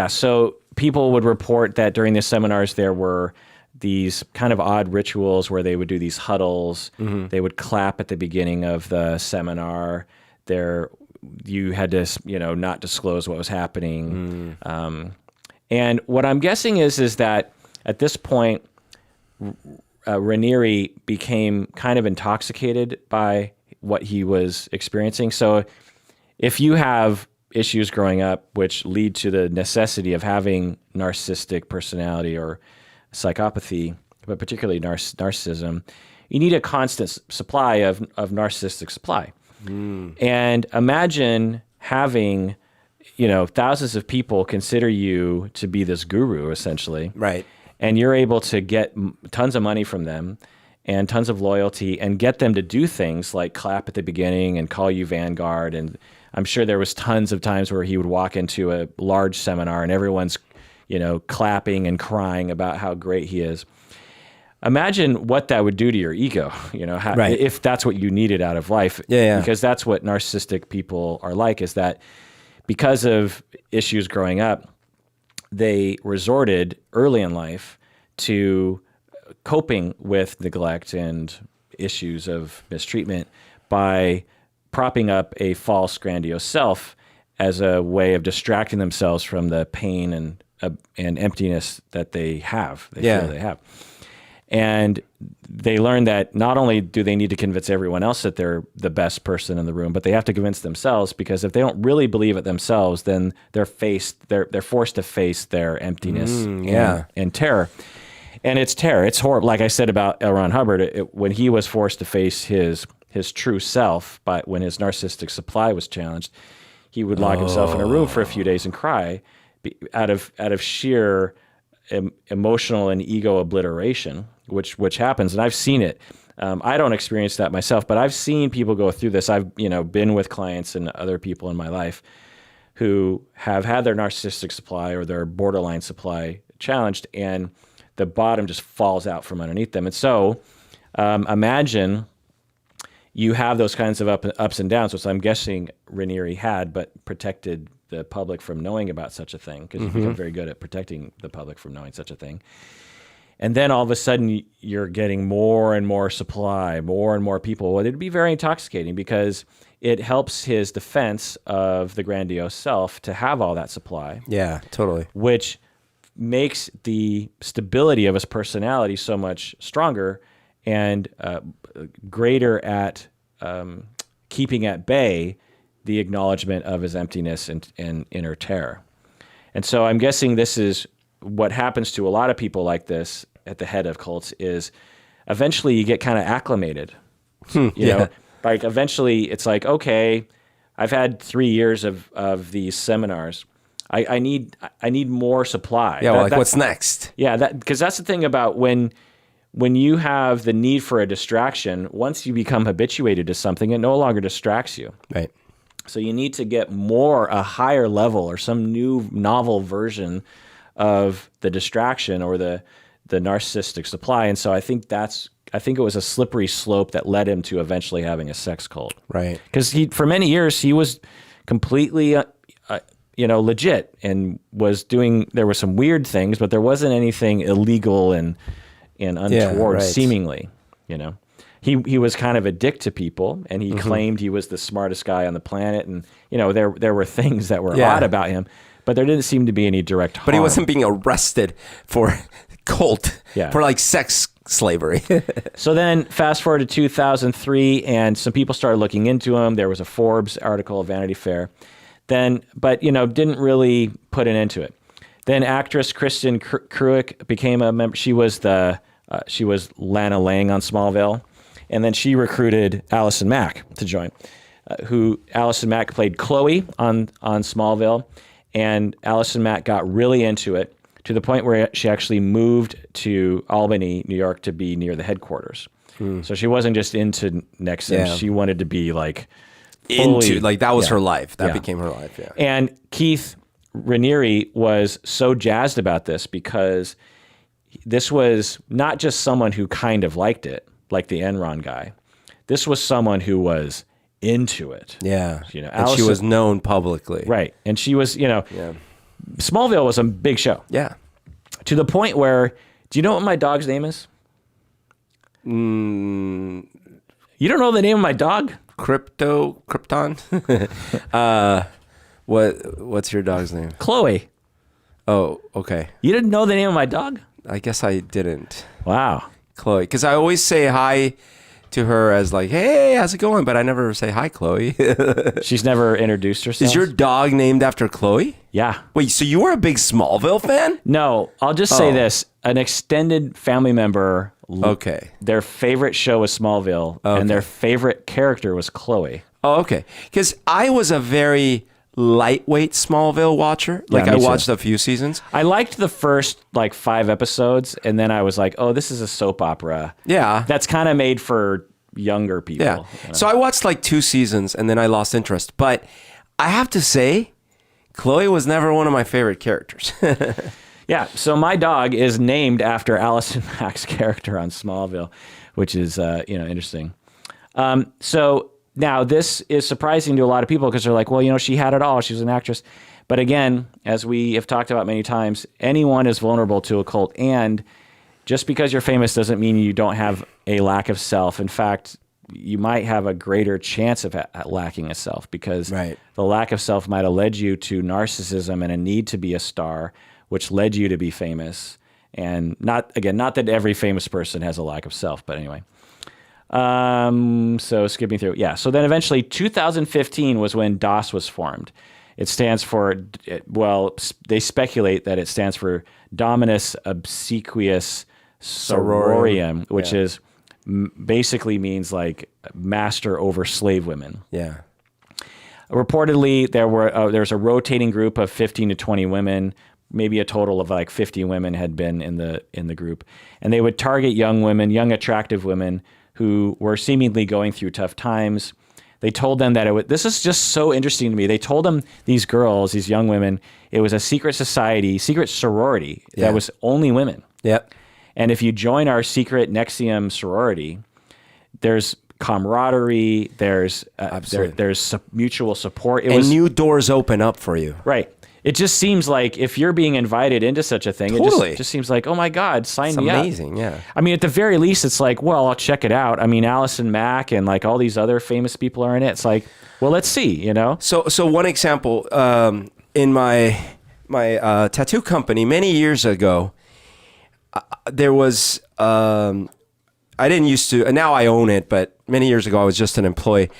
So people would report that during the seminars there were these kind of odd rituals where they would do these huddles. Mm-hmm. They would clap at the beginning of the seminar. You had to, you know, not disclose what was happening. And what I'm guessing is that at this point, Raniere became kind of intoxicated by what he was experiencing. So if you have issues growing up which lead to the necessity of having narcissistic personality or psychopathy, but particularly narcissism, you need a constant supply of narcissistic supply. And imagine having, you know, thousands of people consider you to be this guru, essentially. Right. And you're able to get tons of money from them and tons of loyalty and get them to do things like clap at the beginning and call you Vanguard. And I'm sure there was tons of times where he would walk into a large seminar and everyone's, you know, clapping and crying about how great he is. Imagine what that would do to your ego, you know, if that's what you needed out of life. Yeah. Because that's what narcissistic people are like, is that because of issues growing up, they resorted early in life to coping with neglect and issues of mistreatment by propping up a false grandiose self as a way of distracting themselves from the pain and emptiness that they have. Feel they have. And they learn that not only do they need to convince everyone else that they're the best person in the room, but they have to convince themselves, because if they don't really believe it themselves, then they're forced to face their emptiness and terror. And it's terror. It's horrible. Like I said about L. Ron Hubbard, when he was forced to face his true self, but when his narcissistic supply was challenged, he would lock himself in a room for a few days and cry out of sheer emotional and ego obliteration, which happens. And I've seen it. I don't experience that myself, but I've seen people go through this. I've been with clients and other people in my life who have had their narcissistic supply or their borderline supply challenged, and the bottom just falls out from underneath them. And so imagine you have those kinds of ups and downs, which I'm guessing Raniere had, but protected the public from knowing about such a thing, because you've become very good at protecting the public from knowing such a thing. And then all of a sudden you're getting more and more supply, more and more people. Well, it'd be very intoxicating because it helps his defense of the grandiose self to have all that supply. Yeah, totally. Which makes the stability of his personality so much stronger and greater at keeping at bay the acknowledgement of his emptiness and inner terror. And so I'm guessing this is what happens to a lot of people like this at the head of cults is eventually you get kind of acclimated. You know, like eventually it's like, okay, I've had 3 years of these seminars. I need more supply. Yeah, what's next? Yeah, because that's the thing about when you have the need for a distraction, once you become habituated to something, it no longer distracts you. Right. So you need to get a higher level or some new novel version of the distraction or the narcissistic supply. And so I think it was a slippery slope that led him to eventually having a sex cult. Right. Because for many years he was completely legit and there were some weird things, but there wasn't anything illegal and untoward seemingly, He was kind of a dick to people, and he claimed he was the smartest guy on the planet, and there were things that were odd about him, but there didn't seem to be any direct harm. But he wasn't being arrested for cult, for like sex slavery. So then fast forward to 2003, and some people started looking into him. There was a Forbes article, Vanity Fair. But didn't really put an end to it. Then actress Kristen Kruick became a member. She was Lana Lang on Smallville. And then she recruited Allison Mack to join, who Allison Mack played Chloe on Smallville. And Allison Mack got really into it to the point where she actually moved to Albany, New York, to be near the headquarters. So she wasn't just into NXIVM. She wanted to be like fully, that was her life. That became her life. Yeah. And Keith Raniere was so jazzed about this because this was not just someone who kind of liked it, like the Enron guy. This was someone who was into it. Yeah. And she was known publicly. Right. And she was, Smallville was a big show. Yeah. To the point where, do you know what my dog's name is? You don't know the name of my dog? Krypton? What's your dog's name? Chloe. Oh, okay. You didn't know the name of my dog? I guess I didn't. Wow. Chloe. Because I always say hi to her as like, hey, how's it going? But I never say hi, Chloe. She's never introduced herself? Is your dog named after Chloe? Yeah. Wait, so you were a big Smallville fan? No, I'll just say this. An extended family member, their favorite show was Smallville, and their favorite character was Chloe. Oh, okay. Because I was a very lightweight Smallville watcher. Like I watched a few seasons. I liked the first 5 episodes, and then I was like, oh, this is a soap opera. Yeah. That's kind of made for younger people. Yeah. So I watched 2 seasons, and then I lost interest. But I have to say, Chloe was never one of my favorite characters. Yeah. So my dog is named after Allison Mack's character on Smallville, which is interesting. So now this is surprising to a lot of people because they're like, well, she had it all. She was an actress. But again, as we have talked about many times, anyone is vulnerable to a cult. And just because you're famous doesn't mean you don't have a lack of self. In fact, you might have a greater chance of lacking a self because the lack of self might have led you to narcissism and a need to be a star, which led you to be famous. And not that every famous person has a lack of self, but anyway. So skipping through. Yeah. So then eventually 2015 was when DOS was formed. It stands for, they speculate that it stands for Dominus Obsequious sororium, which Yeah. is basically means like master over slave women. Yeah. Reportedly, there's a rotating group of 15 to 20 women. Maybe a total of like 50 women had been in the group, and they would target young women, young attractive women who were seemingly going through tough times. They told them that this is just so interesting to me. They told them, these girls, these young women, it was a secret society, secret sorority that was only women. Yep. And if you join our secret NXIVM sorority, there's camaraderie, there's mutual support. New doors open up for you. Right. It just seems like if you're being invited into such a thing, Totally. it just seems like, oh my God, sign me up. It's amazing, yeah. I mean, at the very least, it's like, well, I'll check it out. I mean, Allison Mack and like all these other famous people are in it. It's like, well, let's see, you know? So one example, in my tattoo company many years ago, there was, I didn't used to, and now I own it, but many years ago I was just an employee.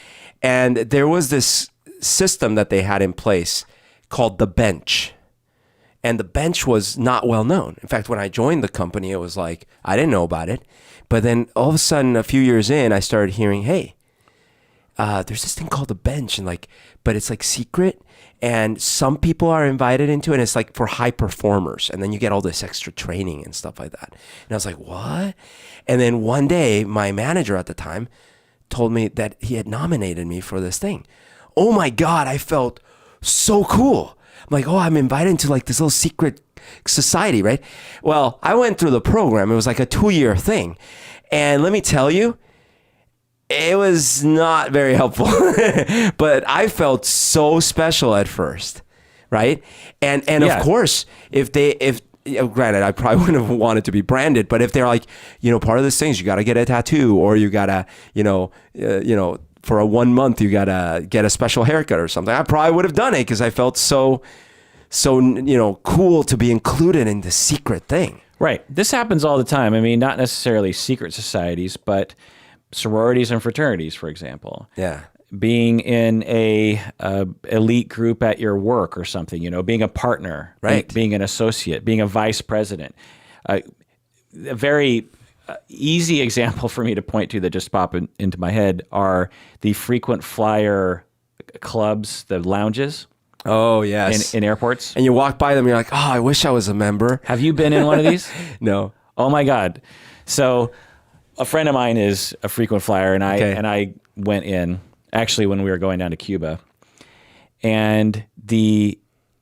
And there was this system that they had in place called the bench. And the bench was not well known. In fact, when I joined the company, it was like, I didn't know about it. But then all of a sudden, a few years in, I started hearing, hey, there's this thing called the bench, and like, but it's like secret, and some people are invited into it, and it's like for high performers, and then you get all this extra training and stuff like that. And I was like, what? And then one day, my manager at the time told me that he had nominated me for this thing. Oh my God, I felt so cool. I'm like, oh, I'm invited into like this little secret society, right? Well, I went through the program. It was like a 2-year thing. And let me tell you, it was not very helpful, but I felt so special at first, right? And of course, if granted, I probably wouldn't have wanted to be branded, but if they're like, part of this thing is you got to get a tattoo, or you got to, for a 1 month, you got to get a special haircut or something, I probably would have done it because I felt so cool to be included in this secret thing. Right. This happens all the time. I mean, not necessarily secret societies, but sororities and fraternities, for example. Yeah. Being in a elite group at your work or something, being a partner, right? Being an associate, being a vice president. A very easy example for me to point to that just popped into my head are the frequent flyer clubs, the lounges. Oh, yes. In airports. And you walk by them, you're like, oh, I wish I was a member. Have you been in one of these? No. Oh my God. So a friend of mine is a frequent flyer, and I went in actually when we were going down to Cuba. And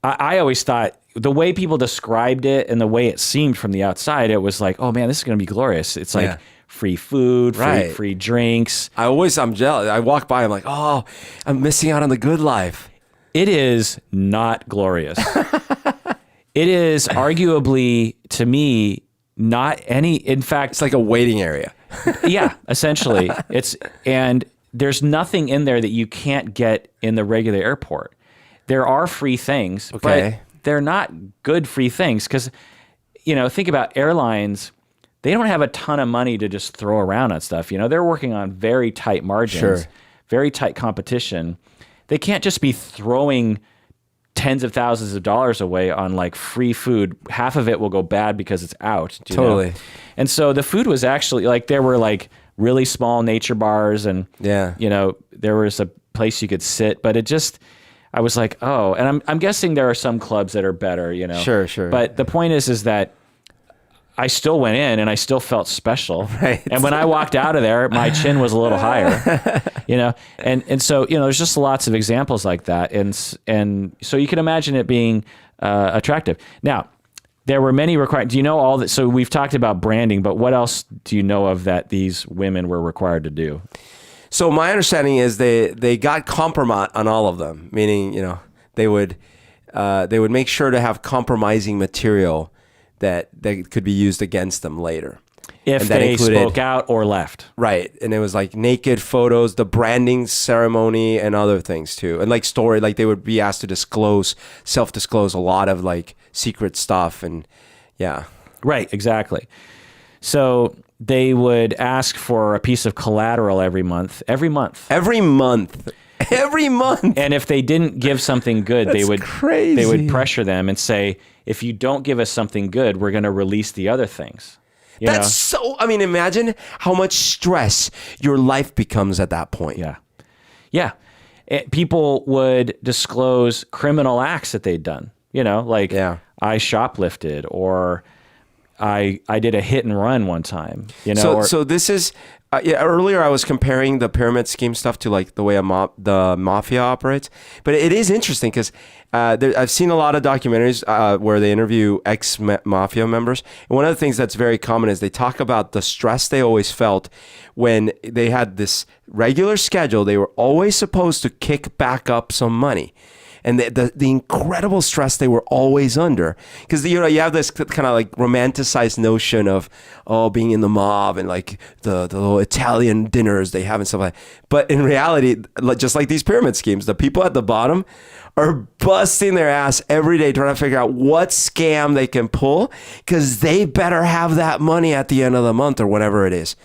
I always thought the way people described it and the way it seemed from the outside, it was like, oh man, this is going to be glorious. It's like free food, free drinks. I'm jealous. I walk by, I'm like, oh, I'm missing out on the good life. It is not glorious. It is arguably, to me, not any, in fact, it's like a waiting area. Yeah, essentially. And there's nothing in there that you can't get in the regular airport. There are free things, but they're not good free things because, think about airlines. They don't have a ton of money to just throw around on stuff. They're working on very tight margins, very tight competition. They can't just be throwing tens of thousands of dollars away on like free food. Half of it will go bad because it's out. Totally. And so the food was actually like, there were like really small nature bars, and there was a place you could sit, but I was like, oh, and I'm guessing there are some clubs that are better, Sure. But the point is that I still went in and I still felt special. Right. And when I walked out of there, my chin was a little higher, and so, there's just lots of examples like that. And so you can imagine it being attractive. Now, there were many required, do you know all that? So we've talked about branding, but what else do you know of that these women were required to do? So my understanding is they got compromise on all of them, meaning, they would make sure to have compromising material that could be used against them later. If they spoke out or left. Right. And it was like naked photos, the branding ceremony, and other things too. And like they would be asked to self-disclose a lot of like secret stuff, and yeah. Right, exactly. So they would ask for a piece of collateral every month. And if they didn't give something good, they would pressure them and say, if you don't give us something good, we're going to release the other things. That's so, I mean, imagine how much stress your life becomes at that point. Yeah. Yeah. People would disclose criminal acts that they'd done, like I shoplifted or I did a hit and run one time, So this is, earlier I was comparing the pyramid scheme stuff to like the way the mafia operates, but it is interesting because I've seen a lot of documentaries where they interview ex-mafia members. And one of the things that's very common is they talk about the stress they always felt when they had this regular schedule. They were always supposed to kick back up some money. And the incredible stress they were always under, because you have this kind of like romanticized notion of being in the mob and like the little Italian dinners they have and stuff like that. But in reality, just like these pyramid schemes, the people at the bottom are busting their ass every day trying to figure out what scam they can pull, because they better have that money at the end of the month or whatever it is.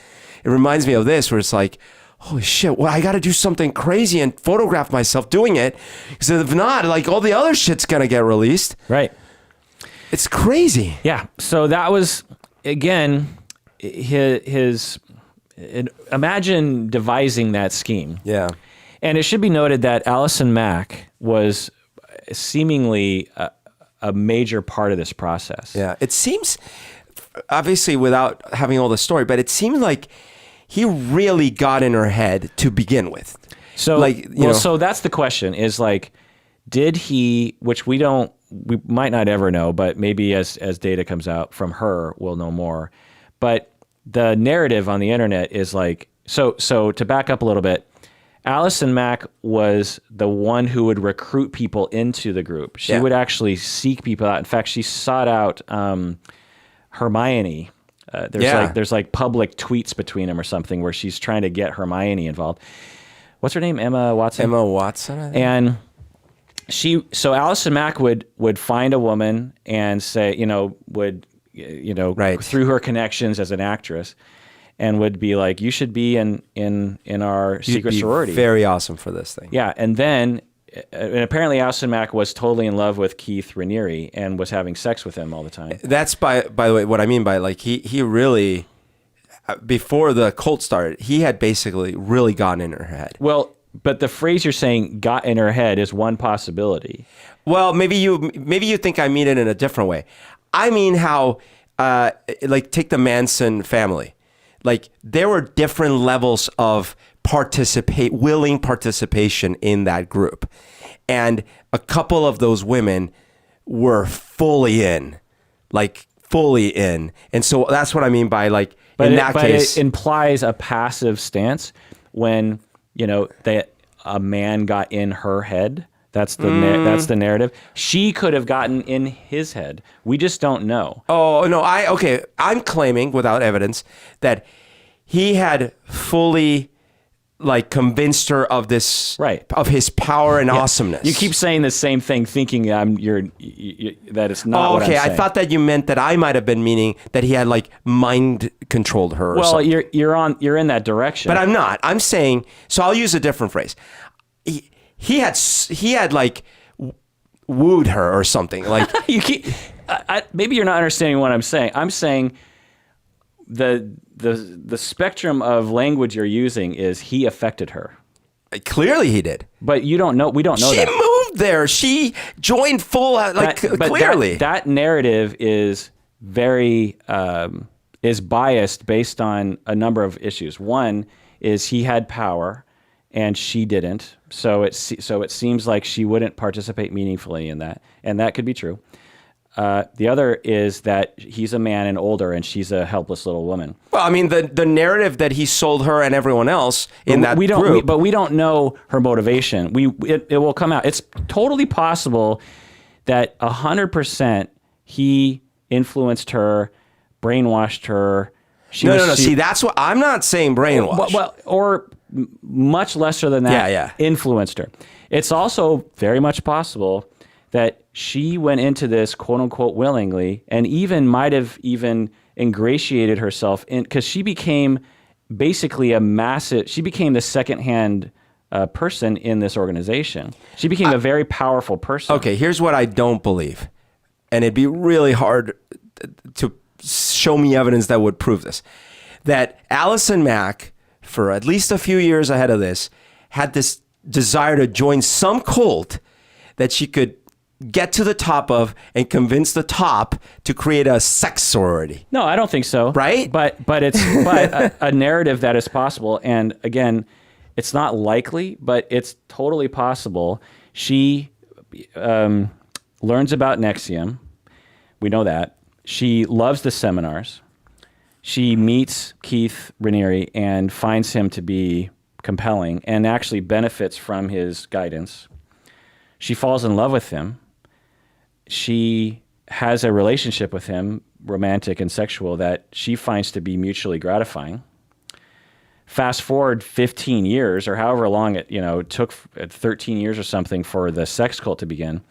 It reminds me of this, where it's like, holy shit, well, I got to do something crazy and photograph myself doing it, because if not, like all the other shit's going to get released. Right. It's crazy. Yeah. So that was, again, his imagine devising that scheme. Yeah. And it should be noted that Allison Mack was seemingly a major part of this process. Yeah. It seems, obviously without having all the story, but it seems like he really got in her head to begin with. So, like, so that's the question is like, did he, which we might not ever know, but maybe as data comes out from her, we'll know more. But the narrative on the internet is like, so to back up a little bit, Allison Mack was the one who would recruit people into the group. She would actually seek people out. In fact, she sought out Hermione. There's like public tweets between them or something where she's trying to get Hermione involved. What's her name? Emma Watson? Emma Watson, I think. And so Allison Mack would find a woman and say, right, through her connections as an actress, and would be like, you should be in our secret sorority. Very awesome for this thing. Yeah, and then and apparently Allison Mack was totally in love with Keith Raniere and was having sex with him all the time. That's by the way what I mean by like he really, before the cult started, he had basically really gotten in her head. Well, but the phrase you're saying "got in her head" is one possibility. Well, maybe you think I mean it in a different way. I mean how like take the Manson family. Like there were different levels of willing participation in that group. And a couple of those women were fully in. And so that's what I mean by like, in that case. It implies a passive stance when, a man got in her head. That's the narrative. She could have gotten in his head. We just don't know. Oh, no. I'm claiming without evidence that he had fully like convinced her of this, right, of his power and awesomeness. You keep saying the same thing, thinking that it's not. Oh, what I'm saying. I thought that you meant that I might have been meaning that he had like mind controlled her. Well, something. you're in that direction, but I'm not. I'm saying, so I'll use a different phrase. He had like wooed her or something. Like you keep. Maybe you're not understanding what I'm saying. I'm saying the spectrum of language you're using is he affected her. Clearly he did. But you don't know. We don't know that. She moved there. She joined full, clearly. That narrative is very, is biased based on a number of issues. One is he had power and she didn't. So it seems like she wouldn't participate meaningfully in that. And that could be true. The other is that he's a man and older, and she's a helpless little woman. Well, I mean, the narrative that he sold her and everyone else in that group. But we don't know her motivation. It will come out. It's totally possible that 100% he influenced her, brainwashed her. No. See, that's what I'm not saying. Brainwashed. Well, or much lesser than that. Yeah. Influenced her. It's also very much possible that she went into this quote unquote willingly and might have ingratiated herself in, because she became basically she became the secondhand person in this organization. She became a very powerful person. Okay, here's what I don't believe. And it'd be really hard to show me evidence that would prove this. That Allison Mack, for at least a few years ahead of this, had this desire to join some cult that she could get to the top of and convince the top to create a sex sorority. No, I don't think so. Right? But it's a narrative that is possible. And again, it's not likely, but it's totally possible. She learns about NXIVM. We know that. She loves the seminars. She meets Keith Raniere and finds him to be compelling and actually benefits from his guidance. She falls in love with him. She has a relationship with him, romantic and sexual, that she finds to be mutually gratifying. Fast forward 15 years or however long it took, 13 years or something for the sex cult to begin.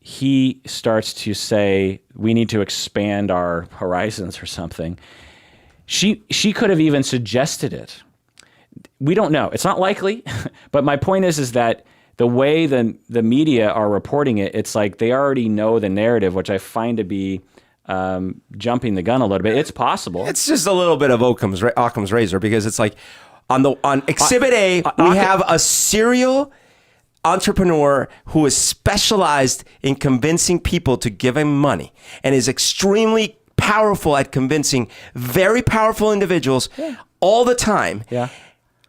He starts to say, we need to expand our horizons or something. She could have even suggested it. We don't know. It's not likely, but my point is that the way the media are reporting it, it's like they already know the narrative, which I find to be jumping the gun a little bit. It's possible. It's just a little bit of Occam's razor, because it's like on Exhibit A, we have a serial entrepreneur who is specialized in convincing people to give him money and is extremely powerful at convincing very powerful individuals all the time. Yeah.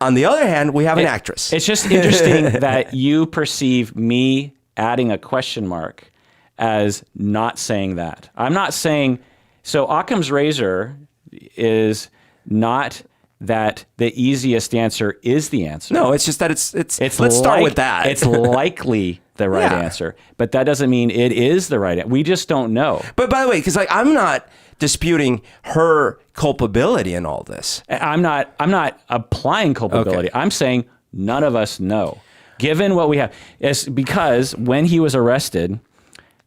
On the other hand, we have an actress. It's just interesting that you perceive me adding a question mark as not saying that. I'm not saying, so Occam's razor is not that the easiest answer is the answer. No, it's just that it's let's start with that. It's likely the right answer, but that doesn't mean it is the right answer. We just don't know. But by the way, because I'm not disputing her culpability in all this. I'm not applying culpability. Okay. I'm saying none of us know. Given what we have, it's because when he was arrested,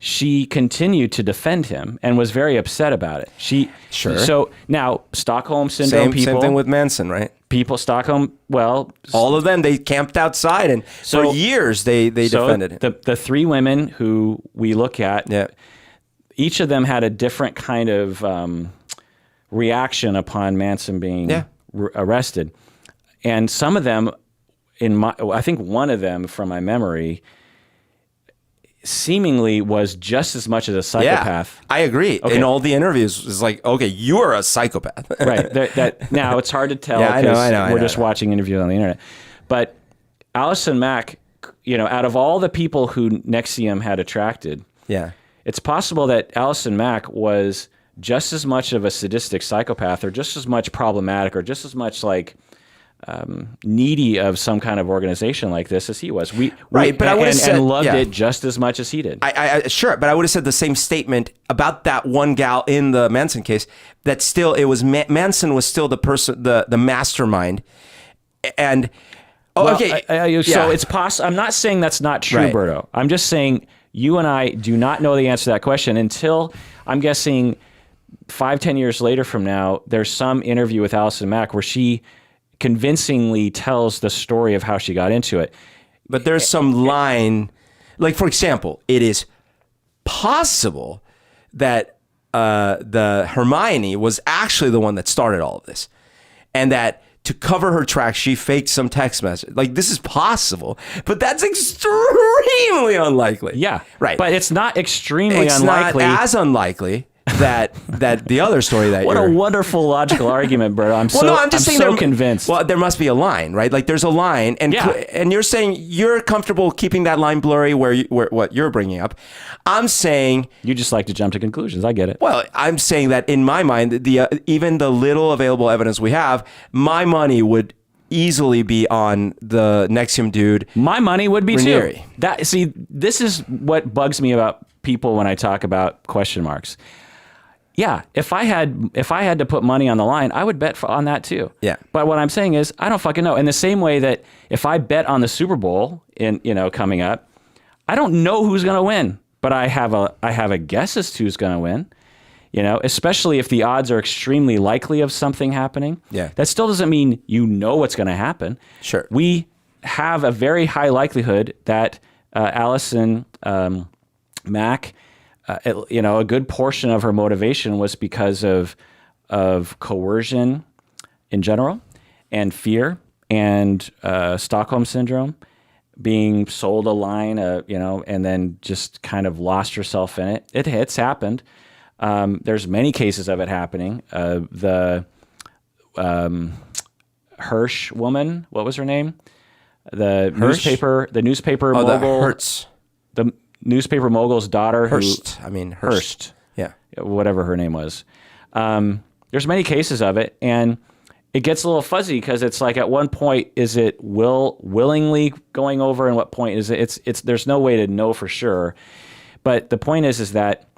she continued to defend him and was very upset about it. Sure. So now Stockholm syndrome people. Same thing with Manson, right? Stockholm, well. All of them, they camped outside and for years they defended him. The three women who we look at, each of them had a different kind of reaction upon Manson being arrested. And some of them, I think one of them from my memory, seemingly was just as much as a psychopath. Yeah, I agree. Okay. In all the interviews, it's like, okay, you are a psychopath. Right. Now, it's hard to tell because we're just watching interviews on the internet. But Allison Mack, out of all the people who NXIVM had attracted, it's possible that Allison Mack was just as much of a sadistic psychopath or just as much problematic or just as much like needy of some kind of organization like this as he was. But I would have said, and loved it just as much as he did. Sure, but I would have said the same statement about that one gal in the Manson case. That still, it was Manson was still the person, the mastermind, and so it's possible. I'm not saying that's not true, Right. Berto. I'm just saying you and I do not know the answer to that question until I'm guessing 5-10 years later from now. There's some interview with Allison Mack where she convincingly tells the story of how she got into it. But there's some line, like for example, it is possible that the Hermione was actually the one that started all of this, and that to cover her tracks, she faked some text message. Like this is possible, but that's extremely unlikely. Yeah, right. But it's not extremely it's unlikely. Not as unlikely that the other story that what a wonderful logical argument, bro. I'm just so convinced. Well, there must be a line, right? Like there's a line, and you're saying you're comfortable keeping that line blurry where what you're bringing up. I'm saying you just like to jump to conclusions. I get it. Well, I'm saying that in my mind, even the little available evidence we have, my money would easily be on the NXIVM dude. My money would be Raniere. too. This is what bugs me about people when I talk about question marks. Yeah, if I had to put money on the line, I would bet on that too. Yeah. But what I'm saying is, I don't fucking know. In the same way that if I bet on the Super Bowl coming up, I don't know who's going to win, but I have a guess as to who's going to win. Especially if the odds are extremely likely of something happening. Yeah. That still doesn't mean you know what's going to happen. Sure. We have a very high likelihood that Allison Mack a good portion of her motivation was because of coercion in general, and fear, and Stockholm syndrome, being sold a line, and then just kind of lost herself in it. It's happened. There's many cases of it happening. The Hirsch woman, what was her name? The newspaper mogul. The Hertz. The newspaper mogul's daughter. Hearst. Hearst. Yeah. Whatever her name was. There's many cases of it, and it gets a little fuzzy because it's like at one point is it willingly going over, and what point is it? It's there's no way to know for sure. But the point is that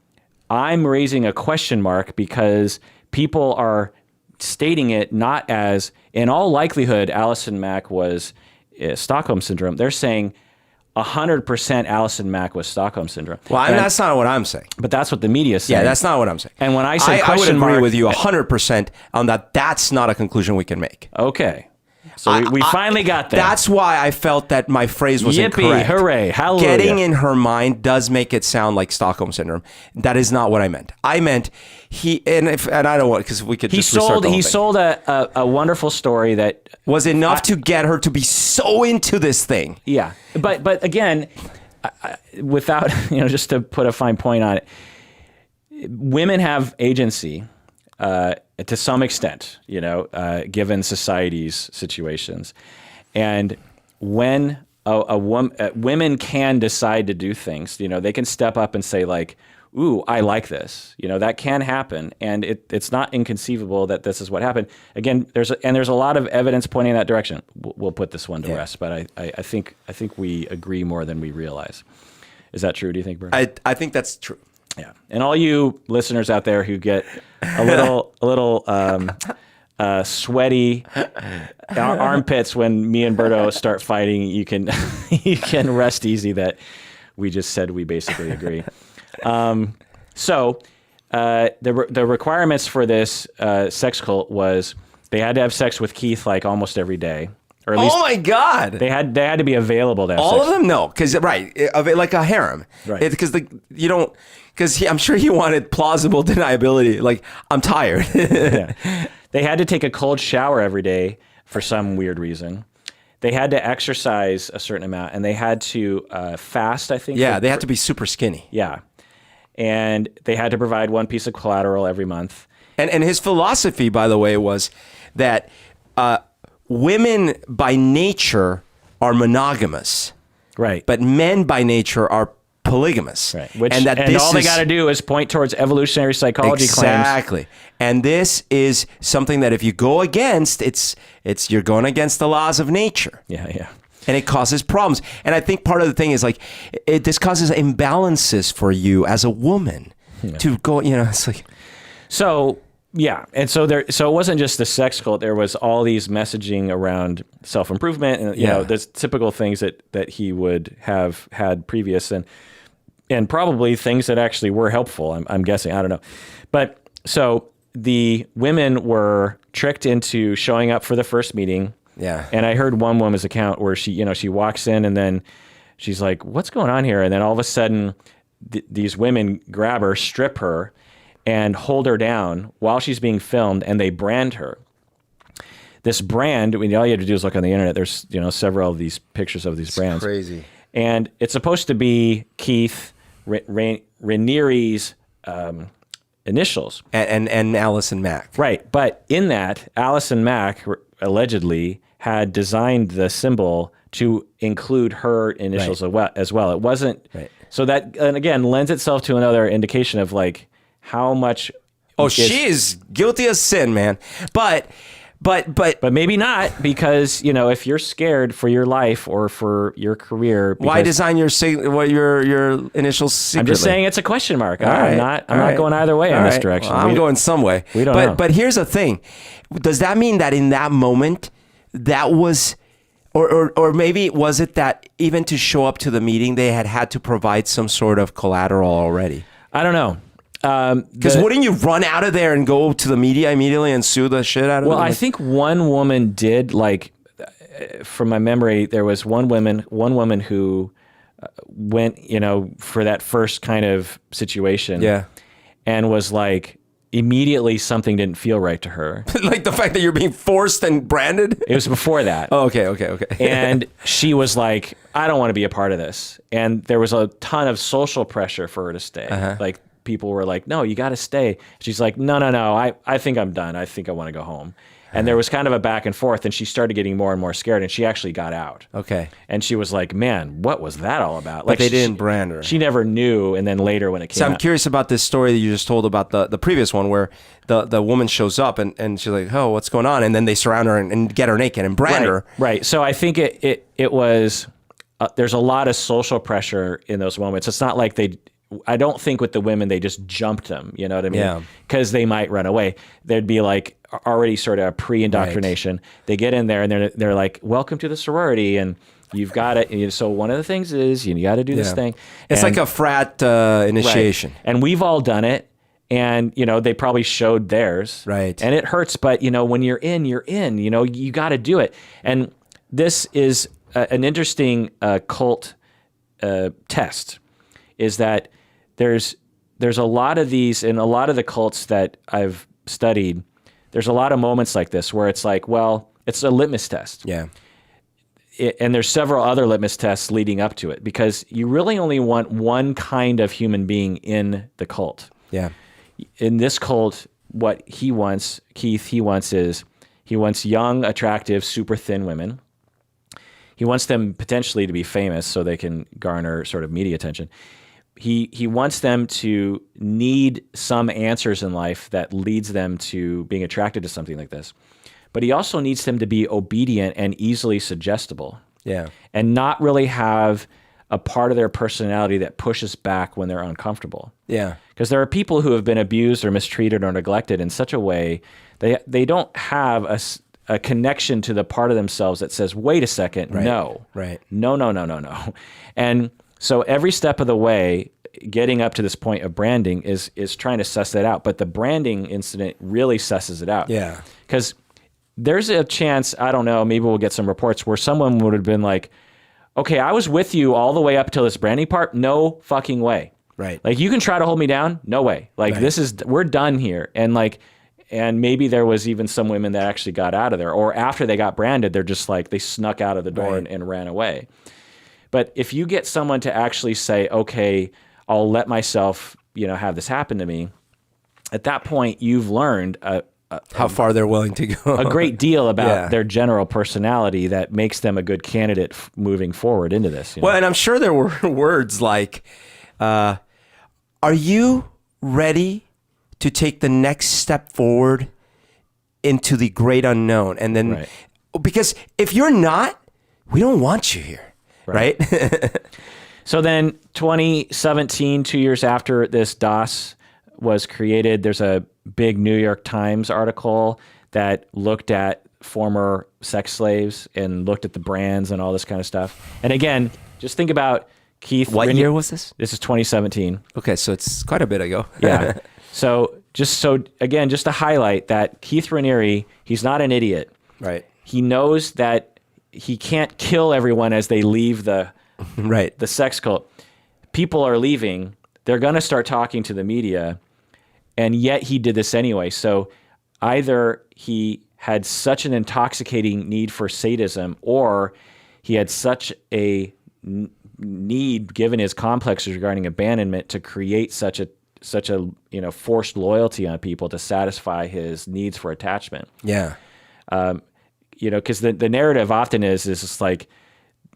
I'm raising a question mark because people are stating it not as, in all likelihood, Allison Mack was Stockholm syndrome. They're saying 100% Allison Mack was Stockholm syndrome. Well, that's not what I'm saying. But that's what the media is saying. Yeah, that's not what I'm saying. And when I say I would question agree mark, with you 100% on that. That's not a conclusion we can make. Okay. So we finally got there. That's why I felt that my phrase was Yippee, incorrect. hooray, hallelujah. Getting in her mind does make it sound like Stockholm syndrome. That is not what I meant. I meant and I don't want, because we could just restart the whole thing. Sold a wonderful story that was enough to get her to be so into this thing. Yeah, but again, without just to put a fine point on it, women have agency. To some extent, given society's situations. And when women can decide to do things, they can step up and say like, ooh, I like this. That can happen. And it's not inconceivable that this is what happened. Again, there's a lot of evidence pointing in that direction. We'll put this one to rest, but I think we agree more than we realize. Is that true, do you think, Bert? I think that's true. Yeah, and all you listeners out there who get a little sweaty armpits when me and Berto start fighting, you can rest easy that we just said we basically agree. So the requirements for this sex cult was they had to have sex with Keith like almost every day. Or at least oh my God! They had to be available to have all sex. of them. No, because like a harem, right? Because you don't. Because I'm sure he wanted plausible deniability. Like, I'm tired. Yeah. They had to take a cold shower every day for some weird reason. They had to exercise a certain amount, and they had to fast, I think. Yeah, they had to be super skinny. Yeah. And they had to provide one piece of collateral every month. And his philosophy, by the way, was that women by nature are monogamous. Right. But men by nature are polygamous. Right. And all they got to do is point towards evolutionary psychology claims. Exactly. And this is something that if you go against, you're going against the laws of nature. Yeah. And it causes problems. And I think part of the thing is like, this causes imbalances for you as a woman to go, it's like. So, yeah. And so it wasn't just the sex cult. There was all these messaging around self-improvement and, the typical things that he would have had previous and probably things that actually were helpful. I'm guessing. I don't know. But so the women were tricked into showing up for the first meeting. Yeah. And I heard one woman's account where she walks in and then she's like, what's going on here? And then all of a sudden these women grab her, strip her, and hold her down while she's being filmed, and they brand her. This brand, all you have to do is look on the internet. There's several of these pictures of these brands. Crazy. And it's supposed to be Keith Raniere's initials. And Allison Mack. Right. But in that, Allison Mack allegedly had designed the symbol to include her initials as well. It wasn't. Right. So that, and again, lends itself to another indication of like how much. Oh, she is guilty of sin, man. But maybe not, because if you're scared for your life or for your career, why design your initials secretly? I'm just saying it's a question mark. I'm not going either way in this direction. Well, I'm going some way. We don't know. But here's the thing: does that mean that in that moment that was, or maybe was it that even to show up to the meeting they had to provide some sort of collateral already? I don't know. Because wouldn't you run out of there and go to the media immediately and sue the shit out of them? Well, I think one woman did, like, from my memory, there was one woman who went, for that first kind of situation. Yeah. And was like, immediately something didn't feel right to her. Like the fact that you're being forced and branded? It was before that. Oh, okay. And she was like, I don't want to be a part of this. And there was a ton of social pressure for her to stay. Like people were like, no, you got to stay. She's like, no. I think I'm done. I think I want to go home. And there was kind of a back and forth, and she started getting more and more scared, and she actually got out. Okay. And she was like, man, what was that all about? Like, they didn't brand her. She never knew, and then later when it came out. I'm curious about this story that you just told about the previous one, where the woman shows up, and she's like, oh, what's going on? And then they surround her and get her naked and brand her. Right. So I think it was, there's a lot of social pressure in those moments. It's not like I don't think with the women, they just jumped them, you know what I mean? Yeah. Because they might run away. There'd be like already sort of a pre-indoctrination. Right. They get in there and they're like, welcome to the sorority, and you've got it. So one of the things is you got to do this thing. It's like a frat initiation. Right. And we've all done it. And, they probably showed theirs. Right. And it hurts. But, when you're in, you got to do it. And this is an interesting cult test, is that there's a lot of these, in a lot of the cults that I've studied, there's a lot of moments like this where it's like, well, it's a litmus test. Yeah. And there's several other litmus tests leading up to it, because you really only want one kind of human being in the cult. Yeah. In this cult, what he wants is he wants young, attractive, super thin women. He wants them potentially to be famous so they can garner sort of media attention. He wants them to need some answers in life that leads them to being attracted to something like this. But he also needs them to be obedient and easily suggestible. Yeah. And not really have a part of their personality that pushes back when they're uncomfortable. Yeah. Because there are people who have been abused or mistreated or neglected in such a way they don't have a connection to the part of themselves that says, wait a second, no. Right. No. And so every step of the way, getting up to this point of branding is trying to suss that out. But the branding incident really susses it out. Yeah. Because there's a chance, I don't know, maybe we'll get some reports where someone would have been like, okay, I was with you all the way up till this branding part. No fucking way. Right. Like, you can try to hold me down. No way. Like, we're done here. And maybe there was even some women that actually got out of there, or after they got branded, they're just like, they snuck out of the door and ran away. But if you get someone to actually say, okay, I'll let myself, have this happen to me, at that point, you've learned how far they're willing to go. A great deal about their general personality that makes them a good candidate moving forward into this. Well, and I'm sure there were words like, are you ready to take the next step forward into the great unknown? And then, because if you're not, we don't want you here. Right. So then 2017, 2 years after this DOS was created, there's a big New York Times article that looked at former sex slaves and looked at the brands and all this kind of stuff. And again, just think about Keith. What year was this? This is 2017. Okay, so it's quite a bit ago. Yeah. So just to highlight that Keith Raniere, he's not an idiot. Right. He knows that he can't kill everyone as they leave the sex cult. People are leaving. They're going to start talking to the media, and yet he did this anyway. So either he had such an intoxicating need for sadism, or he had such a need, given his complexes regarding abandonment, to create such a forced loyalty on people to satisfy his needs for attachment. Yeah. Because the narrative often is just like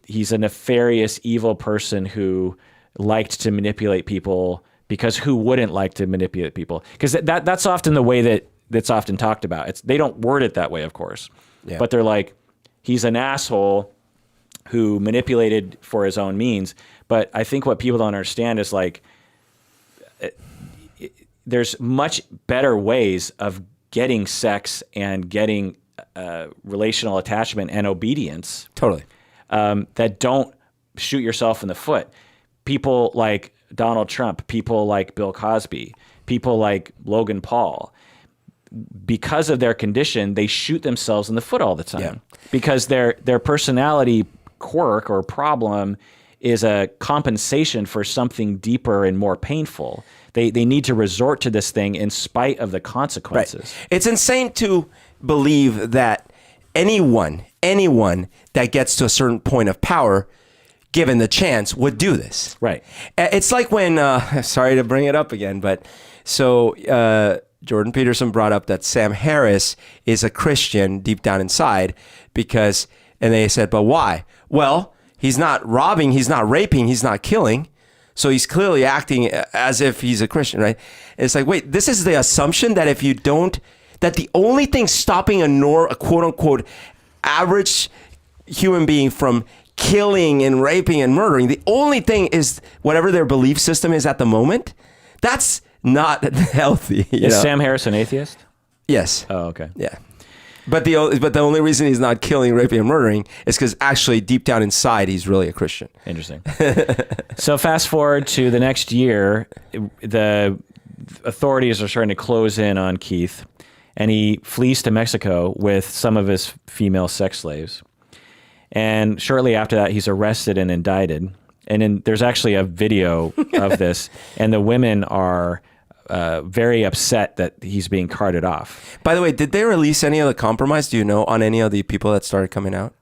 he's a nefarious, evil person who liked to manipulate people, because who wouldn't like to manipulate people? Because that's often the way that's often talked about. They don't word it that way, of course, but they're like, he's an asshole who manipulated for his own means. But I think what people don't understand is like, there's much better ways of getting sex and getting relational attachment and obedience. Totally. That don't shoot yourself in the foot. People like Donald Trump, people like Bill Cosby, people like Logan Paul, because of their condition, they shoot themselves in the foot all the time because their personality quirk or problem is a compensation for something deeper and more painful. They need to resort to this thing in spite of the consequences. Right. It's insane to believe that anyone that gets to a certain point of power, given the chance, would do this. Right. It's like when, sorry to bring it up again, but so Jordan Peterson brought up that Sam Harris is a Christian deep down inside and they said, but why? Well, he's not robbing, he's not raping, he's not killing. So he's clearly acting as if he's a Christian, right? It's like, wait, this is the assumption that if you don't, that the only thing stopping a quote unquote average human being from killing and raping and murdering, the only thing is whatever their belief system is at the moment. That's not healthy. Is Sam Harris an atheist? Yes. Oh, okay. Yeah. But the only reason he's not killing, raping, and murdering is because actually deep down inside he's really a Christian. Interesting. So fast forward to the next year, the authorities are starting to close in on Keith, and he flees to Mexico with some of his female sex slaves. And shortly after that, he's arrested and indicted. And there's actually a video of this, and the women are very upset that he's being carted off. By the way, did they release any of the compromise? Do you know on any of the people that started coming out?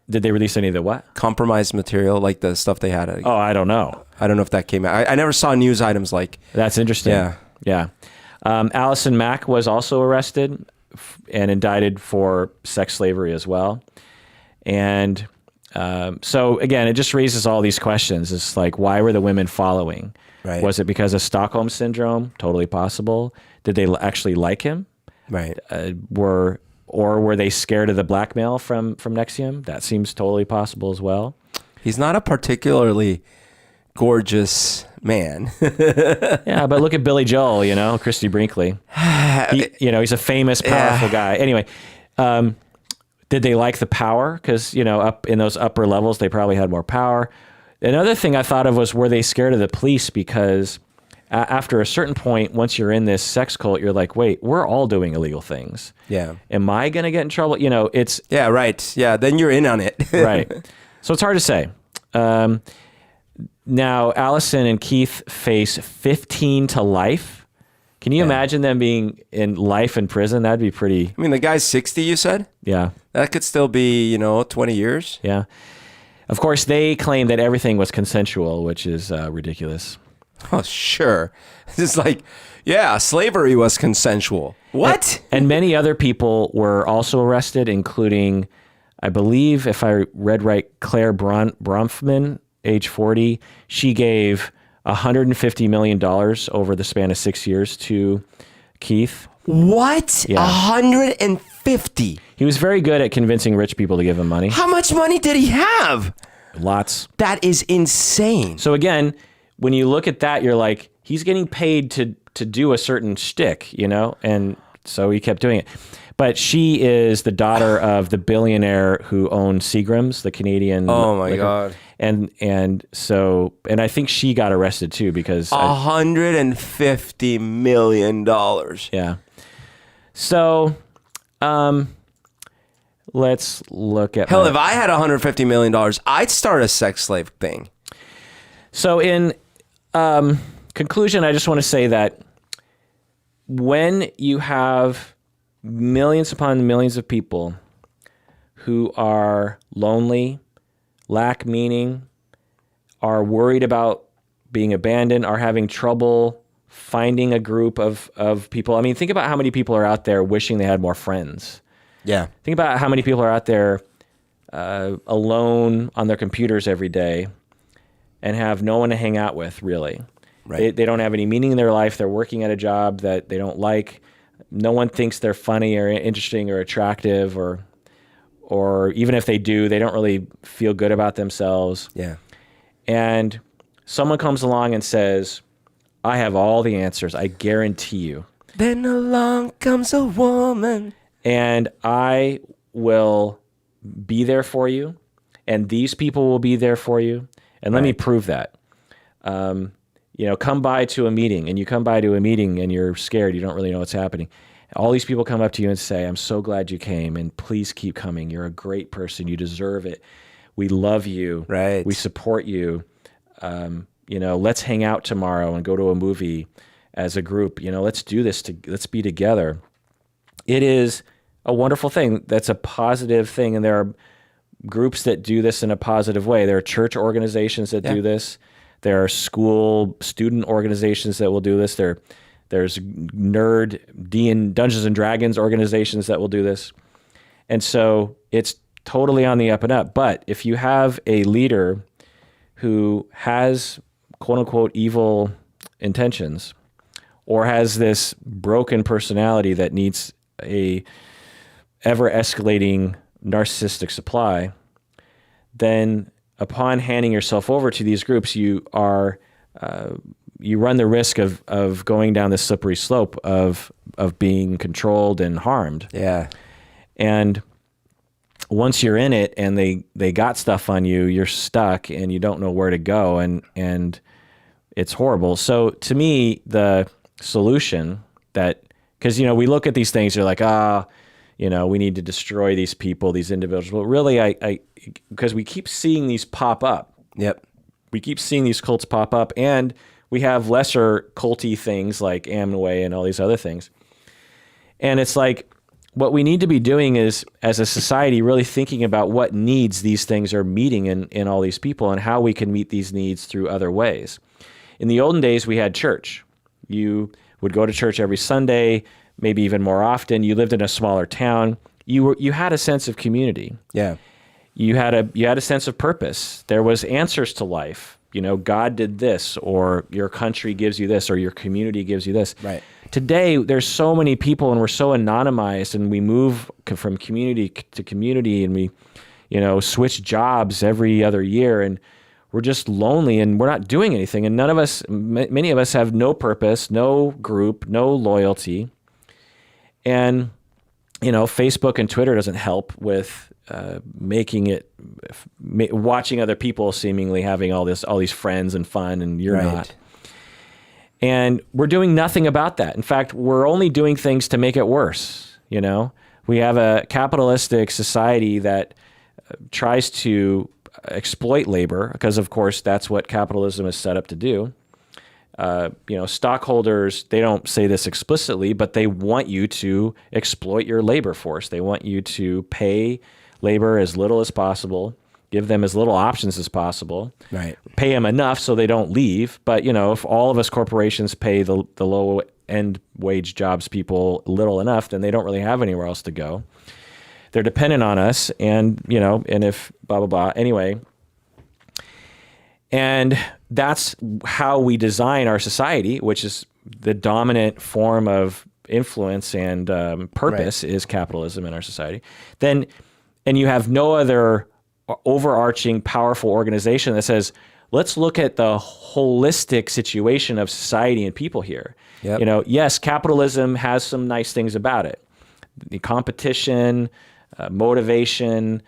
Did they release any of the what? Compromised material, like the stuff they had. Oh, I don't know. I don't know if that came out. I never saw news items like. That's interesting. Yeah. Allison Mack was also arrested and indicted for sex slavery as well. And so again, it just raises all these questions. It's like, why were the women following? Right. Was it because of Stockholm syndrome? Totally possible. Did they actually like him? Right. Or were they scared of the blackmail from NXIVM? That seems totally possible as well. He's not a particularly gorgeous man. Yeah, but look at Billy Joel, Christy Brinkley. He's a famous, powerful guy. Anyway, did they like the power? Because, up in those upper levels, they probably had more power. Another thing I thought of was, were they scared of the police? Because after a certain point, once you're in this sex cult, you're like, wait, we're all doing illegal things. Yeah. Am I going to get in trouble? It's... Yeah, right. Yeah, then you're in on it. Right. So it's hard to say. Now, Allison and Keith face 15 to life. Can you imagine them being in life in prison? That'd be pretty... I mean, the guy's 60, you said? Yeah. That could still be, 20 years. Yeah. Of course, they claim that everything was consensual, which is ridiculous. Oh, sure. It's like, yeah, slavery was consensual. What? And many other people were also arrested, including, I believe, if I read right, Claire Bronfman, age 40. She gave $150 million over the span of 6 years to Keith. What? Yeah. 150? He was very good at convincing rich people to give him money. How much money did he have? Lots. That is insane. So again, when you look at that, you're like, he's getting paid to do a certain shtick, and so he kept doing it. But she is the daughter of the billionaire who owned Seagram's, the Canadian. Oh my liquor. God. And I think she got arrested too because $150 million. Yeah. So, let's look at... Hell, if I had $150 million, I'd start a sex slave thing. So in conclusion, I just want to say that when you have millions upon millions of people who are lonely, lack meaning, are worried about being abandoned, are having trouble finding a group of people. I mean, think about how many people are out there wishing they had more friends. Yeah. Think about how many people are out there alone on their computers every day and have no one to hang out with, really. Right. They don't have any meaning in their life. They're working at a job that they don't like. No one thinks they're funny or interesting or attractive, or even if they do, they don't really feel good about themselves. Yeah. And someone comes along and says, I have all the answers, I guarantee you. Then along comes a woman. And I will be there for you, and these people will be there for you. And let me prove that. Come by to a meeting, and you come by to a meeting and you're scared. You don't really know what's happening. All these people come up to you and say, I'm so glad you came, and please keep coming. You're a great person. You deserve it. We love you. Right. We support you. Let's hang out tomorrow and go to a movie as a group. Let's do this. Let's be together. It is a wonderful thing. That's a positive thing. And there are groups that do this in a positive way. There are church organizations that do this. There are student organizations that will do this. There's Dungeons and Dragons organizations that will do this. And so it's totally on the up and up. But if you have a leader who has quote unquote evil intentions or has this broken personality that needs a ever escalating narcissistic supply, then upon handing yourself over to these groups, you run the risk of going down this slippery slope of being controlled and harmed. Yeah. And once you're in it and they got stuff on you, you're stuck and you don't know where to go, and it's horrible. So to me, the solution because we look at these things, you're like, we need to destroy these people, these individuals. But really, because we keep seeing these pop up. Yep. We keep seeing these cults pop up, and we have lesser culty things like Amway and all these other things. And it's like, what we need to be doing is, as a society, really thinking about what needs these things are meeting in all these people and how we can meet these needs through other ways. In the olden days, we had church. You would go to church every Sunday, maybe even more often. You lived in a smaller town. You had a sense of community. Yeah. You had a sense of purpose. There was answers to life. God did this, or your country gives you this, or your community gives you this. Right. Today, there's so many people, and we're so anonymized, and we move from community to community, and we, switch jobs every other year, and we're just lonely, and we're not doing anything. And many of us have no purpose, no group, no loyalty. And, Facebook and Twitter doesn't help with watching other people seemingly having all these friends and fun, and you're not. And we're doing nothing about that. In fact, we're only doing things to make it worse. We have a capitalistic society that tries to exploit labor because, of course, that's what capitalism is set up to do. Stockholders, they don't say this explicitly, but they want you to exploit your labor force. They want you to pay labor as little as possible, give them as little options as possible, right? Pay them enough so they don't leave. But, if all of us corporations pay the low end wage jobs people little enough, then they don't really have anywhere else to go. They're dependent on us, and if blah, blah, blah. Anyway, and that's how we design our society, which is the dominant form of influence and purpose is capitalism in our society. And you have no other overarching powerful organization that says, let's look at the holistic situation of society and people here. Yep. Yes, capitalism has some nice things about it. The competition, motivation,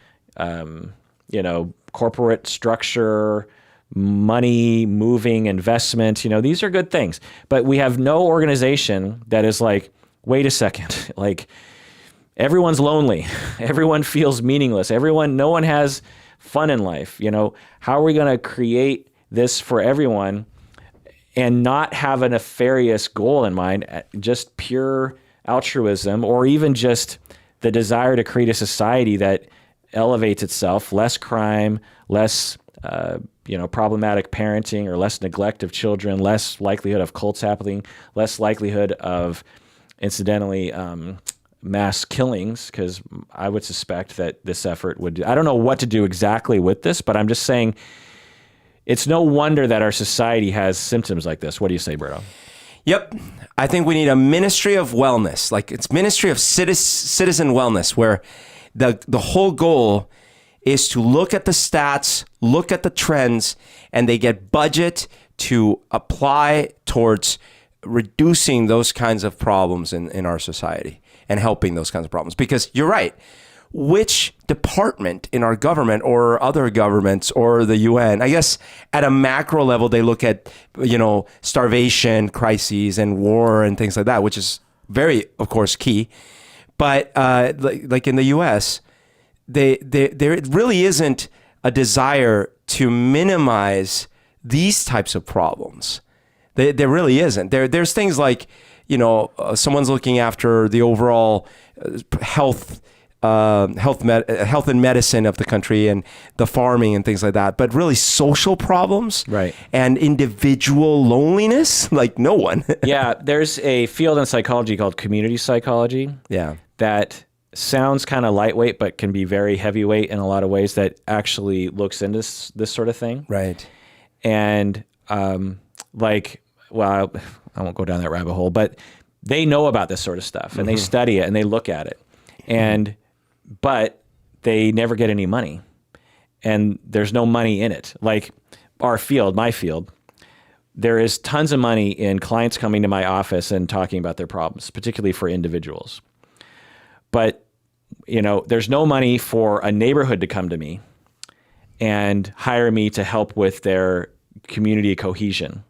corporate structure, money, moving, investment, these are good things. But we have no organization that is like, wait a second, like, everyone's lonely. Everyone feels meaningless. No one has fun in life. How are we going to create this for everyone and not have a nefarious goal in mind, just pure altruism, or even just the desire to create a society that elevates itself, less crime, less problematic parenting, or less neglect of children, less likelihood of cults happening, less likelihood of, incidentally, mass killings, because I would suspect that this effort would I don't know what to do exactly with this, but I'm just saying it's no wonder that our society has symptoms like this. What do you say, Berto? Yep. I think we need a ministry of wellness, like it's ministry of citizen wellness, where the whole goal is to look at the stats, look at the trends, and they get budget to apply towards reducing those kinds of problems in our society and helping those kinds of problems. Because you're right, which department in our government or other governments or the UN, I guess at a macro level, they look at, starvation crises and war and things like that, which is very, of course, key. But like in the US, there really isn't a desire to minimize these types of problems. There really isn't. There's things like, someone's looking after the overall health and medicine of the country and the farming and things like that. But really social problems right. and individual loneliness, like no one. Yeah, there's a field in psychology called community psychology. Yeah. That sounds kind of lightweight, but can be very heavyweight in a lot of ways, that actually looks into this sort of thing. Right. And well, I won't go down that rabbit hole, but they know about this sort of stuff and they study it and they look at it. But they never get any money, and there's no money in it. Like our field, my field, there is tons of money in clients coming to my office and talking about their problems, particularly for individuals. But, there's no money for a neighborhood to come to me and hire me to help with their community cohesion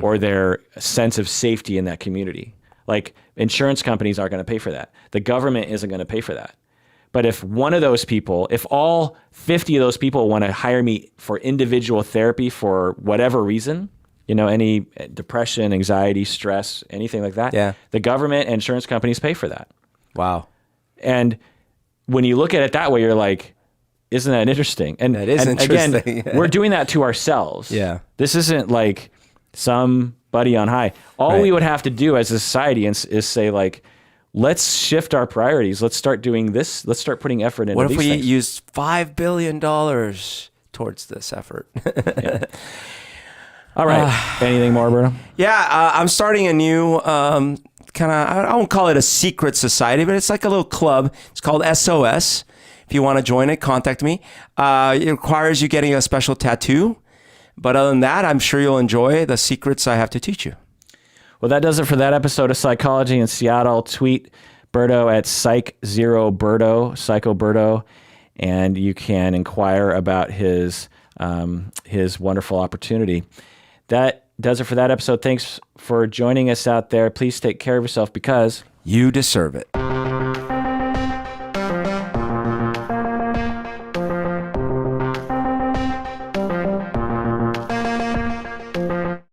or their sense of safety in that community. Like insurance companies aren't going to pay for that. The government isn't going to pay for that. But if one of those people, if all 50 of those people want to hire me for individual therapy for whatever reason, any depression, anxiety, stress, anything like that, the government and insurance companies pay for that. Wow. And when you look at it that way, you're like, isn't that interesting? And that is interesting. Again, we're doing that to ourselves. Yeah. This isn't like somebody on high. All we would have to do as a society is say like, let's shift our priorities. Let's start doing this. Let's start putting effort into these things. What if we used $5 billion towards this effort? Yeah. All right. Anything more, Alberto? Yeah, I'm starting a new I won't call it a secret society, but it's like a little club. It's called SOS. If you want to join it, contact me. It requires you getting a special tattoo. But other than that, I'm sure you'll enjoy the secrets I have to teach you. Well, that does it for that episode of Psychology in Seattle. Tweet Berto at Psych0Berto, Psychoberto, and you can inquire about his wonderful opportunity. That does it for that episode. Thanks for joining us out there. Please take care of yourself because you deserve it.